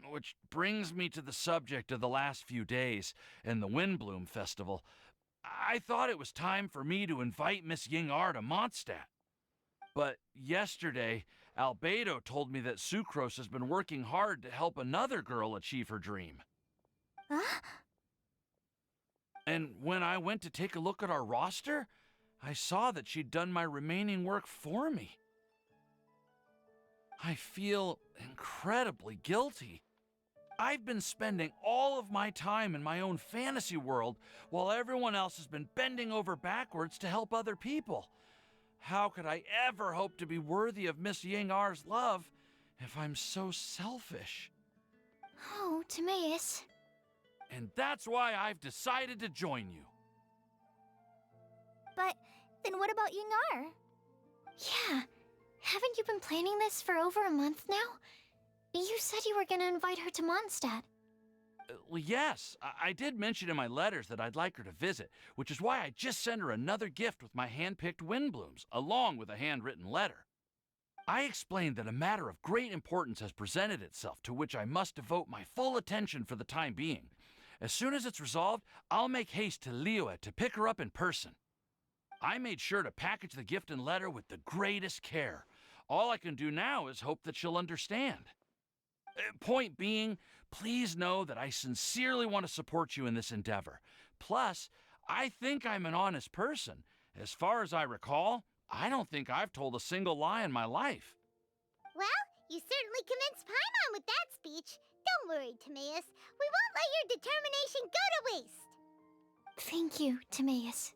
Which brings me to the subject of the last few days and the Windblume Festival. I thought it was time for me to invite Miss Ying-ar to Mondstadt. But yesterday, Albedo told me that Sucrose has been working hard to help another girl achieve her dream. Huh? And when I went to take a look at our roster, I saw that she'd done my remaining work for me. I feel incredibly guilty. I've been spending all of my time in my own fantasy world while everyone else has been bending over backwards to help other people. How could I ever hope to be worthy of Miss Ying-ar's love if I'm so selfish? Oh, Timaeus. And that's why I've decided to join you. But then what about Ying-ar? Yeah, haven't you been planning this for over a month now? You said you were gonna invite her to Mondstadt. Well, yes, I did mention in my letters that I'd like her to visit, which is why I just sent her another gift with my hand-picked Windblooms, along with a handwritten letter. I explained that a matter of great importance has presented itself to which I must devote my full attention for the time being. As soon as it's resolved, I'll make haste to Liyue to pick her up in person. I made sure to package the gift and letter with the greatest care. All I can do now is hope that she'll understand. Point being, please know that I sincerely want to support you in this endeavor. Plus, I think I'm an honest person. As far as I recall, I don't think I've told a single lie in my life. Well, you certainly convinced Paimon with that speech. Don't worry, Timaeus. We won't let your determination go to waste. Thank you, Timaeus.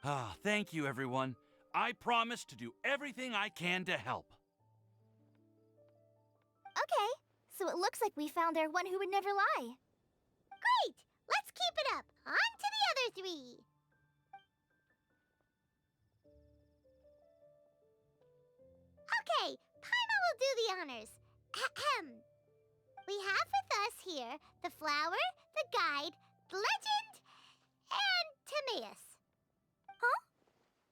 Ah, thank you, everyone. I promise to do everything I can to help. Okay, so it looks like we found our one who would never lie. Great! Let's keep it up. On to the other three. Okay, Paimon will do the honors. Ahem. We have with us here the flower, the guide, the legend, and Timaeus. Huh?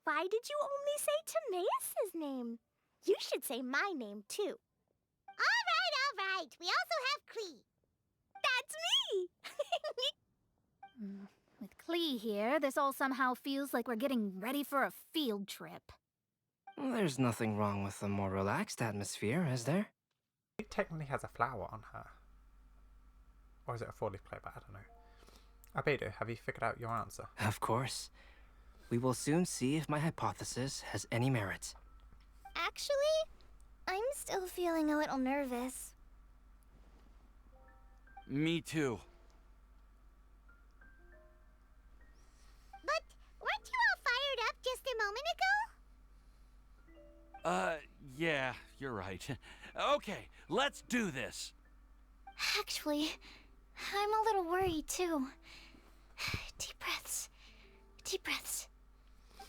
Why did you only say Timaeus' name? You should say my name, too. All right. We also have Klee. That's me! With Klee here, this all somehow feels like we're getting ready for a field trip. There's nothing wrong with a more relaxed atmosphere, is there? It technically has a flower on her. Or is it a four-leaf clover? I don't know. Albedo, have you figured out your answer? Of course. We will soon see if my hypothesis has any merit. Actually, I'm still feeling a little nervous. Me too. But weren't you all fired up just a moment ago? Yeah, you're right. Okay, let's do this. Actually, I'm a little worried too. Deep breaths. Deep breaths.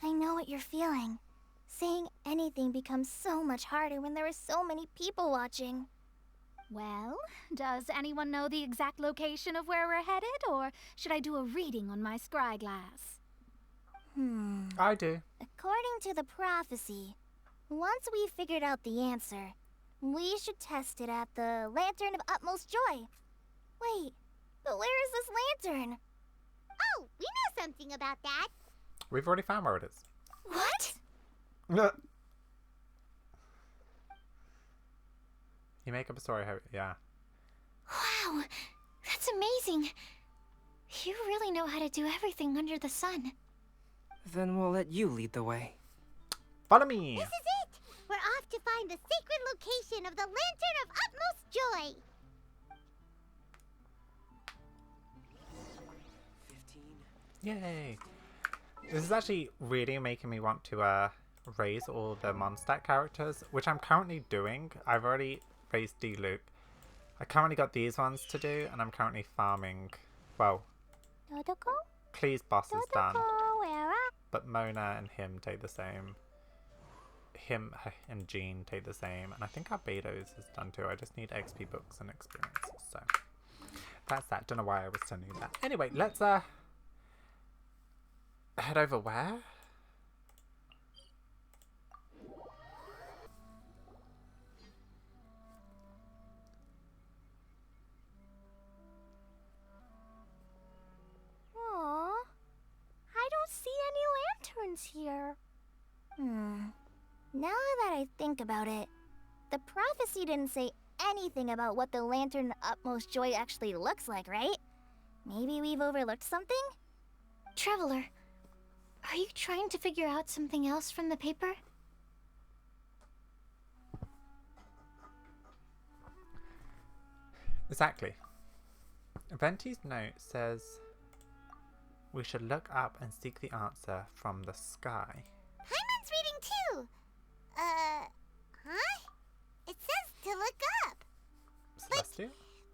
I know what you're feeling. Saying anything becomes so much harder when there are so many people watching. Well, does anyone know the exact location of where we're headed, or should I do a reading on my scry glass? I do. According to the prophecy, once we figured out the answer, we should test it at the Lantern of Utmost Joy. Wait, but where is this lantern? Oh, we know something about that. We've already found where it is. What? You make up a story, yeah. Wow, that's amazing. You really know how to do everything under the sun. Then we'll let you lead the way. Follow me! This is it! We're off to find the sacred location of the Lantern of Utmost Joy. 15. Yay! This is actually really making me want to raise all the Mondstadt characters, which I'm currently doing. I've already raised D-Luke. I currently got these ones to do, and I'm currently farming, well, Dodoko? Klee's boss is done, Where are... but Mona and him take the same. Him and Jean take the same, and I think Albedo's is done too. I just need XP books and experience, so that's that. Don't know why I was sending that. Anyway, let's head over where? Aww, I don't see any lanterns here. Now that I think about it, the prophecy didn't say anything about what the Lantern of Utmost Joy actually looks like, right? Maybe we've overlooked something? Traveler, are you trying to figure out something else from the paper? Exactly. Venti's note says we should look up and seek the answer from the sky. Paimon's reading too. Huh? It says to look up. Celestia?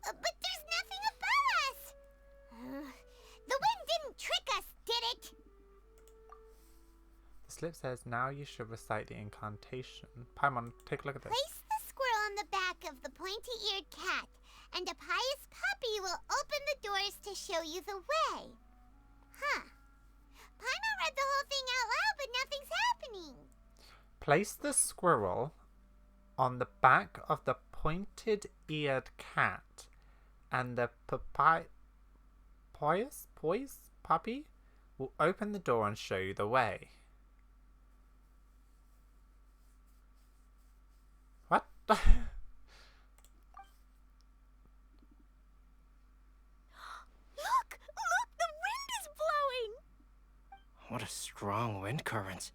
But there's nothing above us. The wind didn't trick us, did it? The slip says now you should recite the incantation. Paimon, take a look at this. Place the squirrel on the back of the pointy-eared cat, and a pious puppy will open the doors to show you the way. Huh. Paimon read the whole thing out loud, but nothing's happening. Place the squirrel on the back of the pointed-eared cat, and the pious puppy will open the door and show you the way. What? strong wind current.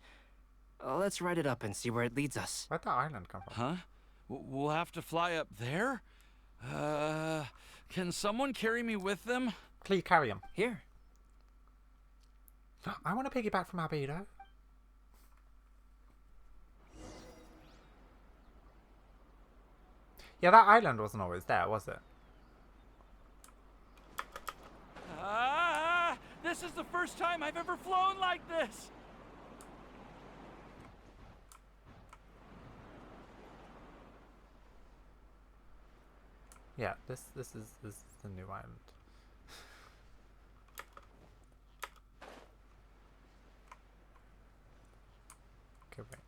Let's ride it up and see where it leads us. Where'd that island come from? Huh? We'll have to fly up there? Can someone carry me with them? Please carry him. Here. I want to piggyback from Albedo. Yeah, that island wasn't always there, was it? Ah! This is the first time I've ever flown like this! Yeah, this is the new island. Okay, wait.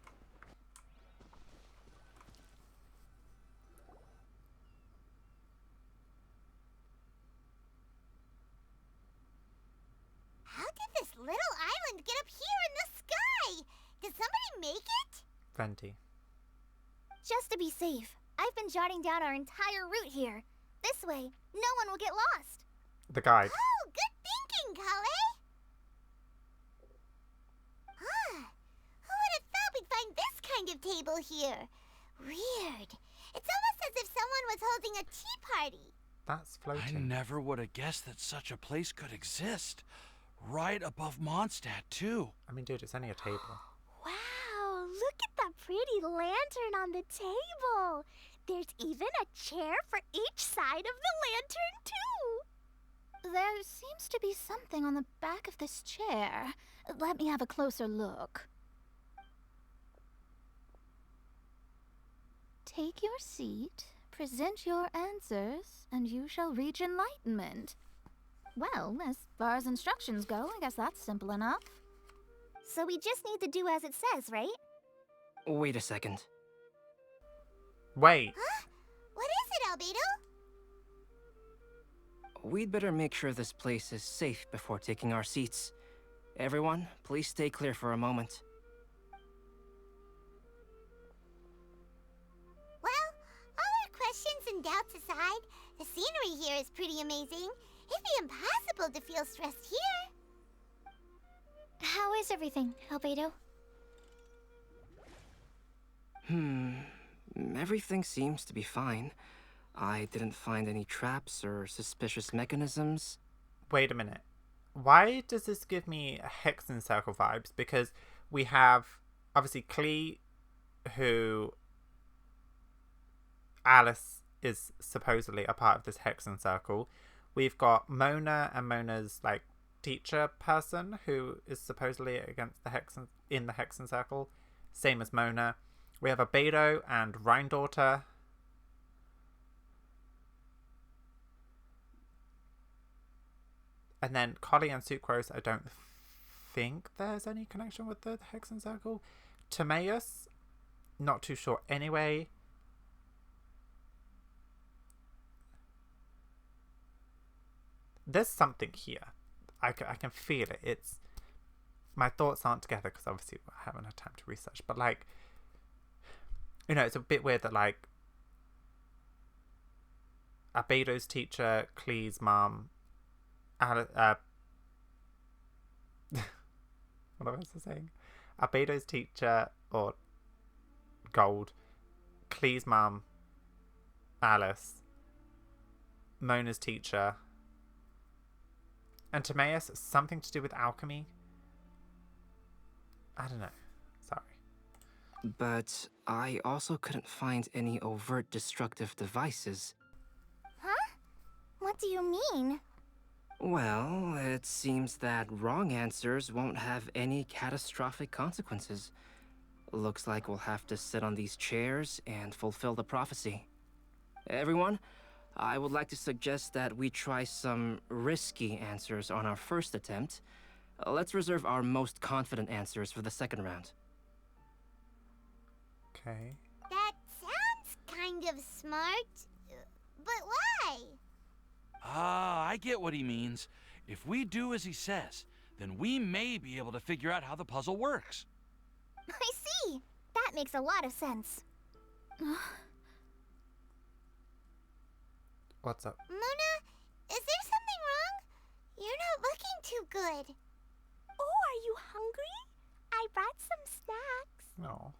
How did this little island get up here in the sky? Did somebody make it? Venti. Just to be safe, I've been jotting down our entire route here. This way, no one will get lost. The guide. Oh, good thinking, Kale. Who would have thought we'd find this kind of table here? Weird. It's almost as if someone was holding a tea party. That's floating. I never would have guessed that such a place could exist. Right above Mondstadt, too. I mean, dude, it's only a table. Wow, look at that pretty lantern on the table. There's even a chair for each side of the lantern, too. There seems to be something on the back of this chair. Let me have a closer look. Take your seat, present your answers, and you shall reach enlightenment. Well, as far as instructions go, I guess that's simple enough. So we just need to do as it says, right? Wait a second. Wait. Huh? What is it, Albedo? We'd better make sure this place is safe before taking our seats. Everyone, please stay clear for a moment. Well, all our questions and doubts aside, the scenery here is pretty amazing. It'd be impossible to feel stressed here. How is everything, Albedo? Everything seems to be fine. I didn't find any traps or suspicious mechanisms. Wait a minute. Why does this give me Hexen Circle vibes? Because we have, obviously, Klee, who Alice is supposedly a part of this Hexen Circle. We've got Mona and Mona's, like, teacher person, who is supposedly against the in the Hexen Circle. Same as Mona. We have Albedo and Rhindaughter. And then Collie and Sucrose, I don't think there's any connection with the Hexen Circle. Timaeus, not too sure anyway. There's something here. I can feel it. It's, my thoughts aren't together because obviously I haven't had time to research. But like, you know, it's a bit weird that like Albedo's teacher, Klee's mom, what was I saying? Albedo's teacher, or Gold, Klee's mom, Alice, Mona's teacher, and Timaeus, something to do with alchemy. I don't know. Sorry. But I also couldn't find any overt destructive devices. Huh? What do you mean? Well, it seems that wrong answers won't have any catastrophic consequences. Looks like we'll have to sit on these chairs and fulfill the prophecy. Everyone, I would like to suggest that we try some risky answers on our first attempt. Let's reserve our most confident answers for the second round. Okay. That sounds kind of smart, but why? Ah, I get what he means. If we do as he says, then we may be able to figure out how the puzzle works. I see. That makes a lot of sense. What's up? Mona, is there something wrong? You're not looking too good. Oh, are you hungry? I brought some snacks. No.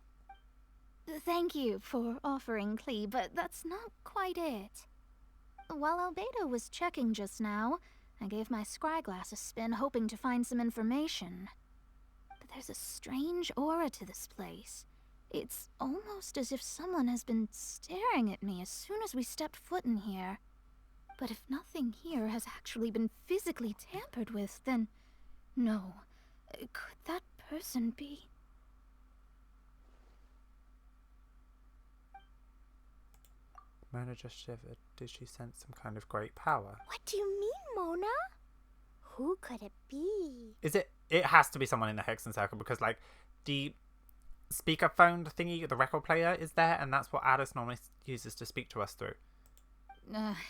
Thank you for offering, Klee, but that's not quite it. While Albedo was checking just now, I gave my scryglass a spin hoping to find some information. But there's a strange aura to this place. It's almost as if someone has been staring at me as soon as we stepped foot in here. But if nothing here has actually been physically tampered with, then no. Could that person be? Mona just shivered. Did she sense some kind of great power? What do you mean, Mona? Who could it be? Is it? It has to be someone in the Hexen Circle because, like, the speakerphone thingy, the record player is there, and that's what Alice normally uses to speak to us through.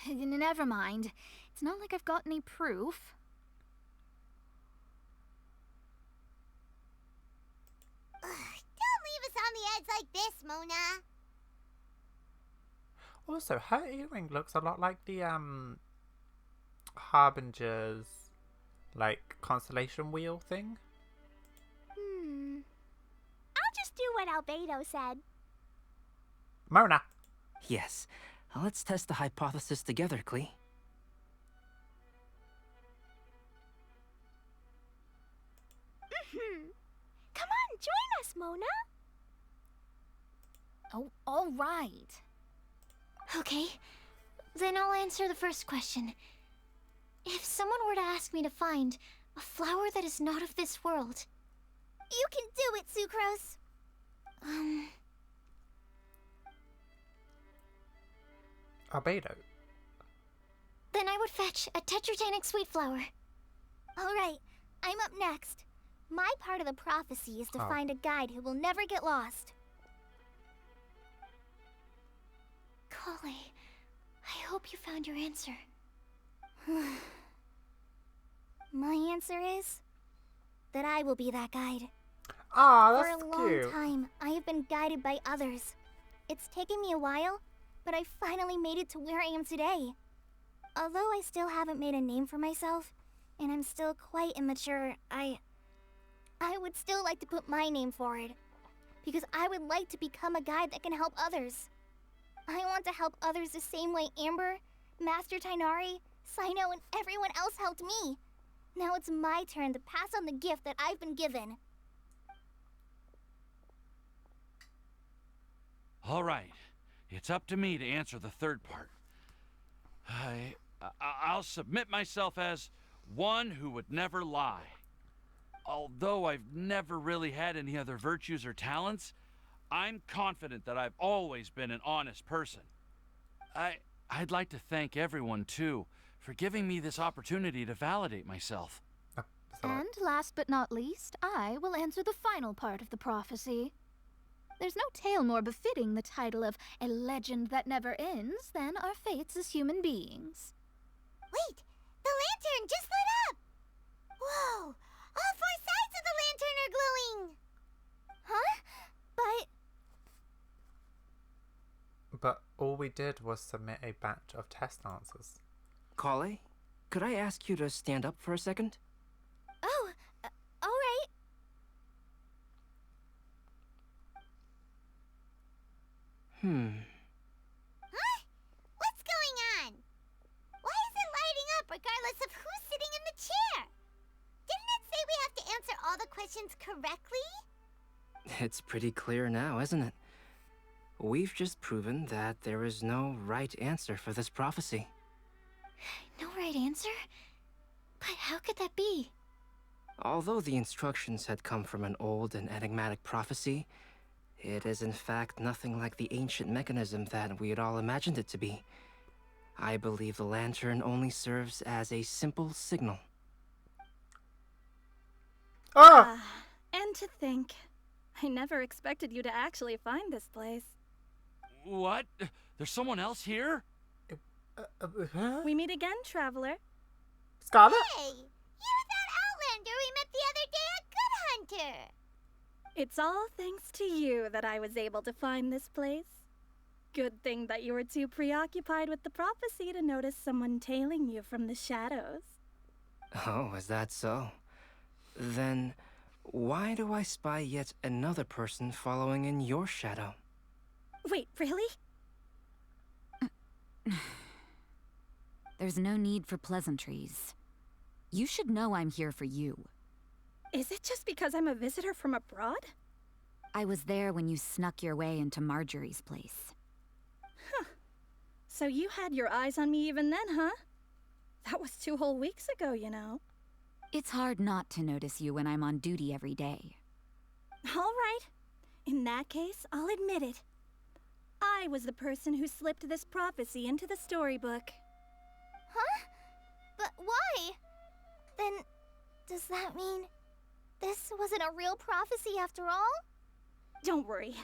Never mind. It's not like I've got any proof. Ugh, don't leave us on the edge like this, Mona. Also, her earring looks a lot like the Harbinger's, like, constellation wheel thing. I'll just do what Albedo said. Mona. Yes. Let's test the hypothesis together, Klee. Come on, join us, Mona. Oh, all right. Okay, then I'll answer the first question. If someone were to ask me to find a flower that is not of this world... You can do it, Sucrose. Albedo. Then I would fetch a tetragonic sweet flower. Alright, I'm up next. My part of the prophecy is to Oh. find a guide who will never get lost. Kale, I hope you found your answer. My answer is that I will be that guide. Ah, For that's a long cute. time, I have been guided by others. It's taken me a while, but I finally made it to where I am today. Although I still haven't made a name for myself, and I'm still quite immature, I would still like to put my name forward. Because I would like to become a guide that can help others. I want to help others the same way Amber, Master Tainari, Sino, and everyone else helped me. Now it's my turn to pass on the gift that I've been given. All right. It's up to me to answer the third part. I'll submit myself as one who would never lie. Although I've never really had any other virtues or talents, I'm confident that I've always been an honest person. I'd like to thank everyone, too, for giving me this opportunity to validate myself. And last but not least, I will answer the final part of the prophecy. There's no tale more befitting the title of a legend that never ends than our fates as human beings. Wait, the lantern just lit up! Whoa, all four sides of the lantern are glowing! Huh? But all we did was submit a batch of test answers. Kale, could I ask you to stand up for a second? Oh, alright. Huh? What's going on? Why is it lighting up regardless of who's sitting in the chair? Didn't it say we have to answer all the questions correctly? It's pretty clear now, isn't it? We've just proven that there is no right answer for this prophecy. No right answer? But how could that be? Although the instructions had come from an old and enigmatic prophecy, it is in fact nothing like the ancient mechanism that we had all imagined it to be. I believe the lantern only serves as a simple signal. And to think, I never expected you to actually find this place. What? There's someone else here? We meet again, traveler. Scarlet? Hey, you're that Outlander we met the other day at Good Hunter. It's all thanks to you that I was able to find this place. Good thing that you were too preoccupied with the prophecy to notice someone tailing you from the shadows. Oh, is that so? Then, Why do I spy yet another person following in your shadow? Wait, really? There's no need for pleasantries. You should know I'm here for you. Is it just because I'm a visitor from abroad? I was there when you snuck your way into Marjorie's place. Huh. So you had your eyes on me even then, huh? That was 2 whole weeks ago, you know. It's hard not to notice you when I'm on duty every day. All right. In that case, I'll admit it. I was the person who slipped this prophecy into the storybook. Huh? But why? Then, does that mean this wasn't a real prophecy after all? Don't worry.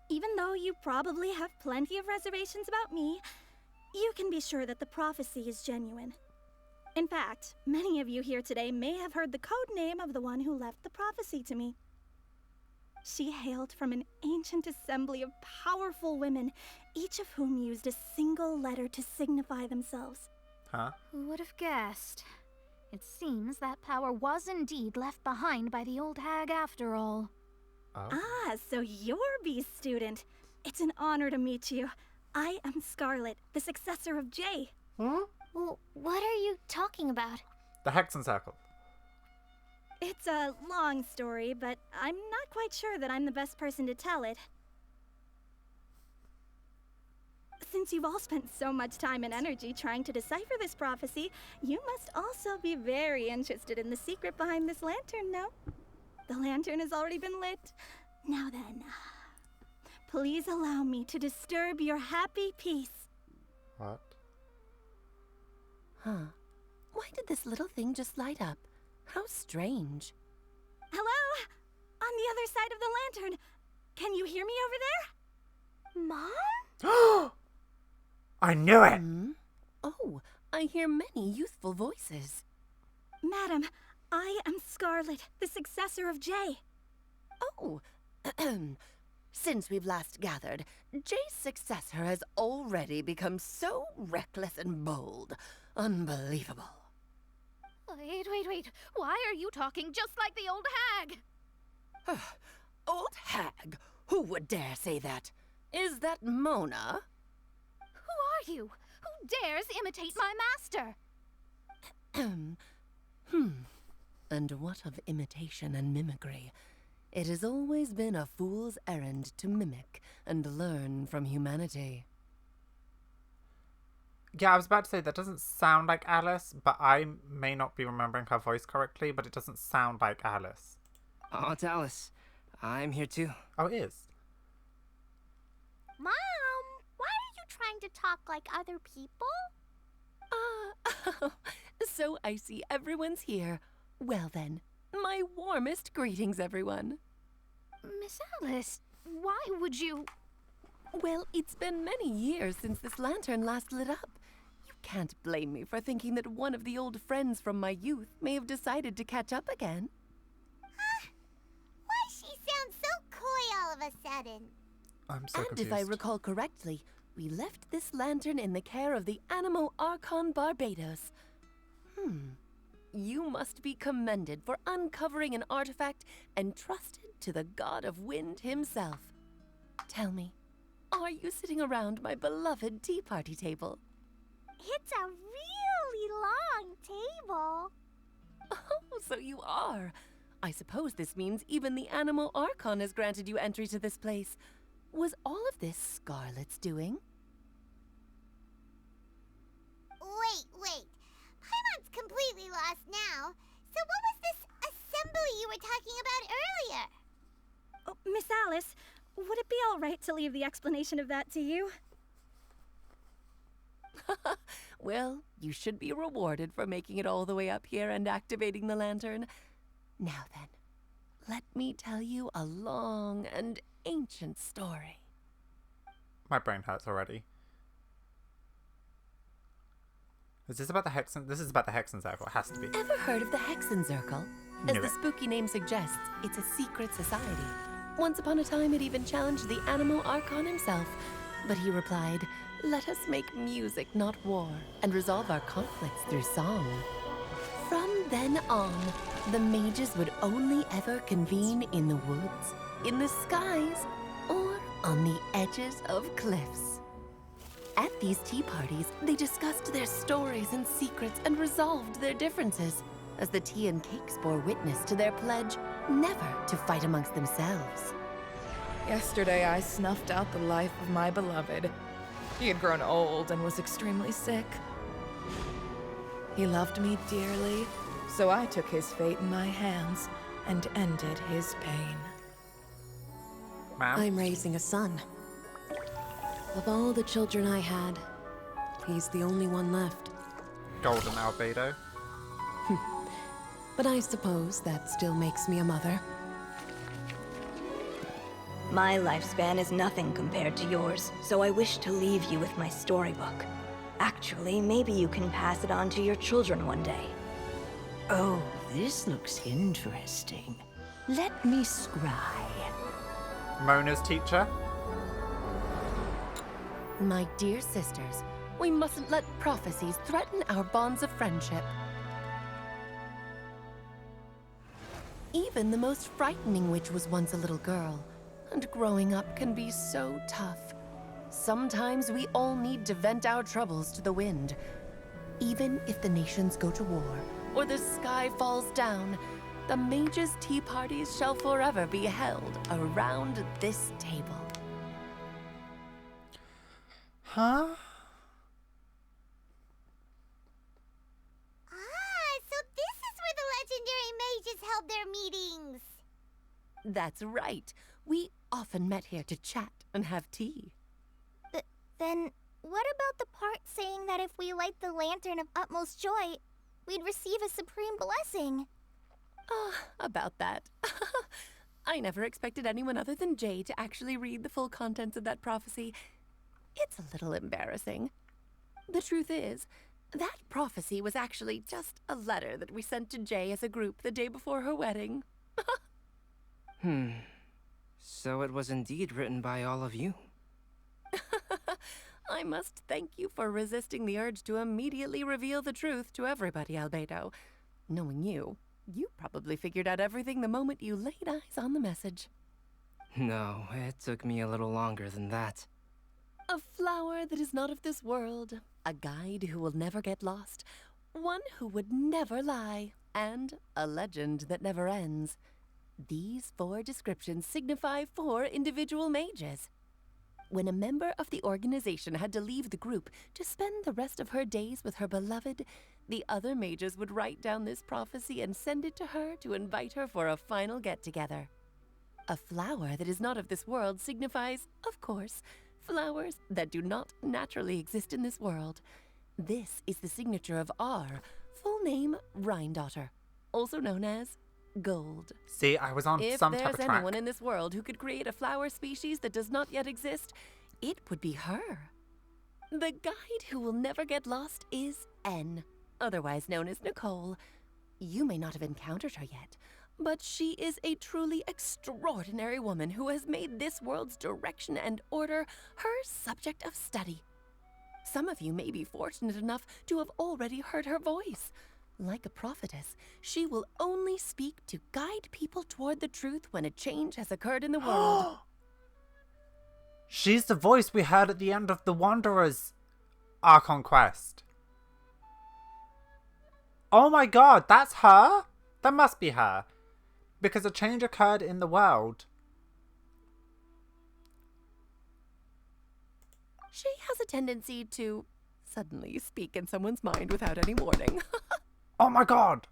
Even though you probably have plenty of reservations about me, you can be sure that the prophecy is genuine. In fact, many of you here today may have heard the code name of the one who left the prophecy to me. She hailed from an ancient assembly of powerful women, each of whom used a single letter to signify themselves. Huh? Who would have guessed? It seems that power was indeed left behind by the old hag after all. Oh. Ah, so you're B's student. It's an honor to meet you. I am Scarlet, the successor of Jay. Huh? Well, what are you talking about? The Hexen Circle. It's a long story, but I'm not quite sure that I'm the best person to tell it. Since you've all spent so much time and energy trying to decipher this prophecy, you must also be very interested in the secret behind this lantern, no? The lantern has already been lit. Now then, please allow me to disturb your happy peace. What? Huh. Why did this little thing just light up? How strange. Hello? On the other side of the lantern. Can you hear me over there? Mom? I knew it! Oh, I hear many youthful voices. Madam, I am Scarlet, the successor of Jay. Oh, since we've last gathered, Jay's successor has already become so reckless and bold. Unbelievable. Wait. Why are you talking just like the old hag? Old hag? Who would dare say that? Is that Mona? Who are you? Who dares imitate my master? And what of imitation and mimicry? It has always been a fool's errand to mimic and learn from humanity. Yeah, I was about to say that doesn't sound like Alice, but I may not be remembering her voice correctly, but it doesn't sound like Alice. Oh, it's Alice. I'm here too. Oh, it is. Mom, why are you trying to talk like other people? So I see everyone's here. Well then, my warmest greetings, everyone. Miss Alice, why would you... Well, it's been many years since this lantern last lit up. You can't blame me for thinking that one of the old friends from my youth may have decided to catch up again. Why she sounds so coy all of a sudden? I'm so And confused. if I recall correctly, we left this lantern in the care of the Animo Archon Barbados. You must be commended for uncovering an artifact entrusted to the god of wind himself. Tell me, are you sitting around my beloved tea party table? It's a really long table. Oh, so you are. I suppose this means even the Animo Archon has granted you entry to this place. Was all of this Scarlet's doing? Wait. Paimon's completely lost now. So what was this assembly you were talking about earlier? Oh, Miss Alice, would it be all right to leave the explanation of that to you? Well, you should be rewarded for making it all the way up here and activating the lantern. Now then, let me tell you a long and ancient story. My brain hurts already. Is this about the Hexen? This is about the Hexen Circle. It has to be. Ever heard of the Hexen Circle? As Knew the it. spooky name suggests, it's a secret society. Once upon a time, it even challenged the Animo Archon himself. But he replied, "Let us make music, not war, and resolve our conflicts through song." From then on, the mages would only ever convene in the woods, in the skies, or on the edges of cliffs. At these tea parties, they discussed their stories and secrets and resolved their differences, as the tea and cakes bore witness to their pledge never to fight amongst themselves. Yesterday, I snuffed out the life of my beloved. He had grown old and was extremely sick. He loved me dearly, so I took his fate in my hands and ended his pain. I'm raising a son. Of all the children I had, he's the only one left. Golden albedo. But I suppose that still makes me a mother. My lifespan is nothing compared to yours, so I wish to leave you with my storybook. Actually, maybe you can pass it on to your children one day. Oh, this looks interesting. Let me scry. Mona's teacher. My dear sisters, we mustn't let prophecies threaten our bonds of friendship. Even the most frightening witch was once a little girl, and growing up can be so tough. Sometimes we all need to vent our troubles to the wind. Even if the nations go to war, or the sky falls down, the mages' tea parties shall forever be held around this table. Huh? So this is where the legendary mages held their meetings. That's right. We often met here to chat and have tea. Then, what about the part saying that if we light the lantern of utmost joy, we'd receive a supreme blessing? About that. I never expected anyone other than Jay to actually read the full contents of that prophecy. It's a little embarrassing. The truth is, that prophecy was actually just a letter that we sent to Jay as a group the day before her wedding. So it was indeed written by all of you. I must thank you for resisting the urge to immediately reveal the truth to everybody, Albedo. Knowing you, you probably figured out everything the moment you laid eyes on the message. No, it took me a little longer than that. A flower that is not of this world, a guide who will never get lost, one who would never lie, and a legend that never ends. These 4 descriptions signify 4 individual mages. When a member of the organization had to leave the group to spend the rest of her days with her beloved, the other mages would write down this prophecy and send it to her to invite her for a final get-together. A flower that is not of this world signifies, of course, flowers that do not naturally exist in this world. This is the signature of our full name, Rhine-daughter, also known as Gold. See, I was on some type of If there's track. anyone in this world who could create a flower species that does not yet exist, it would be her. The guide who will never get lost is N, otherwise known as Nicole. You may not have encountered her yet, but she is a truly extraordinary woman who has made this world's direction and order her subject of study. Some of you may be fortunate enough to have already heard her voice. Like a prophetess, she will only speak to guide people toward the truth when a change has occurred in the world. She's the voice we heard at the end of the Wanderers Archon quest. Oh my god, that's her? That must be her. Because a change occurred in the world. She has a tendency to suddenly speak in someone's mind without any warning. Oh my god!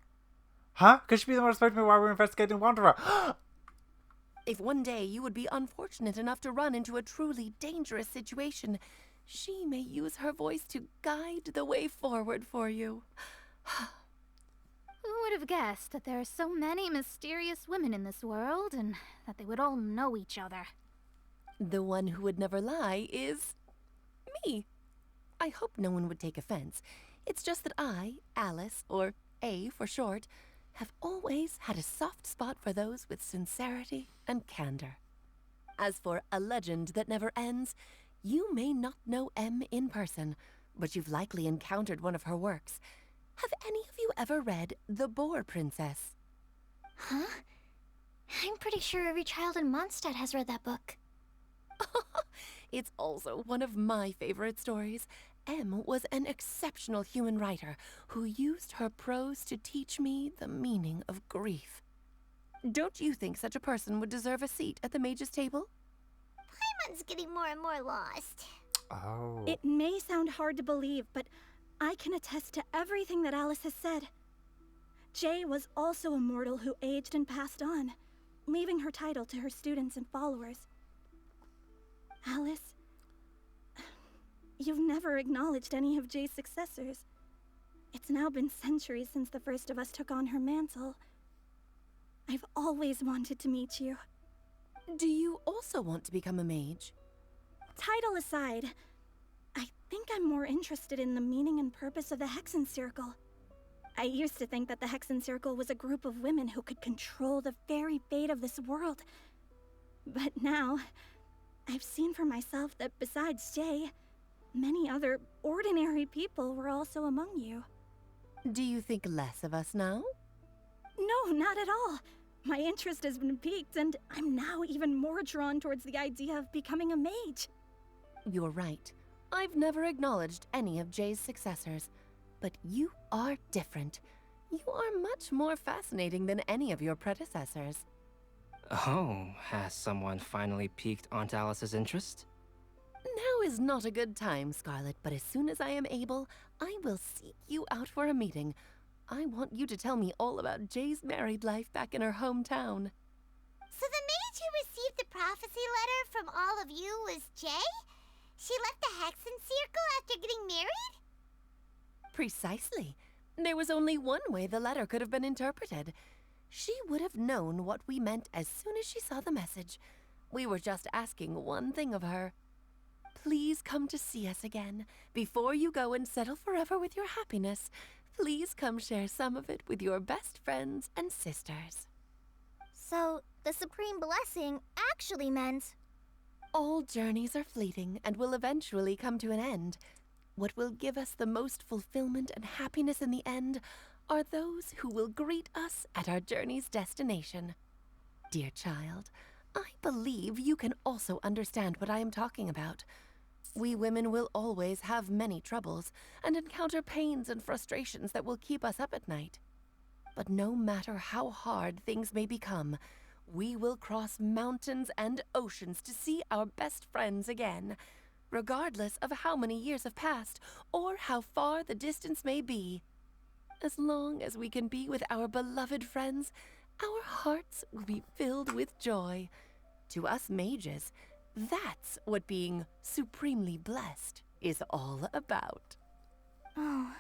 Huh? Could she be the one who spoke to me while we were investigating Wanderer? If one day you would be unfortunate enough to run into a truly dangerous situation, she may use her voice to guide the way forward for you. Who would have guessed that there are so many mysterious women in this world, and that they would all know each other? The one who would never lie is me. I hope no one would take offense. It's just that I, Alice, or A for short, have always had a soft spot for those with sincerity and candor. As for a legend that never ends, you may not know M in person, but you've likely encountered one of her works. Have any of you ever read The Boar Princess? Huh? I'm pretty sure every child in Mondstadt has read that book. It's also one of my favorite stories. Em was an exceptional human writer who used her prose to teach me the meaning of grief. Don't you think such a person would deserve a seat at the mage's table? Paimon's getting more and more lost. Oh. It may sound hard to believe, but I can attest to everything that Alice has said. Jay was also a mortal who aged and passed on, leaving her title to her students and followers. Alice, you've never acknowledged any of Jay's successors. It's now been centuries since the first of us took on her mantle. I've always wanted to meet you. Do you also want to become a mage? Title aside, I think I'm more interested in the meaning and purpose of the Hexen Circle. I used to think that the Hexen Circle was a group of women who could control the very fate of this world. But now, I've seen for myself that besides Jay, many other ordinary people were also among you. Do you think less of us now? No, not at all. My interest has been piqued, and I'm now even more drawn towards the idea of becoming a mage. You're right. I've never acknowledged any of Jay's successors. But you are different. You are much more fascinating than any of your predecessors. Oh, has someone finally piqued Aunt Alice's interest? Now is not a good time, Scarlet, but as soon as I am able, I will seek you out for a meeting. I want you to tell me all about Jay's married life back in her hometown. So the mage who received the prophecy letter from all of you was Jay? She left the Hexen Circle after getting married? Precisely. There was only one way the letter could have been interpreted. She would have known what we meant as soon as she saw the message. We were just asking one thing of her. Please come to see us again. Before you go and settle forever with your happiness, please come share some of it with your best friends and sisters. So, the Supreme Blessing actually meant... All journeys are fleeting and will eventually come to an end. What will give us the most fulfillment and happiness in the end are those who will greet us at our journey's destination. Dear child, I believe you can also understand what I am talking about. We women will always have many troubles and encounter pains and frustrations that will keep us up at night. But no matter how hard things may become, we will cross mountains and oceans to see our best friends again, regardless of how many years have passed or how far the distance may be. As long as we can be with our beloved friends, our hearts will be filled with joy. To us mages, that's what being supremely blessed is all about. Oh.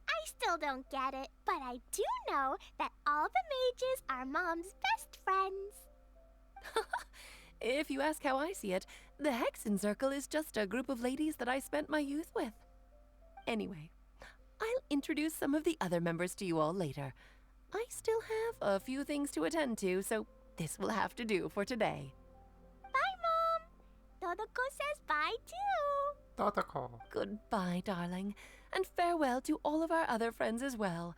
I still don't get it, but I do know that all the mages are Mom's best friends. If you ask how I see it, the Hexen Circle is just a group of ladies that I spent my youth with. Anyway, I'll introduce some of the other members to you all later. I still have a few things to attend to, so this will have to do for today. Bye, Mom! Todoko says bye, too! Todoko. Goodbye, darling, and farewell to all of our other friends as well.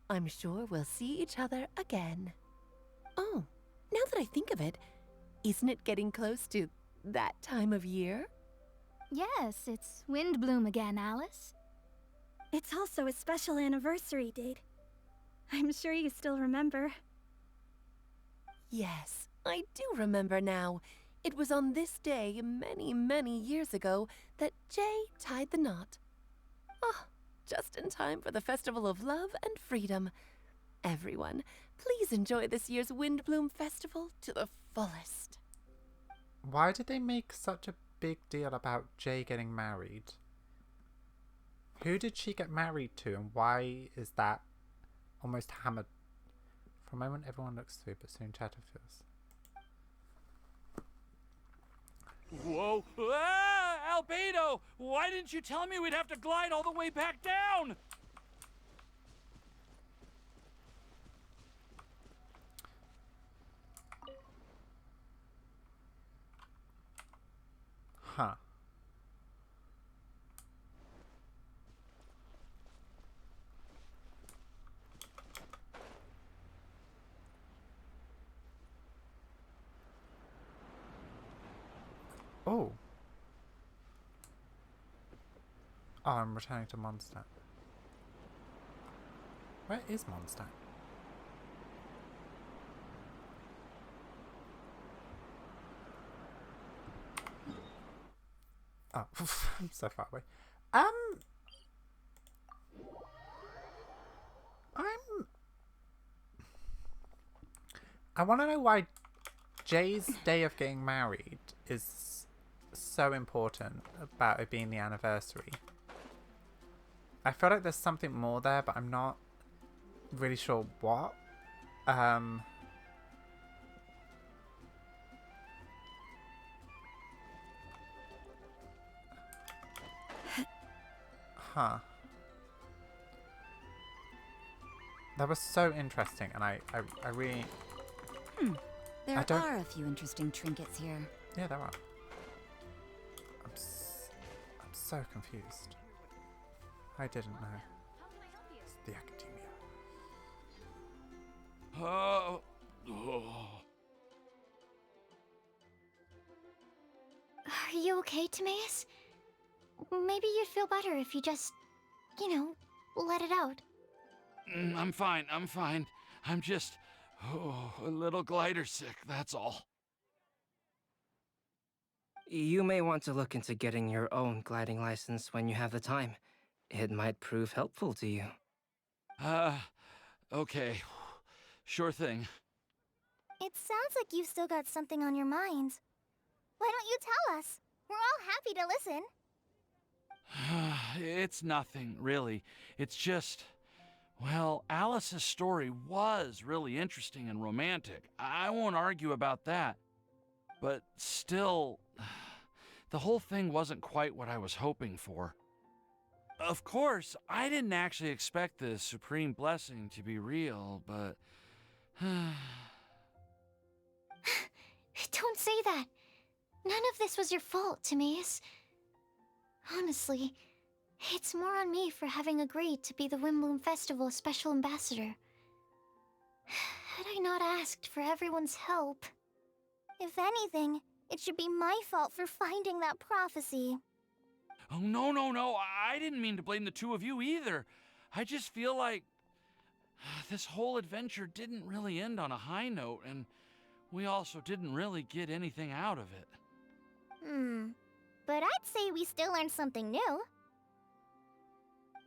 I'm sure we'll see each other again. Oh, now that I think of it, isn't it getting close to that time of year? Yes, it's Windblume again, Alice. It's also a special anniversary date. I'm sure you still remember. Yes, I do remember now. It was on this day, many, many years ago, that Jay tied the knot. Ah, just in time for the Festival of Love and Freedom. Everyone, please enjoy this year's Windblume Festival to the fullest. Why did they make such a big deal about Jay getting married? Who did she get married to, and why is that almost hammered? For a moment, everyone looks through, but soon chatter fills. Whoa! Ah! Albedo! Why didn't you tell me we'd have to glide all the way back down? Huh. Oh. Oh, I'm returning to Mondstadt. Where is Mondstadt? Oh, I'm so far away. I want to know why Jay's day of getting married is so important about it being the anniversary. I feel like there's something more there, but I'm not really sure what. Huh. That was so interesting, and I really... There are a few interesting trinkets here. Yeah, there are. I'm so confused. I didn't know. It's the academia. Are you okay, Timaeus? Maybe you'd feel better if you just, you know, let it out. I'm fine, I'm fine. I'm just a little glider sick, that's all. You may want to look into getting your own gliding license when you have the time. It might prove helpful to you. Okay. Sure thing. It sounds like you've still got something on your mind. Why don't you tell us? We're all happy to listen. It's nothing, really. It's just... Well, Alice's story was really interesting and romantic. I won't argue about that. But still, the whole thing wasn't quite what I was hoping for. Of course, I didn't actually expect the supreme blessing to be real, but... Don't say that. None of this was your fault, Timaeus. Honestly, it's more on me for having agreed to be the Windblume Festival's special ambassador. Had I not asked for everyone's help... If anything, it should be my fault for finding that prophecy. Oh, no. I didn't mean to blame the two of you either. I just feel like this whole adventure didn't really end on a high note, and we also didn't really get anything out of it. But I'd say we still learned something new.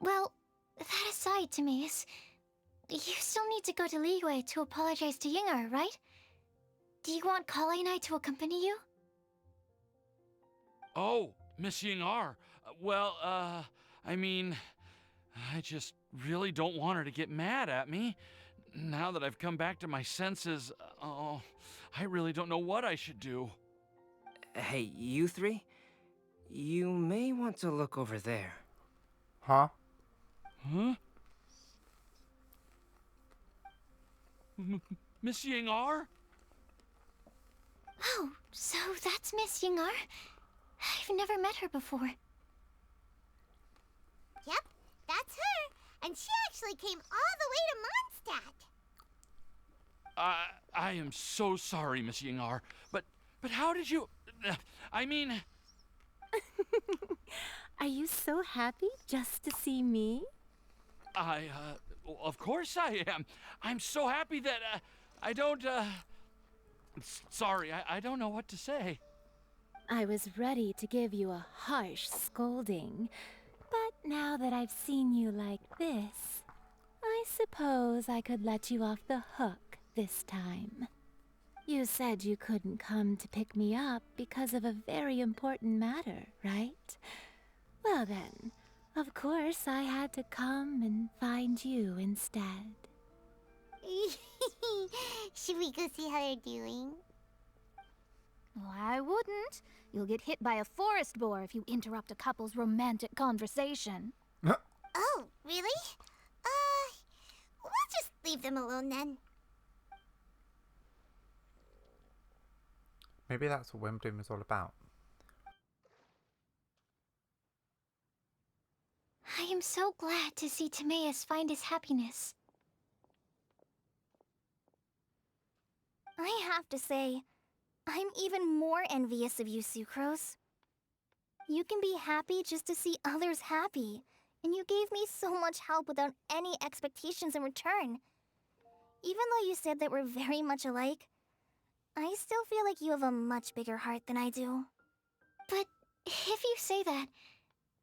Well, that aside, Timaeus, you still need to go to Liyue to apologize to Yinger, right? Do you want Kale and I to accompany you? Oh, Miss Yinger. Well, I mean, I just really don't want her to get mad at me. Now that I've come back to my senses, I really don't know what I should do. Hey, you three? You may want to look over there. Huh? Huh? Miss Yinger? Oh, so that's Miss Yinger? I've never met her before. Yep, that's her. And she actually came all the way to Mondstadt. I am so sorry, Miss Yinger. But how did you... I mean... Are you so happy just to see me? Of course I am. I'm so happy that, I don't, Sorry, I don't know what to say. I was ready to give you a harsh scolding, but now that I've seen you like this, I suppose I could let you off the hook this time. You said you couldn't come to pick me up because of a very important matter, right? Well then, of course I had to come and find you instead. Should we go see how they're doing? Oh, I wouldn't. You'll get hit by a forest boar if you interrupt a couple's romantic conversation. Oh, really? We'll just leave them alone then. Maybe that's what Windblume is all about. I am so glad to see Timaeus find his happiness. I have to say, I'm even more envious of you, Sucrose. You can be happy just to see others happy, and you gave me so much help without any expectations in return. Even though you said that we're very much alike, I still feel like you have a much bigger heart than I do. But if you say that,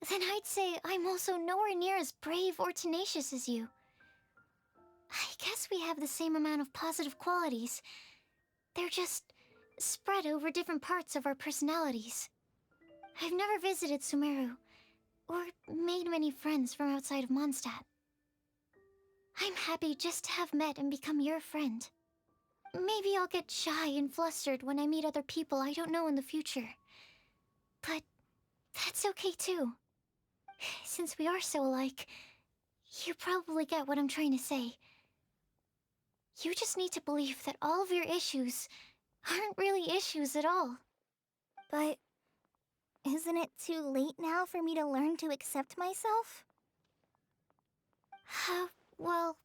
then I'd say I'm also nowhere near as brave or tenacious as you. I guess we have the same amount of positive qualities. They're just spread over different parts of our personalities. I've never visited Sumeru, or made many friends from outside of Mondstadt. I'm happy just to have met and become your friend. Maybe I'll get shy and flustered when I meet other people I don't know in the future. But that's okay too. Since we are so alike, you probably get what I'm trying to say. You just need to believe that all of your issues aren't really issues at all. But isn't it too late now for me to learn to accept myself? Well...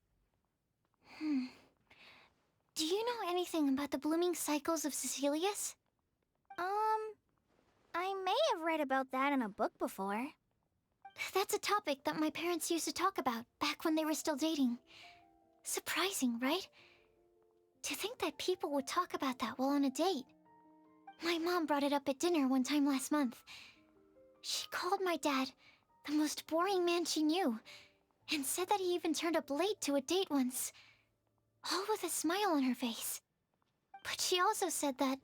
Do you know anything about the blooming cycles of Cecilius? I may have read about that in a book before. That's a topic that my parents used to talk about back when they were still dating. Surprising, right? To think that people would talk about that while on a date. My mom brought it up at dinner one time last month. She called my dad the most boring man she knew, and said that he even turned up late to a date once, all with a smile on her face. But she also said that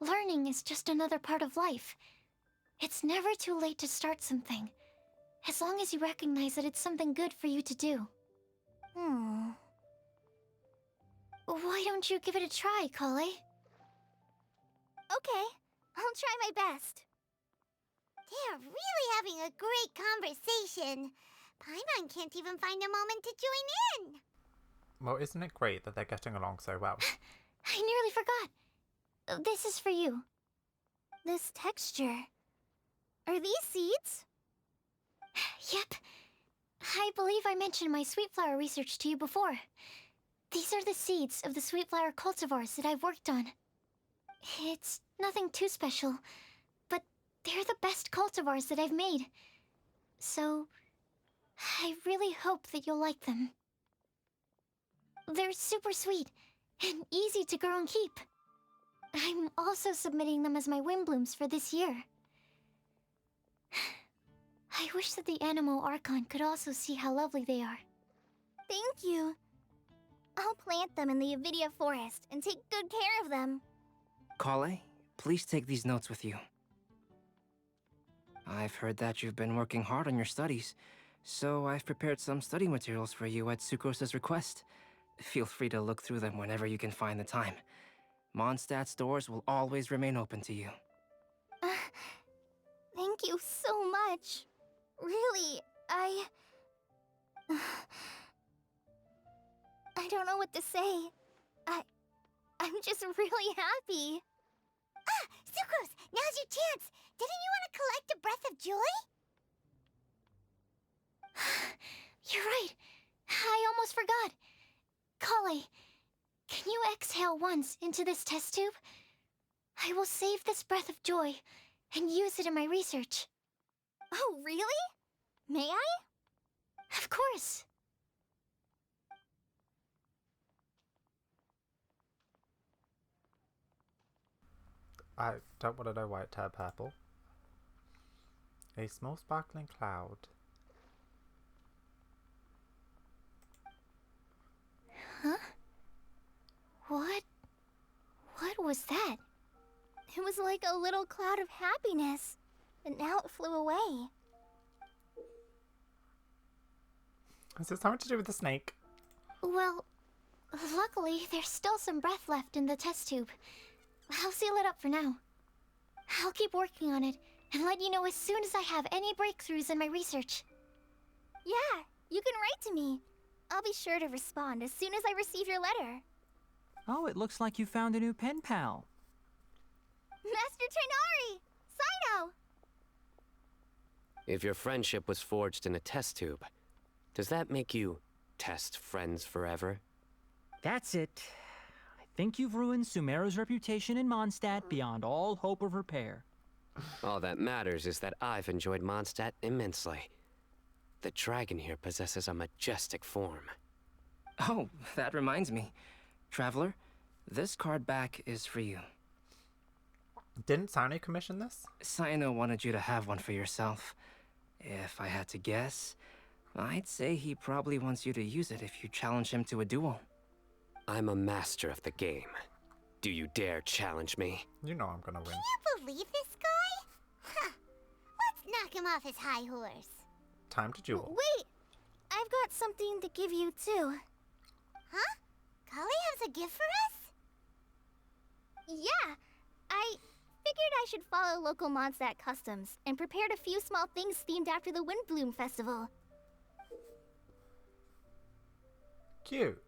learning is just another part of life. It's never too late to start something, as long as you recognize that it's something good for you to do. Why don't you give it a try, Kale? Okay, I'll try my best. They're really having a great conversation. Paimon can't even find a moment to join in. Well, isn't it great that they're getting along so well? I nearly forgot. This is for you. This texture. Are these seeds? Yep. I believe I mentioned my sweet flower research to you before. These are the seeds of the sweet flower cultivars that I've worked on. It's nothing too special, but they're the best cultivars that I've made. So, I really hope that you'll like them. They're super sweet and easy to grow and keep. I'm also submitting them as my Windblooms for this year. I wish that the Animo Archon could also see how lovely they are. Thank you. I'll plant them in the Avidia forest and take good care of them. Kale, please take these notes with you. I've heard that you've been working hard on your studies, so I've prepared some study materials for you at Sucrose's request. Feel free to look through them whenever you can find the time. Mondstadt's doors will always remain open to you. Thank you so much. Really, I don't know what to say. I'm just really happy. Ah, Sucrose, now's your chance. Didn't you want to collect a breath of joy? You're right. I almost forgot. Kale, can you exhale once into this test tube? I will save this breath of joy and use it in my research. Oh, really? May I? Of course. I don't want to know why it turned purple. A small sparkling cloud. Huh? What was that? It was like a little cloud of happiness, but now it flew away. Is this something to do with the snake? Well, luckily there's still some breath left in the test tube. I'll seal it up for now. I'll keep working on it and let you know as soon as I have any breakthroughs in my research. Yeah, you can write to me. I'll be sure to respond as soon as I receive your letter. Oh, it looks like you found a new pen pal. Master Tighnari! Cyno! If your friendship was forged in a test tube, does that make you test friends forever? That's it. I think you've ruined Sumeru's reputation in Mondstadt beyond all hope of repair. All that matters is that I've enjoyed Mondstadt immensely. The dragon here possesses a majestic form. Oh, that reminds me. Traveler, this card back is for you. Didn't Sino commission this? Sino wanted you to have one for yourself. If I had to guess, I'd say he probably wants you to use it if you challenge him to a duel. I'm a master of the game. Do you dare challenge me? You know I'm gonna win. Can you believe this guy? Huh. Let's knock him off his high horse. Time to duel. Wait! I've got something to give you, too. Huh? Kali has a gift for us? Yeah! I figured I should follow local Mondstadt customs and prepared a few small things themed after the Windblume festival. Cute.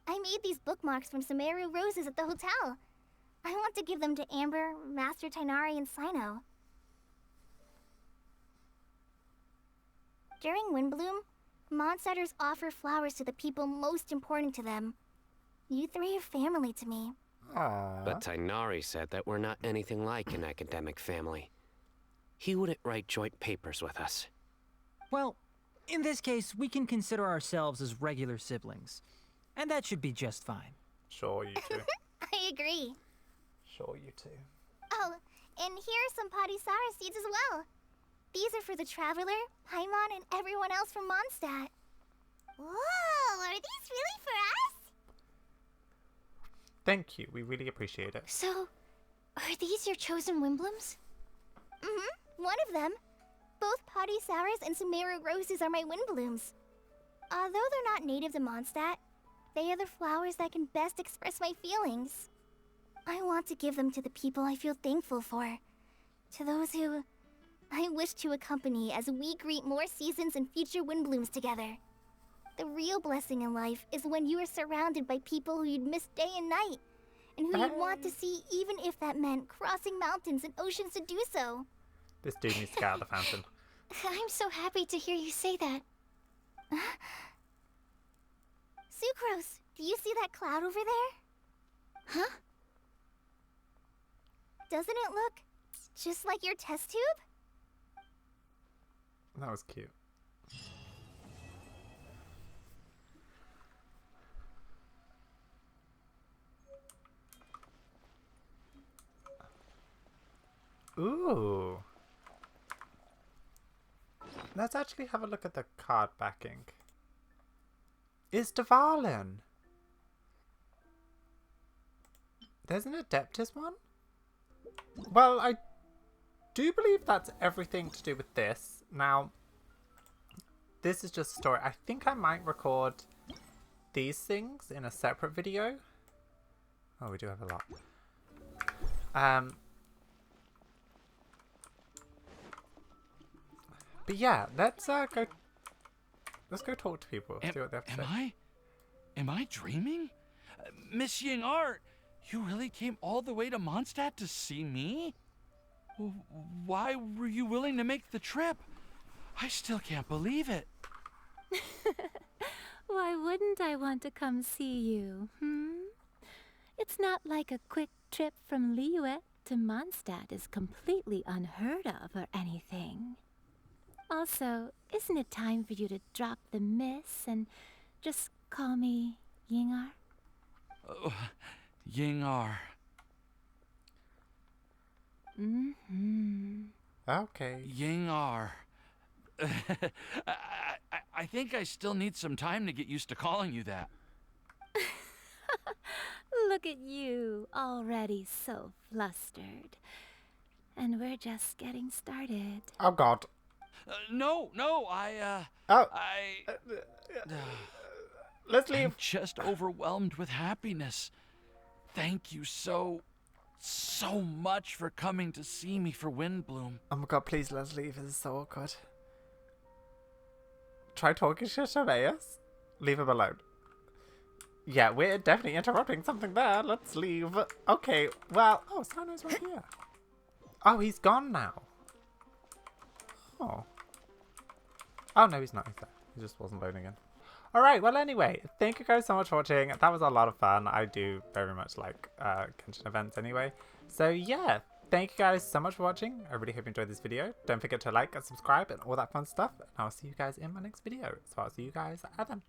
I made these bookmarks from Sumeru roses at the hotel. I want to give them to Amber, Master Tighnari, and Sino. During Windblume, Mondstadters offer flowers to the people most important to them. You three are family to me. Aww. But Tighnari said that we're not anything like an academic family. He wouldn't write joint papers with us. Well, in this case, we can consider ourselves as regular siblings. And that should be just fine. Sure, you two. I agree. Sure, you two. Oh, and here are some Padisara seeds as well. These are for the Traveler, Paimon, and everyone else from Mondstadt. Whoa, are these really for us? Thank you, we really appreciate it. So, are these your chosen Windblooms? Mm-hmm, one of them. Both Padisaras and Sumeru roses are my Windblooms. Although they're not native to Mondstadt, they are the flowers that can best express my feelings. I want to give them to the people I feel thankful for. To those who I wish to accompany as we greet more seasons and future Windblooms together. The real blessing in life is when you are surrounded by people who you'd miss day and night, and who you'd want to see even if that meant crossing mountains and oceans to do so. This dude needs to get out of the fountain. I'm so happy to hear you say that. Sucrose, do you see that cloud over there? Huh? Doesn't it look just like your test tube? That was cute. Ooh. Let's actually have a look at the card backing. It's Dvalin. There's an Adeptus one? Well, I do believe that's everything to do with this. Now, this is just a story. I think I might record these things in a separate video. Oh, we do have a lot. But yeah, let's go talk to people. See what they have to say. Am I dreaming? Miss Ying Art, you really came all the way to Mondstadt to see me? Why were you willing to make the trip? I still can't believe it. Why wouldn't I want to come see you, It's not like a quick trip from Liyue to Mondstadt is completely unheard of or anything. Also, isn't it time for you to drop the miss and just call me Yingar? Yingar. Okay. Yingar. I think I still need some time to get used to calling you that. Look at you, already so flustered. And we're just getting started. Oh God. No, let's leave. I'm just overwhelmed with happiness. Thank you so much for coming to see me for Windblume. Oh my God, please let's leave. This is so awkward. Try talking to Shameas. Leave him alone. Yeah, we're definitely interrupting something there. Let's leave. Okay, well, oh, Sano's right here. Oh, he's gone now. Oh. Oh, no, he's not. He's there. He just wasn't loading in. Alright, well anyway, thank you guys so much for watching. That was a lot of fun. I do very much like Genshin events anyway. So yeah, thank you guys so much for watching. I really hope you enjoyed this video. Don't forget to like and subscribe and all that fun stuff. And I'll see you guys in my next video. So I'll see you guys then.